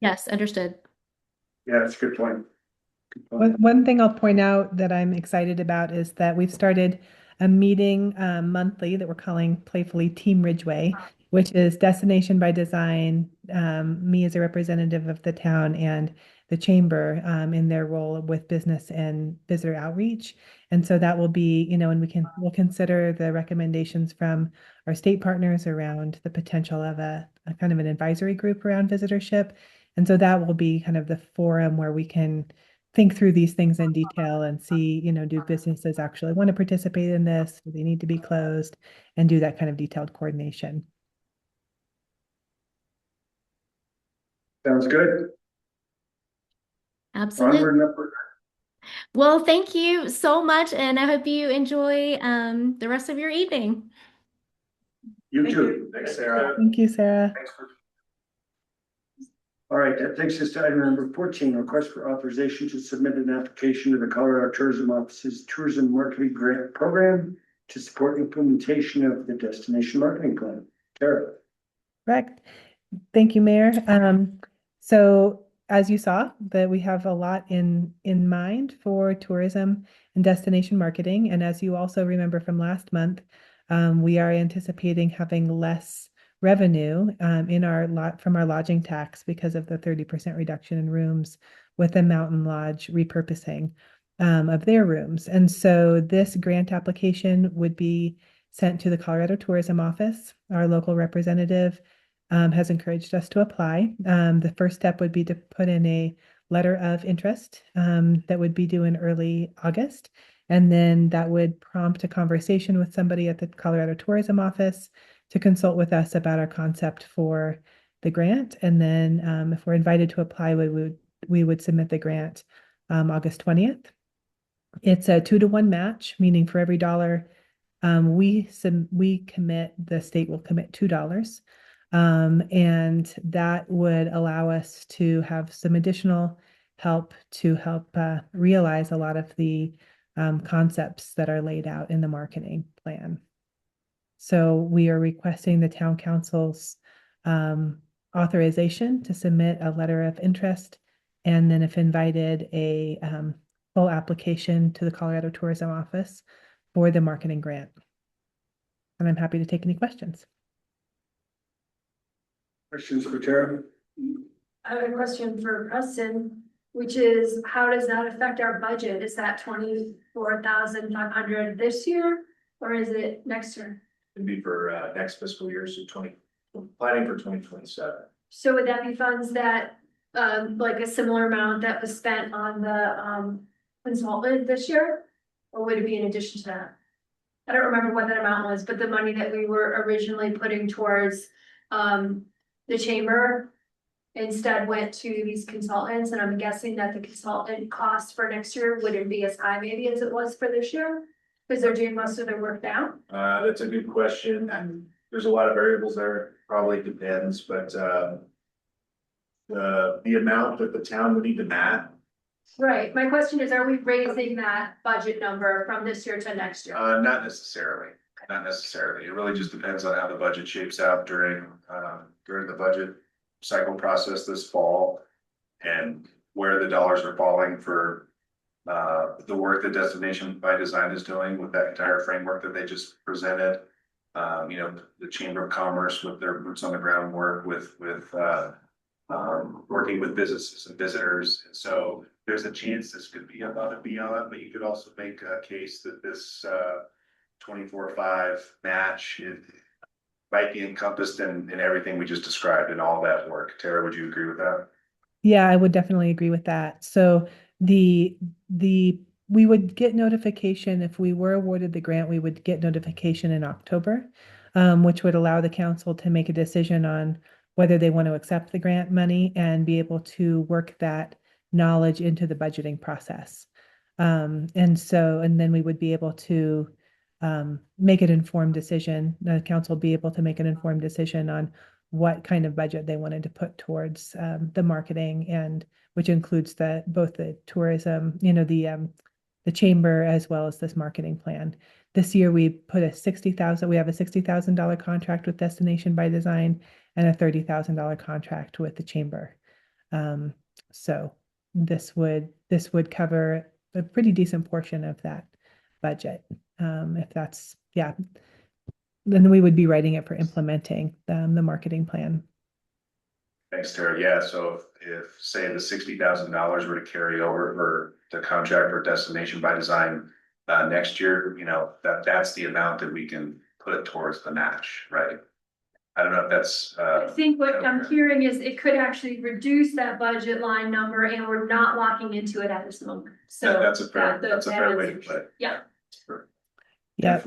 Yes, understood. Yeah, that's a good point. One thing I'll point out that I'm excited about is that we've started a meeting monthly that we're calling playfully Team Ridgway, which is destination by design, me as a representative of the town and the chamber in their role with business and visitor outreach. And so that will be, and we'll consider the recommendations from our state partners around the potential of a kind of an advisory group around visitorship. And so that will be kind of the forum where we can think through these things in detail and see, do businesses actually want to participate in this? Do they need to be closed? And do that kind of detailed coordination. Sounds good. Absolutely. Onward and upward. Well, thank you so much, and I hope you enjoy the rest of your evening. You too. Thanks, Sarah. Thank you, Sarah. All right, that takes us to item number 14, request for authorization to submit an application to the Colorado Tourism Office's Tourism Marketing Grant Program to support implementation of the Destination Marketing Plan. Tara. Correct. Thank you, Mayor. So as you saw, that we have a lot in mind for tourism and destination marketing. And as you also remember from last month, we are anticipating having less revenue from our lodging tax because of the 30% reduction in rooms with the Mountain Lodge repurposing of their rooms. And so this grant application would be sent to the Colorado Tourism Office. Our local representative has encouraged us to apply. The first step would be to put in a letter of interest that would be due in early August. And then that would prompt a conversation with somebody at the Colorado Tourism Office to consult with us about our concept for the grant. And then if we're invited to apply, we would submit the grant August 20th. It's a 2-to-1 match, meaning for every dollar we commit, the state will commit $2. And that would allow us to have some additional help to help realize a lot of the concepts that are laid out in the marketing plan. So we are requesting the town council's authorization to submit a letter of interest, and then if invited, a full application to the Colorado Tourism Office for the marketing grant. And I'm happy to take any questions. Questions for Tara? I have a question for Preston, which is how does that affect our budget? Is that 24,500 this year or is it next year? It'd be for next fiscal year, so planning for 2027. So would that be funds that, like a similar amount that was spent on the consultant this year? Or would it be in addition to that? I don't remember what that amount was, but the money that we were originally putting towards the chamber instead went to these consultants, and I'm guessing that the consultant cost for next year wouldn't be as high maybe as it was for this year, because they're doing most of their work now. That's a good question. there's a lot of variables there, probably depends, but, the amount that the town would need to match, Right, my question is, are we raising that budget number from this year to next year? not necessarily, not necessarily. It really just depends on how the budget shapes out during the budget cycle process this fall. And where the dollars are falling for the work that Destination by Design is doing with that entire framework that they just presented. The Chamber of Commerce with their boots on the ground work with working with businesses and visitors. And so there's a chance this could be above and beyond, but you could also make a case that this 24/5 match might be encompassed in everything we just described in all that work. Tara, would you agree with that? Yeah, I would definitely agree with that. So we would get notification if we were awarded the grant, we would get notification in October, which would allow the council to make a decision on whether they want to accept the grant money and be able to work that knowledge into the budgeting process. And then we would be able to make an informed decision. The council be able to make an informed decision on what kind of budget they wanted to put towards the marketing, and which includes both the tourism, the chamber, as well as this marketing plan. This year we put we have a $60,000 contract with Destination by Design and a $30,000 contract with the chamber. So this would cover a pretty decent portion of that budget. If that's, yeah, then we would be writing it for implementing the marketing plan. Thanks, Tara. Yeah, so if say the $60,000 were to carry over for the contract for Destination by Design next year, that's the amount that we can put towards the match, right? I don't know if that's. I think what I'm hearing is it could actually reduce that budget line number, and we're not locking into it at this moment. So that's a fair way to play it. Yeah. Yeah.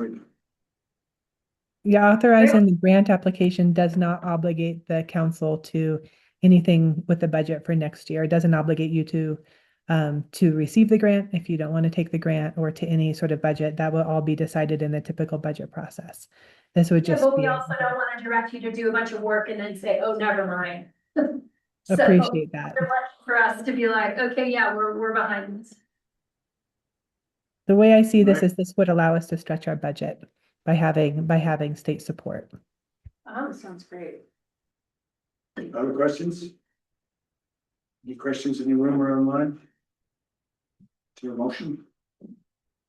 Yeah, authorizing the grant application does not obligate the council to anything with the budget for next year. It doesn't obligate you to receive the grant if you don't want to take the grant, or to any sort of budget. That will all be decided in the typical budget process. This would just but we be also don't want to direct you to do a bunch of work and then say, oh, never mind. appreciate that. For us to be like, okay, yeah, we're behind this. The way I see this is this would allow us to stretch our budget by having state support. Oh, sounds great. Other questions? Any questions in the room or online? To a motion?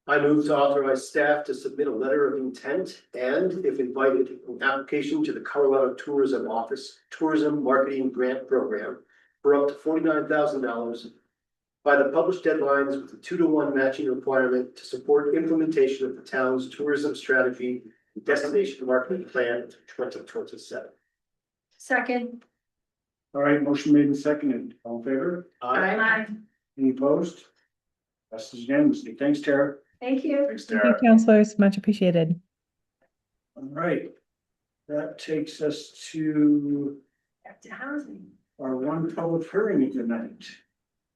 I move to authorize staff to submit a letter of intent and, if invited, an application to the Colorado Tourism Office Tourism Marketing Grant Program for up to $49,000 by the published deadlines, with a 2-to-1 matching requirement to support implementation of the town's tourism strategy and destination marketing plan through 2027. Second. All right, motion made and seconded. All in favor? Aye. Any opposed? Passes unanimously. Thanks, Tara. Thank you. Thanks, Thank you, Tara. counselors, much appreciated. All right. That takes us to Back to housing. our one public hearing of the night.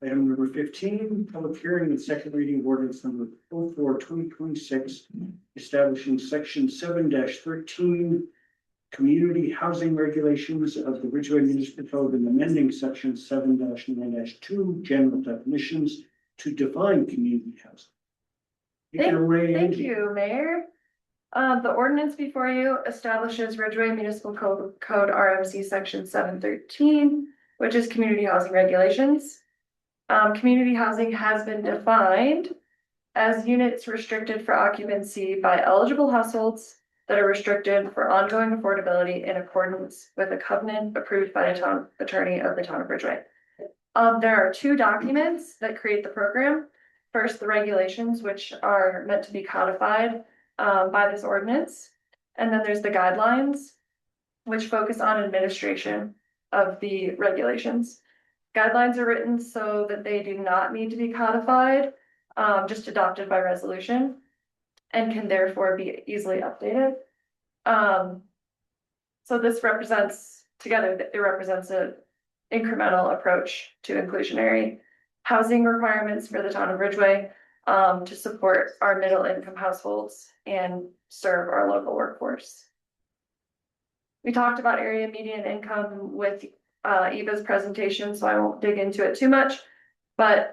Item number 15, public hearing and second reading of ordinance number 04/2026, establishing section 7-13, community housing regulations of the Ridgway Municipal Code, and amending section 7-9-2, general definitions to define community housing. Take it away, Thank Angie. you, Mayor. The ordinance before you establishes Ridgway Municipal Code RMC section 713, which is community housing regulations. Community housing has been defined as units restricted for occupancy by eligible households that are restricted for ongoing affordability in accordance with a covenant approved by the town attorney of the town of Ridgway. There are 2 documents that create the program. First, the regulations, which are meant to be codified by this ordinance. And then there's the guidelines, which focus on administration of the regulations. Guidelines are written so that they do not need to be codified, just adopted by resolution, and can therefore be easily updated. So this represents an incremental approach to inclusionary housing requirements for the town of Ridgway, to support our middle income households and serve our local workforce. We talked about area median income with Eva's presentation, so I won't dig into it too much. But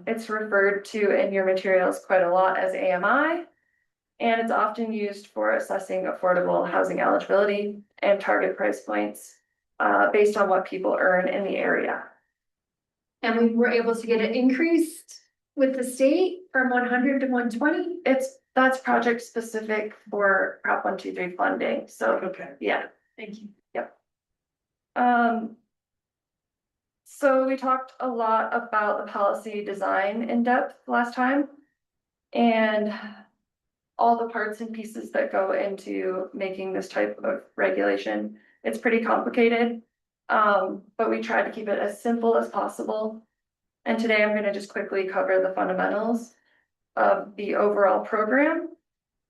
it's referred to in your materials quite a lot as AMI. And it's often used for assessing affordable housing eligibility and target price points based on what people earn in the area. And we were able to get it increased with the state from 100 to 120. That's project specific for Prop 123 funding, so. Okay. Yeah. Thank you. Yep. So we talked a lot about the policy design in depth last time. And all the parts and pieces that go into making this type of regulation. It's pretty complicated. But we try to keep it as simple as possible. And today I'm gonna just quickly cover the fundamentals of the overall program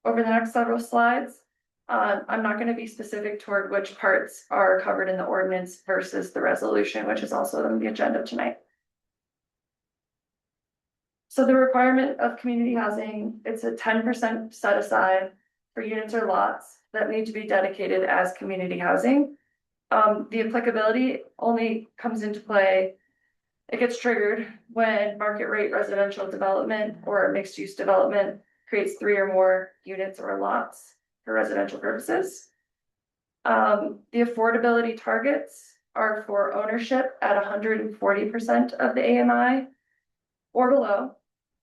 over the next several slides. I'm not gonna be specific toward which parts are covered in the ordinance versus the resolution, which is also on the agenda tonight. So the requirement of community housing, it's a 10% set aside for units or lots that need to be dedicated as community housing. The applicability only comes into play, it gets triggered when market rate residential development or mixed use development creates 3 or more units or lots for residential purposes. The affordability targets are for ownership at 140% of the AMI or below,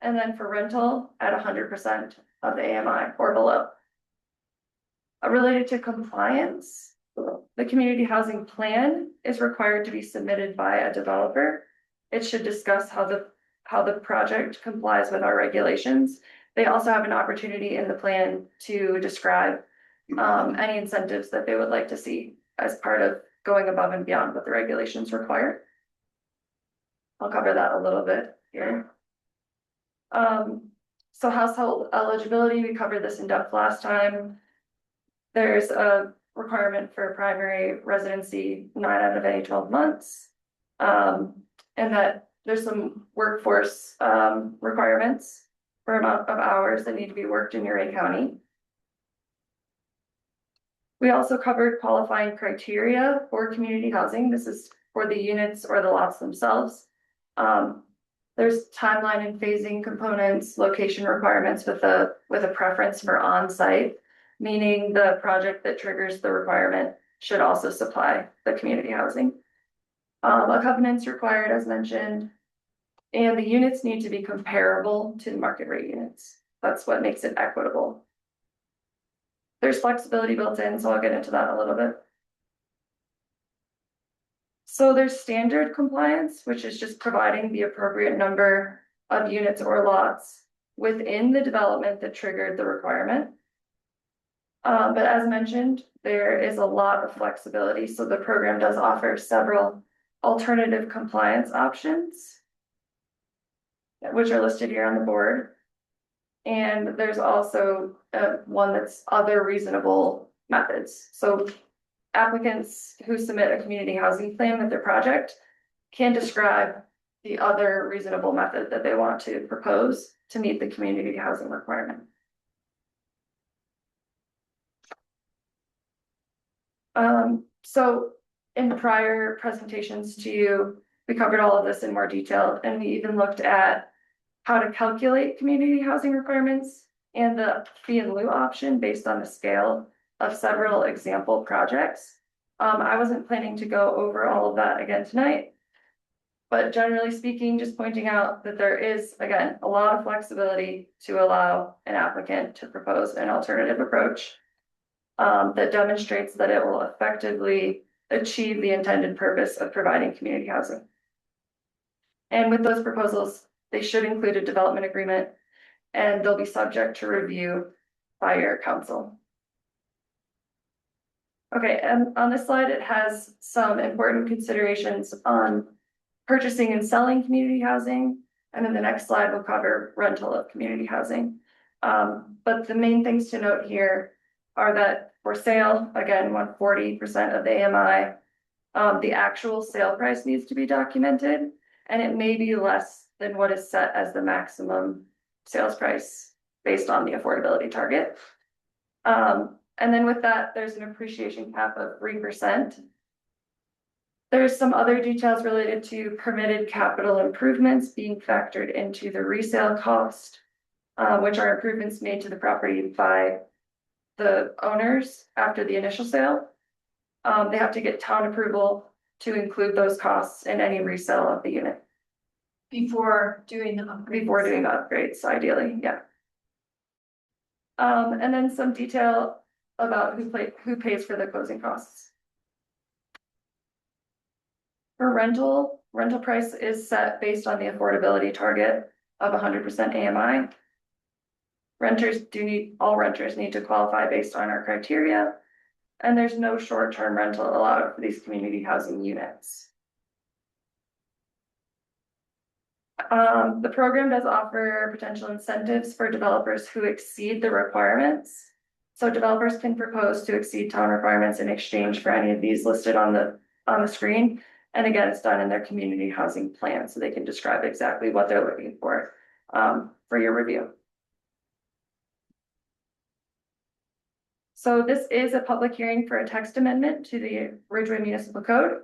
and then for rental at 100% of the AMI or below. Related to compliance, the community housing plan is required to be submitted by a developer. It should discuss how the project complies with our regulations. They also have an opportunity in the plan to describe any incentives that they would like to see as part of going above and beyond what the regulations require. I'll cover that a little bit here. So household eligibility, we covered this in depth last time. There's a requirement for primary residency 9 out of any 12 months. And that there's some workforce requirements for amount of hours that need to be worked in Uray County. We also covered qualifying criteria for community housing. This is for the units or the lots themselves. There's timeline and phasing components, location requirements with a preference for on-site, meaning the project that triggers the requirement should also supply the community housing. A covenant's required, as mentioned, and the units need to be comparable to the market rate units. That's what makes it equitable. There's flexibility built in, so I'll get into that a little bit. So there's standard compliance, which is just providing the appropriate number of units or lots within the development that triggered the requirement. But as mentioned, there is a lot of flexibility, so the program does offer several alternative compliance options, which are listed here on the board. And there's also one that's other reasonable methods. So applicants who submit a community housing plan with their project can describe the other reasonable method that they want to propose to meet the community housing requirement. So in prior presentations to you, we covered all of this in more detail, and we even looked at how to calculate community housing requirements and the fee in lieu option based on the scale of several example projects. I wasn't planning to go over all of that again tonight, but generally speaking, just pointing out that there is, again, a lot of flexibility to allow an applicant to propose an alternative approach that demonstrates that it will effectively achieve the intended purpose of providing community housing. And with those proposals, they should include a development agreement, and they'll be subject to review by your council. Okay, and on this slide, it has some important considerations on purchasing and selling community housing. And then the next slide will cover rental of community housing. But the main things to note here are that for sale, again, 140% of the AMI, the actual sale price needs to be documented, and it may be less than what is set as the maximum sales price based on the affordability target. And then with that, there's an appreciation cap of 3%. There's some other details related to permitted capital improvements being factored into the resale cost, which are improvements made to the property by the owners after the initial sale. They have to get town approval to include those costs in any resale of the unit. Before doing the upgrades. Before doing the upgrades, ideally, yeah. And then some detail about who pays for the closing costs. For rental price is set based on the affordability target of 100% AMI. All renters need to qualify based on our criteria, and there's no short-term rental allowed for these community housing units. The program does offer potential incentives for developers who exceed the requirements. So developers can propose to exceed town requirements in exchange for any of these listed on the screen. And again, it's done in their community housing plan, so they can describe exactly what they're looking for your review. So this is a public hearing for a text amendment to the Ridgway Municipal Code.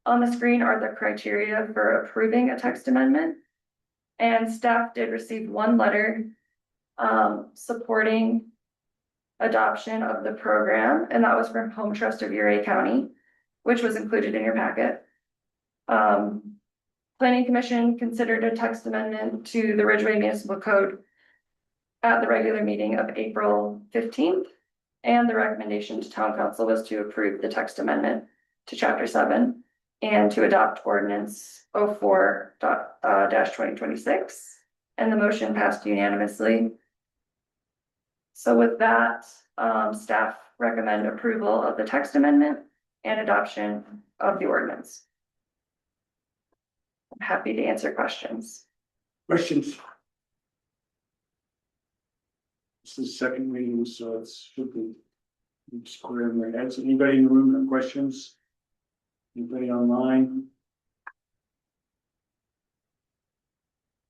On the screen are the criteria for approving a text amendment. And staff did receive one letter supporting adoption of the program, and that was from Home Trust of Uray County, which was included in your packet. Planning Commission considered a text amendment to the Ridgway Municipal Code at the regular meeting of April 15th, and the recommendation to Town Council was to approve the text amendment to Chapter 7 and to adopt Ordinance 04-2026, and the motion passed unanimously. So with that, staff recommend approval of the text amendment and adoption of the ordinance. I'm happy to answer questions. Questions? This is the second reading, so it should be square in their heads. Anybody in the room have questions? Anybody online?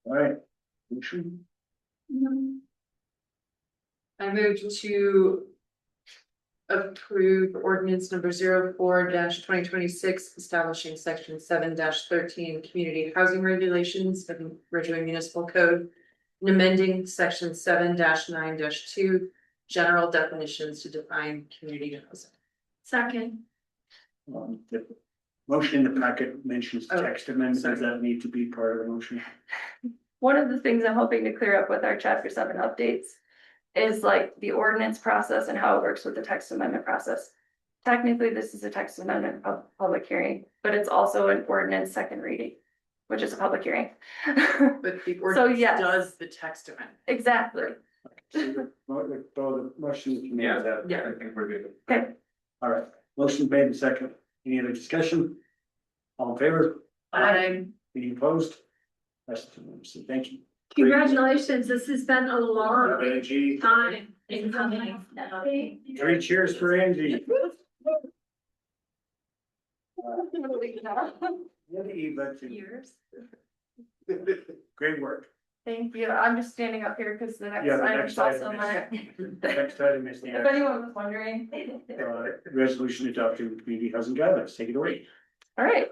All right, motion. I move to approve ordinance number 04-2026, establishing section 7-13 community housing regulations of Ridgway Municipal Code, and amending section 7-9-2 general definitions to define community housing. Second. The motion in the packet mentions text amendment. Does that need to be part of the motion? One of the things I'm hoping to clear up with our Chapter 7 updates is like the ordinance process and how it works with the text amendment process. Technically, this is a text amendment public hearing, but it's also an ordinance second reading, which is a public hearing. But the ordinance yes. does the text amendment. Exactly. The motion. Yeah, Yeah. I think we're good. All right, motion made in second. Any other discussion? All in favor? Any opposed? That's unanimous. Thank you. Congratulations, this has been a long Angie. time in coming. 3 cheers for Angie. Years. Great work. Thank you. I'm just standing up here because the next Yeah, the item next is also item my. Next item is If the anyone was wondering. resolution adopting community housing guidelines. Take it away. All right.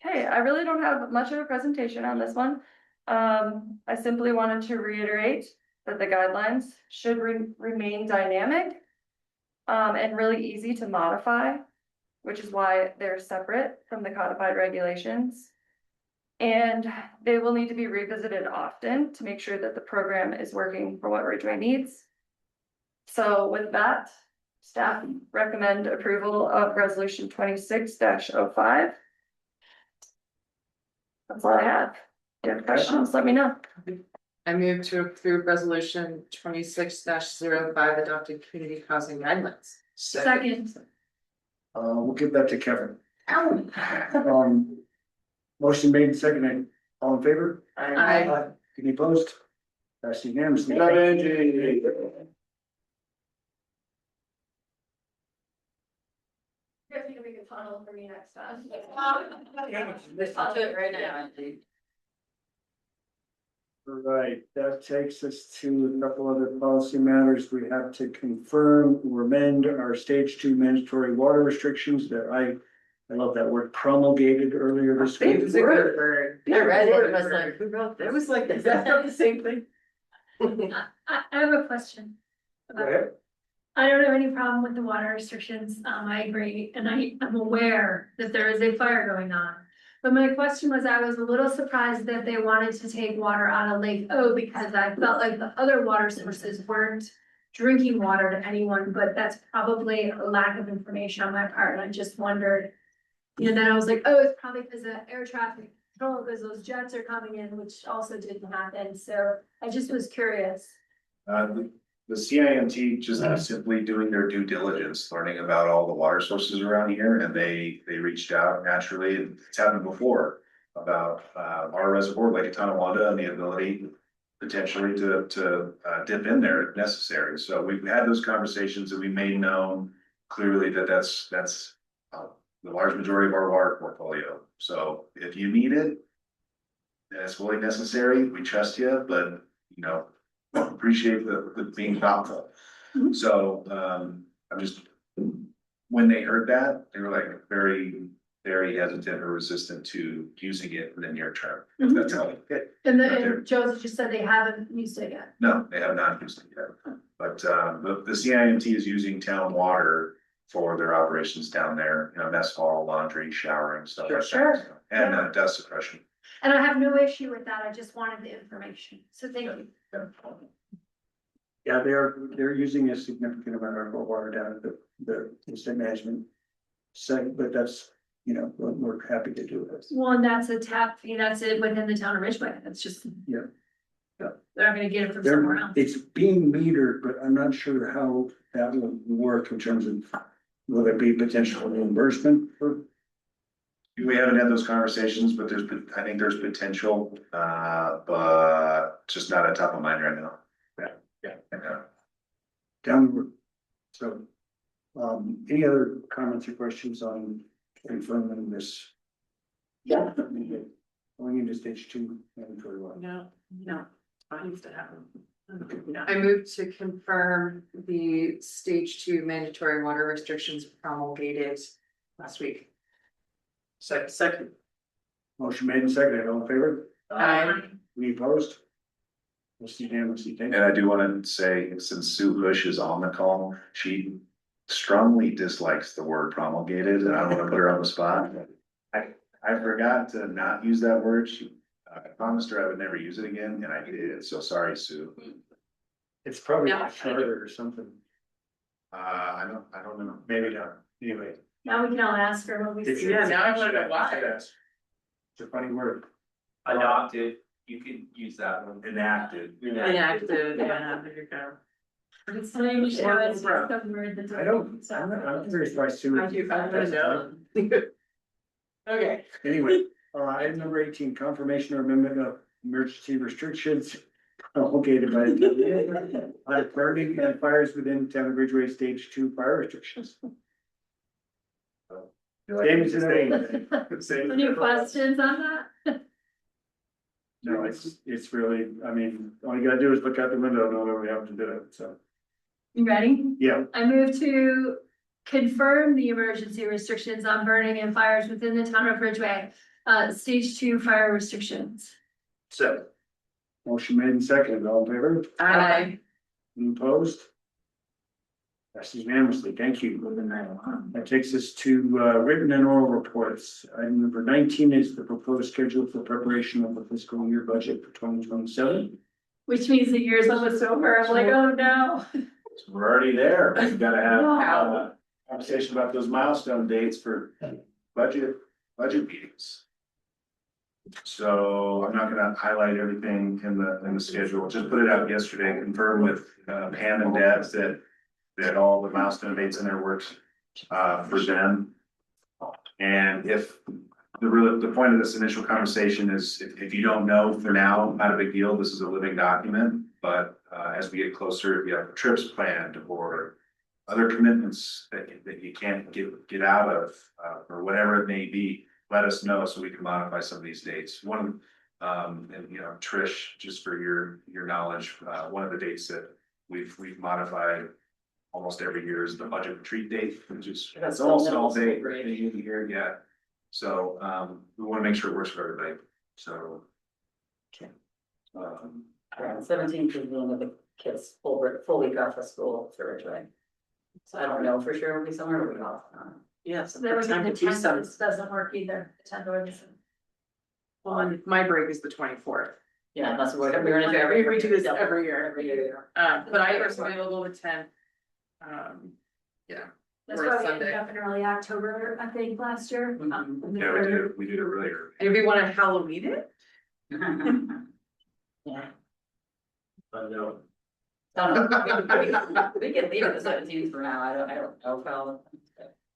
Okay, I really don't have much of a presentation on this one. I simply wanted to reiterate that the guidelines should remain dynamic and really easy to modify, which is why they're separate from the codified regulations. And they will need to be revisited often to make sure that the program is working for what Ridgway needs. So with that, staff recommend approval of resolution 26-05. That's all I have. If you have questions, let me know. I move to approve resolution 26-05 adopting community housing guidelines. Second. We'll give that to Kevin. Motion made and seconded. All in favor? Aye. Any opposed? That's unanimously. You guys need to make a tunnel for me next time. I'll do it right now, Angie. All right, that takes us to a couple other policy matters. We have to confirm or amend our stage 2 mandatory water restrictions that I love that word promulgated earlier this week. It's a good word. I read it, and was like, who wrote this? It was like, is that not the same thing? I have a question. Go ahead. I don't have any problem with the water restrictions. I agree, and I'm aware that there is a fire going on. But my question was, I was a little surprised that they wanted to take water out of Lake O because I felt like the other water sources weren't drinking water to anyone, but that's probably a lack of information on my part, and I just wondered. And then I was like, oh, it's probably because of air traffic control, because those jets are coming in, which also didn't happen, so I just was curious. The CIMT just simply doing their due diligence, learning about all the water sources around here, and they reached out naturally, and it's happened before. About our reservoir, Lake Tonawanda, and the ability potentially to dip in there if necessary. So we've had those conversations, and we made known clearly that that's the large majority of our water portfolio. So if you need it, and it's fully necessary, we trust you, but appreciate the being thoughtful. So I'm just, when they heard that, they were like very, very hesitant or resistant to using it in the near term. That's how they fit. And Joseph just said they haven't used it yet. No, they have not used it yet. But the CIMT is using town water for their operations down there, mess hall, laundry, showering, stuff like that. Sure. And dust suppression. And I have no issue with that. I just wanted the information. So thank you. Yeah, they're using a significant amount of our water down at the instant management site, but that's, we're happy to do this. Well, and that's a tap fee. That's it within the town of Ridgway. That's just. Yeah. They're not gonna get it from somewhere else. It's being metered, but I'm not sure how that will work in terms of, will there be potential reimbursement for? We haven't had those conversations, but I think there's potential, but just not on top of mind right now. Yeah. Down the road. So, any other comments or questions on confirming this? Yeah. Going into stage 2 mandatory water. No, I used to happen. I moved to confirm the stage 2 mandatory water restrictions promulgated last week. Second. Motion made and seconded, all in favor? Aye. Any opposed? Most unanimously, thank you. And I do want to say, since Sue Bush is on the call, she strongly dislikes the word promulgated, and I don't want to put her on the spot. I forgot to not use that word. I promised her I would never use it again, and I did. So sorry, Sue. It's probably Yeah. a charter or something. I don't know. Maybe not. Anyway. Now we can all ask her what we It's- see. Yeah, now I wanna know why. It's a funny word. Adopted, you could use that one. Enacted. Enacted, yeah, there you go. It's not even sure it's just some word that's. I'm curious why Sue. I wanna know. Okay. Anyway, item number 18, confirmation or amendment of emergency restrictions promulgated by the town on burning and fires within town of Ridgway stage 2 fire restrictions. Same as today. Any questions on that? No, it's really, all you gotta do is look out the window and know we have to do it, so, You ready? yeah. I move to confirm the emergency restrictions on burning and fires within the town of Ridgway, stage 2 fire restrictions. So. Motion made and seconded, all in favor? Aye. Any opposed? Passes unanimously, thank you. That takes us to written and oral reports. Item number 19 is the proposed schedule for preparation of the fiscal year budget for 2027. Which means the year's almost over. I'm like, oh no. So we're already there. We've got to have Wow. a conversation about those milestone dates for budget meetings. So I'm not gonna highlight everything in the schedule, just put it out yesterday, confirm with Pam and Deb that all the milestone dates in their works for them. And if the point of this initial conversation is, if you don't know for now, not a big deal, this is a living document. But as we get closer, if you have trips planned or other commitments that you can't get out of, or whatever it may be, let us know so we can modify some of these dates. One And, you know, Trish, just for your knowledge, one of the dates that we've modified almost every year is the budget retreat date, which is, That's it's almost still all day, middle school, right, here, yeah. So, we wanna make sure it works for everybody, so. Okay. Um, 17th is one of the kids full week off of school for Ridgway. So I don't know for sure it'll be somewhere we off. Yes. There was time an to do some. attendance, doesn't work either, attendance. Well, and my break is the 24th. Yeah, that's what we're gonna do every. We do this every year. Every year. But I was available the 10th. Yeah. That's Or a why we Sunday. ended up in early October, I think, last year. yeah, we do it earlier. Maybe want to Halloween it? Yeah. I know. We can leave it the 17th for now, I don't know if I'll.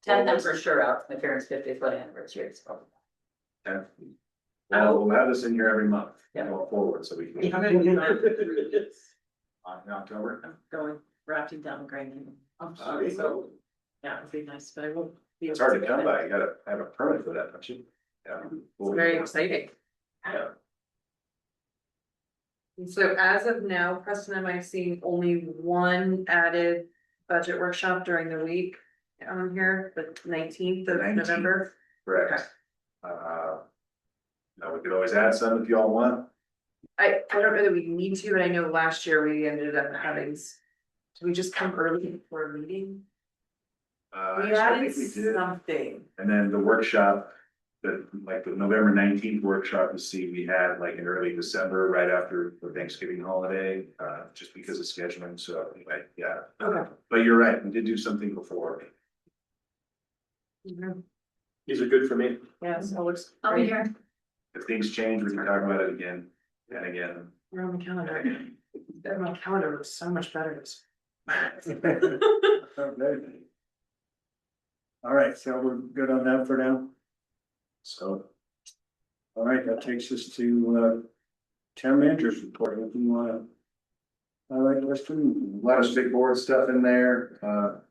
10th for sure out, my parents' 50th wedding anniversary, so. Okay. Well, we'll have this in here every month, Yeah. going forward, so we can. I'm gonna do that. In October. I'm going rafting down the Grand Canyon. So Yeah, it'd be nice, but I won't be. it's hard to come by, you gotta have a permit for that, don't you? Yeah. It's very exciting. Yeah. And so as of now, Preston, am I seeing only one added budget workshop during the week on here, the 19th of 19th. November? Correct. Now, we could always add some if y'all want. I don't know that we need to, but I know last year we ended up having, did we just come early for a meeting? We I added think we did. something. And then the workshop, like the November 19th workshop, you see, we had like in early December, right after the Thanksgiving holiday, just because of scheduling, so anyway, yeah. Okay. But you're right, we did do something before. These are good for me. Yes, it looks I'll be great. here. If things change, we can talk about it again and again. We're on the calendar. My calendar looks so much better. All right, so we're good on that for now. So, All right, that takes us to town manager's report. If you want to. All right, Weston. a lot of straightforward stuff in there.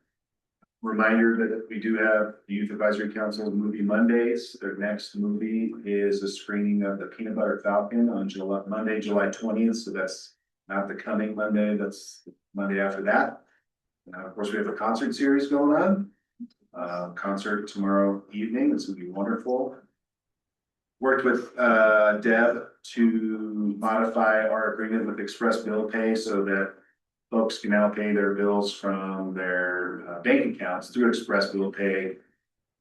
Reminder that we do have the Youth Advisory Council movie Mondays. Their next movie is a screening of the Peanut Butter Falcon on Monday, July 20th. So that's not the coming Monday, that's the Monday after that. Now, of course, we have a concert series going on. Concert tomorrow evening. This would be wonderful. Worked with Deb to modify our agreement with Express Bill Pay so that folks can now pay their bills from their bank accounts through Express Bill Pay.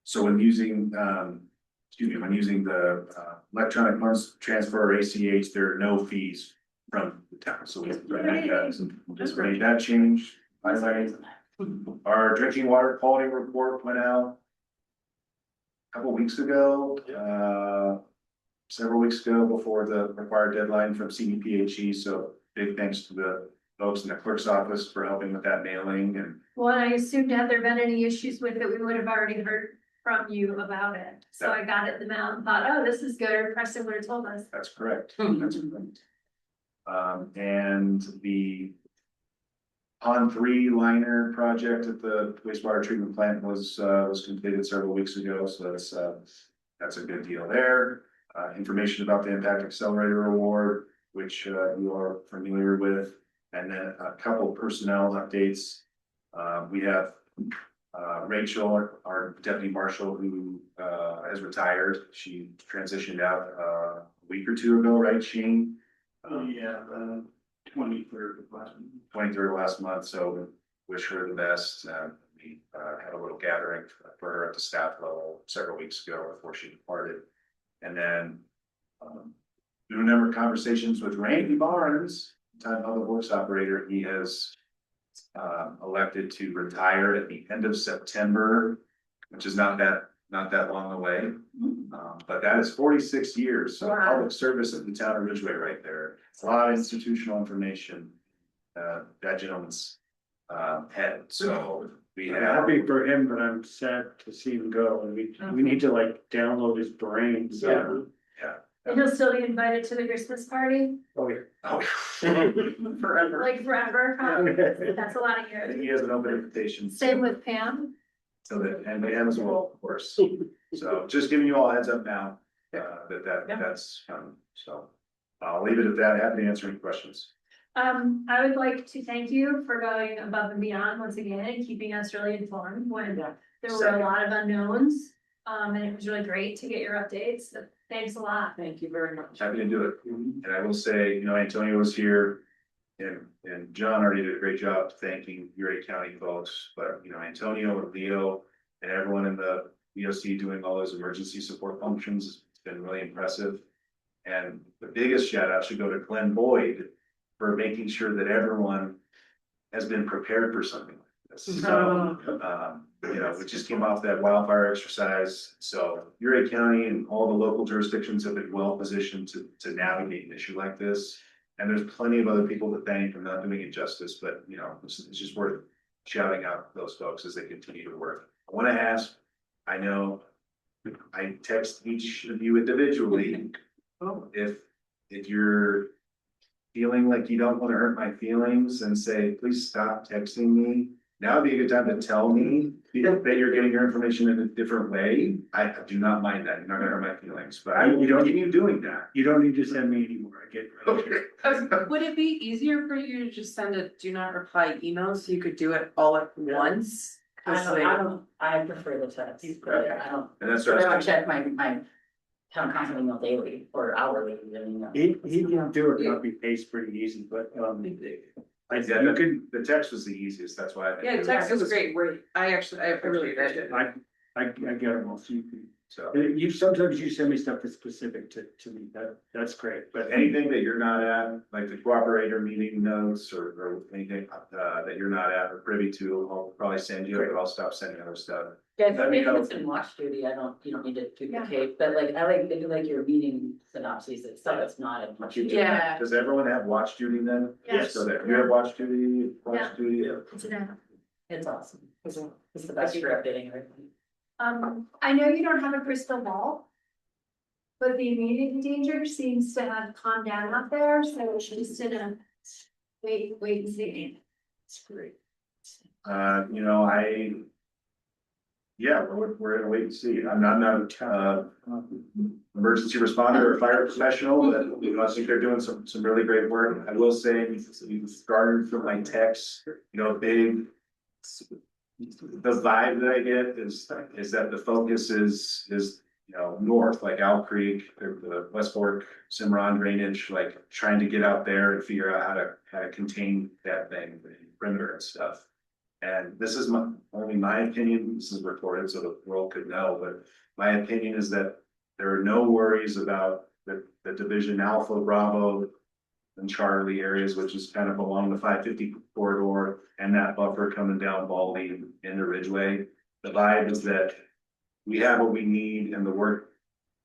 So when using, when using the electronic funds transfer or ACH, there are no fees from the town. So we just made that change. Our drinking water quality report went out a couple weeks ago, several weeks ago before the required deadline from CDPHE. So big thanks to the folks in the clerk's office for helping with that mailing and. Well, I assumed had there been any issues with it, we would have already heard from you about it. So I got it in the mail and thought, oh, this is good, or Preston would have told us. That's correct. That's correct. And the Pond 3 liner project at the wastewater treatment plant was completed several weeks ago, so that's a good deal there. Information about the Impact Accelerator Award, which you are familiar with, and then a couple personnel updates. We have Rachel, our deputy marshal, who has retired. She transitioned out a week or two ago, right, Shane? Yeah, 23rd of last month, so wish her the best. We had a little gathering for her at the staff level several weeks ago before she departed. And then through a number of conversations with Randy Barnes, time public works operator, he has elected to retire at the end of September, which is not that long away. But that is 46 years of public service at the town of Ridgway right there. It's a lot of institutional information that gentleman's head. So we I'm have. happy for him, but I'm sad to see him go, and we need to like download his brain, so. Yeah. And he'll still be invited to the Christmas party, Oh, yeah. Oh. Forever. like forever, huh? That's a lot of I think years. he has an open invitation. Same with Pam. So that, and they have as well, of course. So just giving you all a heads up now, that's coming, so. I'll leave it at that. Happy to answer any questions. I would like to thank you for going above and beyond once again and keeping us really informed when there were a lot of unknowns. And it was really great to get your updates. So thanks a lot. Thank you very much. Happy to do it. And I will say, Antonio was here and John already did a great job thanking Erie County folks, but Antonio and Leo and everyone in the VOC doing all those emergency support functions, it's been really impressive. And the biggest shout out should go to Glenn Boyd for making sure that everyone has been prepared for something like this. So, we just came off that wildfire exercise. So Erie County and all the local jurisdictions have been well positioned to navigate an issue like this. And there's plenty of other people to thank for not doing it justice, but it's just worth shouting out those folks as they continue to work. I want to ask, I know I text each of you individually. If you're feeling like you don't want to hurt my feelings and say, please stop texting me. Now would be a good time to tell me that you're getting your information in a different way. I do not mind that. You're not gonna hurt my feelings, but I will continue doing that. You don't need to send me anymore. I get. Would it be easier for you to just send a do not reply email so you could do it all at once? I prefer the text, but I don't. And that's I what I don't was check my town council email daily or hourly, even. He can do a copy paste pretty easy, but, Yeah, the text was the easiest. That's why. Yeah, text is great. I really appreciate it. I get them all, so you can. So Sometimes you send me stuff that's specific to me, that's great, but anything that you're not at, like the cooperator meeting notes or anything that you're not at or privy to, I'll probably send you, but I'll stop sending other stuff. Yeah, Let me if know. it's in watch duty, you don't need to duplicate, but like, I do like your meeting synopses, it's stuff that's not in watch duty. Yeah. Does everyone have watch duty then? Yes. So that you have watch duty, Yeah. watch duty? It's awesome, it's the best for updating everything. I know you don't have a crystal ball. But the immediate danger seems to have calmed down out there, so we're just gonna wait and see. It's great. We're gonna wait and see. I'm not emergency responder or fire professional, but I think they're doing some really great work. I will say, you've garnered from my texts, the vibe that I get is that the focus is north, like Owl Creek, the West Fork, Cimarron drainage, like trying to get out there and figure out how to contain that thing, the perimeter and stuff. And this is only my opinion. This is recorded so the world could know, but my opinion is that there are no worries about the division Alpha, Bravo, and Charlie areas, which is kind of along the 550 corridor and that buffer coming down Baldy into Ridgway. The vibe is that we have what we need and the work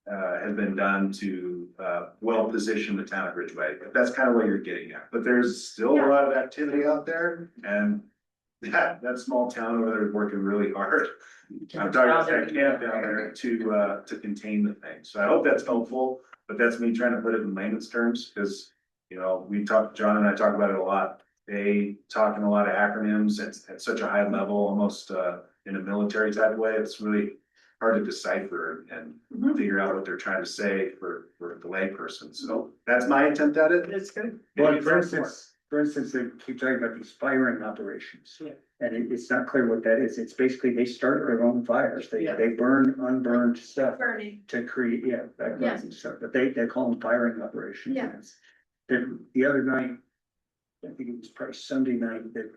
has been done to well position the town of Ridgway. That's kind of what you're getting at. But there's still a lot of activity out there, and that small town over there is working really hard. I'm talking about that camp down there to contain the thing. So I hope that's helpful, but that's me trying to put it in layman's terms because John and I talk about it a lot. They talk in a lot of acronyms at such a high level, almost in a military type of way. It's really hard to decipher and figure out what they're trying to say for the layperson. So that's my attempt at it. It's good. Well, for instance, they keep talking about these firing operations. Yeah. And it's not clear what that is. It's basically, they start their own fires. They burn unburned stuff. Burning. To create, backgrounds and stuff, but they call them firing operations. Yeah. The other night, I think it was probably Sunday night, the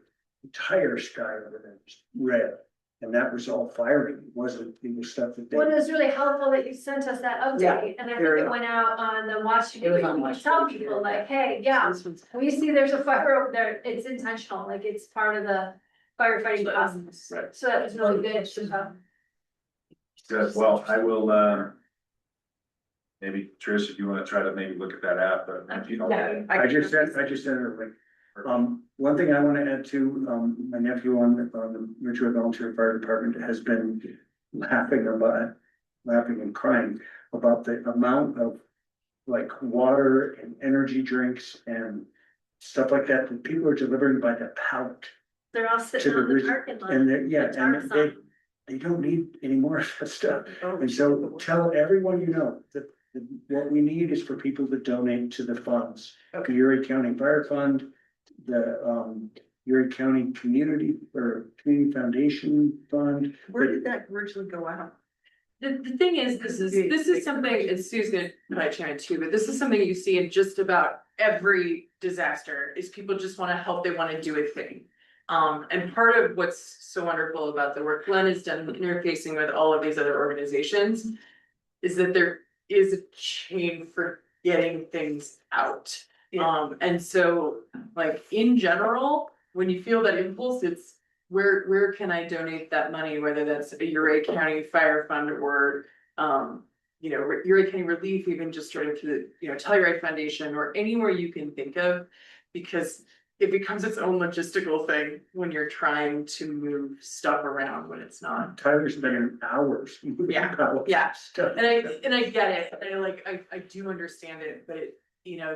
entire sky over there was red. And that was all firing. It wasn't, it was stuff that they. Well, it was really helpful that you sent us that update, and I think it went out on the watch. It was on watch. Tell people like, hey, we see there's a fire over there, it's intentional, like it's part of the firefighting process. Right. So that was really good. Good. Well, I will, maybe Trish, if you want to try to maybe look at that app, but if you don't. I just sent her a link. One thing I want to add to, my nephew on the Ridgway Volunteer Fire Department has been laughing and crying about the amount of like water and energy drinks and stuff like that people are delivering by the pallet. They're all sitting on the parking lot. And they don't need any more of that stuff. And so tell everyone that What we need is for people to donate to the funds, the Okay. Erie County Fire Fund, the, Erie County Community or Community Foundation Fund. Where did that originally go out? The thing is, this is something, and Sue's gonna probably chime in too, but this is something you see in just about every disaster, is people just wanna help, they wanna do a thing. And part of what's so wonderful about the work Glenn has done interfacing with all of these other organizations is that there is a chain for getting things out. And so, like, in general, when you feel that impulse, it's where can I donate that money, whether that's a Uray County Fire Fund or, Uray County Relief, even just straight to the, Telluride Foundation or anywhere you can think of, because it becomes its own logistical thing when you're trying to move stuff around when it's not. Tyler's spending hours. Yeah. And I get it, and I do understand it, but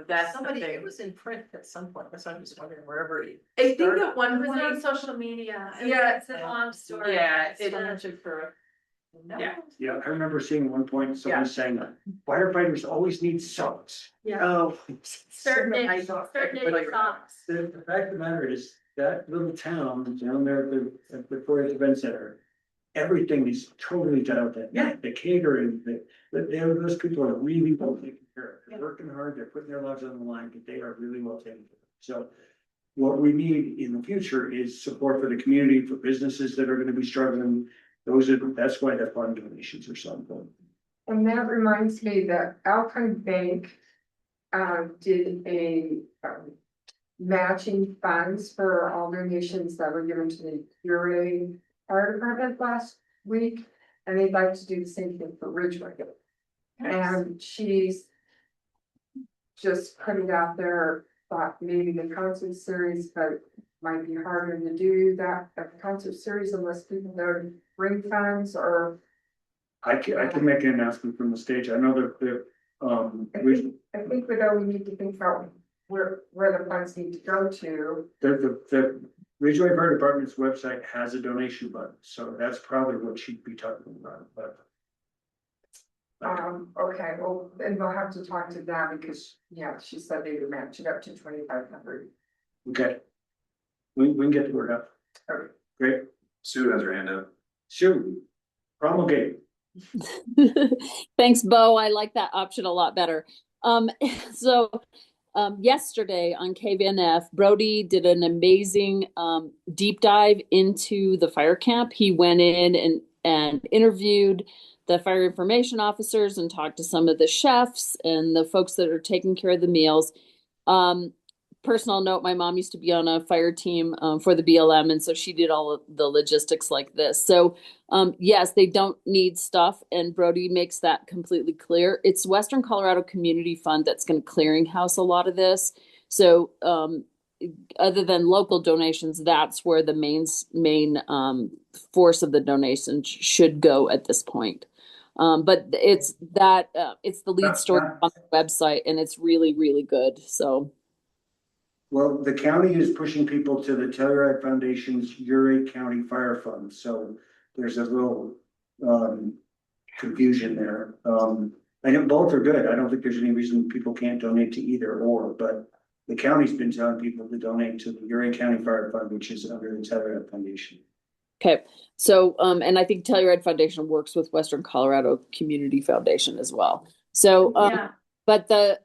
that's the Somebody, thing. it was in print at some point, that's why I'm just wondering wherever. I think at one It was on point, social media. Yeah. It's a long story. yeah, It's sponsored for. Yeah. Yeah, I remember seeing at one point someone saying firefighters always need socks. Yeah. Oh. Certain Everybody- songs. The fact of the matter is that little town down there at the Forest Event Center, everything is totally dialed in. Yeah. The catering, those people are really well taken care of. They're working hard, they're putting their lives on the line, but they are really well taken care of. So what we need in the future is support for the community, for businesses that are gonna be struggling. That's why the fund donations are so important. And that reminds me that Alpine Bank did a matching funds for all donations that were given to the Uray Fire Department last week. And they'd like to do the same thing for Ridgway. And she's just put it out there, thought maybe the concert series, but might be harder to do that, a concert series unless people know to bring funds or. I can make an announcement from the stage. I know that I think we know we need to think about where the funds need to go to. the Ridgway Fire Department's website has a donation button, so that's probably what she'd be talking about, but. Okay, well, then we'll have to talk to them because, yeah, she said they would match it up to 2,500. Okay. We can get the word out. Okay. Great. Sue has her hand up. Sue, promulgate. Thanks, Bo. I like that option a lot better. Yesterday on KVNF, Brody did an amazing deep dive into the fire camp. He went in and interviewed the fire information officers and talked to some of the chefs and the folks that are taking care of the meals. Personal note, my mom used to be on a fire team for the BLM, and so she did all of the logistics like this. So yes, they don't need stuff, and Brody makes that completely clear. It's Western Colorado Community Fund that's going to clearinghouse a lot of this. So other than local donations, that's where the main force of the donations should go at this point. But it's the lead story on the website, and it's really, really good. So. Well, the county is pushing people to the Telluride Foundation's Uray County Fire Fund, so there's a little confusion there. I know both are good. I don't think there's any reason people can't donate to either or, but the county's been telling people to donate to the Uray County Fire Fund, which is under the Telluride Foundation. Okay, so and I think Telluride Foundation works with Western Colorado Community Foundation as well. So but the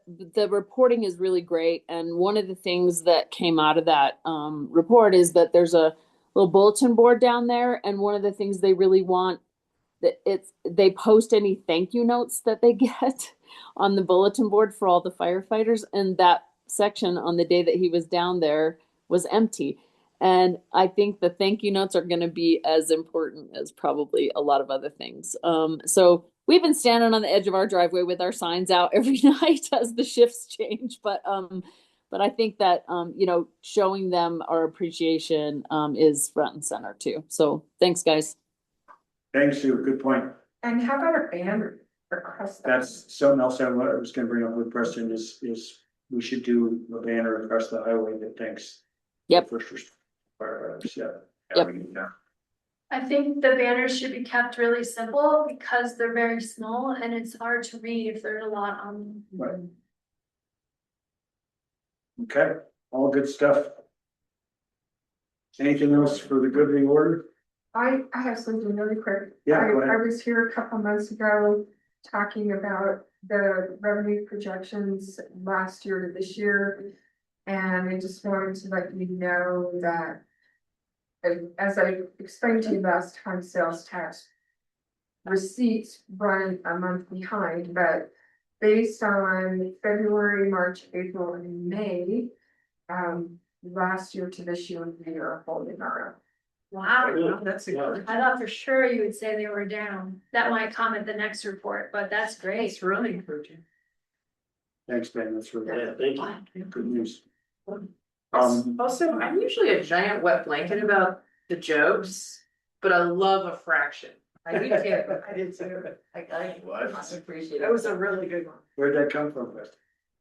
reporting is really great, and one of the things that came out of that report is that there's a little bulletin board down there, and one of the things they really want they post any thank you notes that they get on the bulletin board for all the firefighters, and that section on the day that he was down there was empty. And I think the thank you notes are going to be as important as probably a lot of other things. So we've been standing on the edge of our driveway with our signs out every night as the shifts change. But I think that, showing them our appreciation is front and center too. So thanks, guys. Thanks, Sue. Good point. And how about a banner across that? That's something else I was gonna bring up with Preston is we should do a banner across the highway that thanks. Yep. First firefighters, yeah. Yep. I think the banners should be kept really simple because they're very small and it's hard to read if there's a lot on them. Right. Okay, all good stuff. Anything else for the good of the order? I have something really quick. Yeah, go ahead. I was here a couple months ago talking about the revenue projections last year to this year. And I just wanted to let you know that as I explained to you last time, sales tax receipts run a month behind, but based on February, March, April, and May, last year to this year, we are holding our own. Wow, That's a I thought for sure you would say they were down. That might come at the next report, but that's great. It's really encouraging. Thanks, Ben, that's really Thank you. good news. Also, I'm usually a giant wet blanket about the jokes, but I love a fraction. I do too. I did too. I appreciate it. That was a really good one. Where'd that come from, Wes?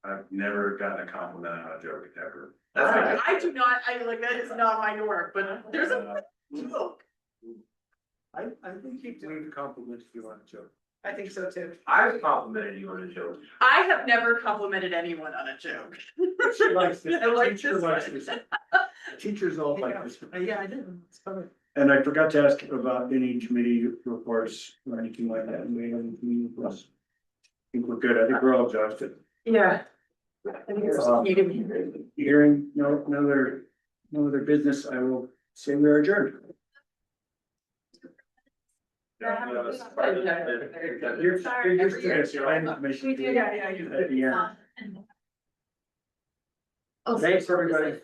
I've never gotten a compliment on a joke ever. I do not, I like, that is not my norm, but there's a joke. I think you do compliments if you want to joke. I think so too. I've complimented you on a joke. I have never complimented anyone on a joke. She likes this. I like Teacher this likes one. this. Teachers all like this. Yeah, I did. It's funny. And I forgot to ask about any committee reports or anything like that. We haven't committee reports. I think we're good. I think we're all exhausted. Yeah. I think it's, you give me. Hearing no other business, I will say we are adjourned. You're used to this, you're planning commission. We do, yeah. At the end. Thanks, everybody.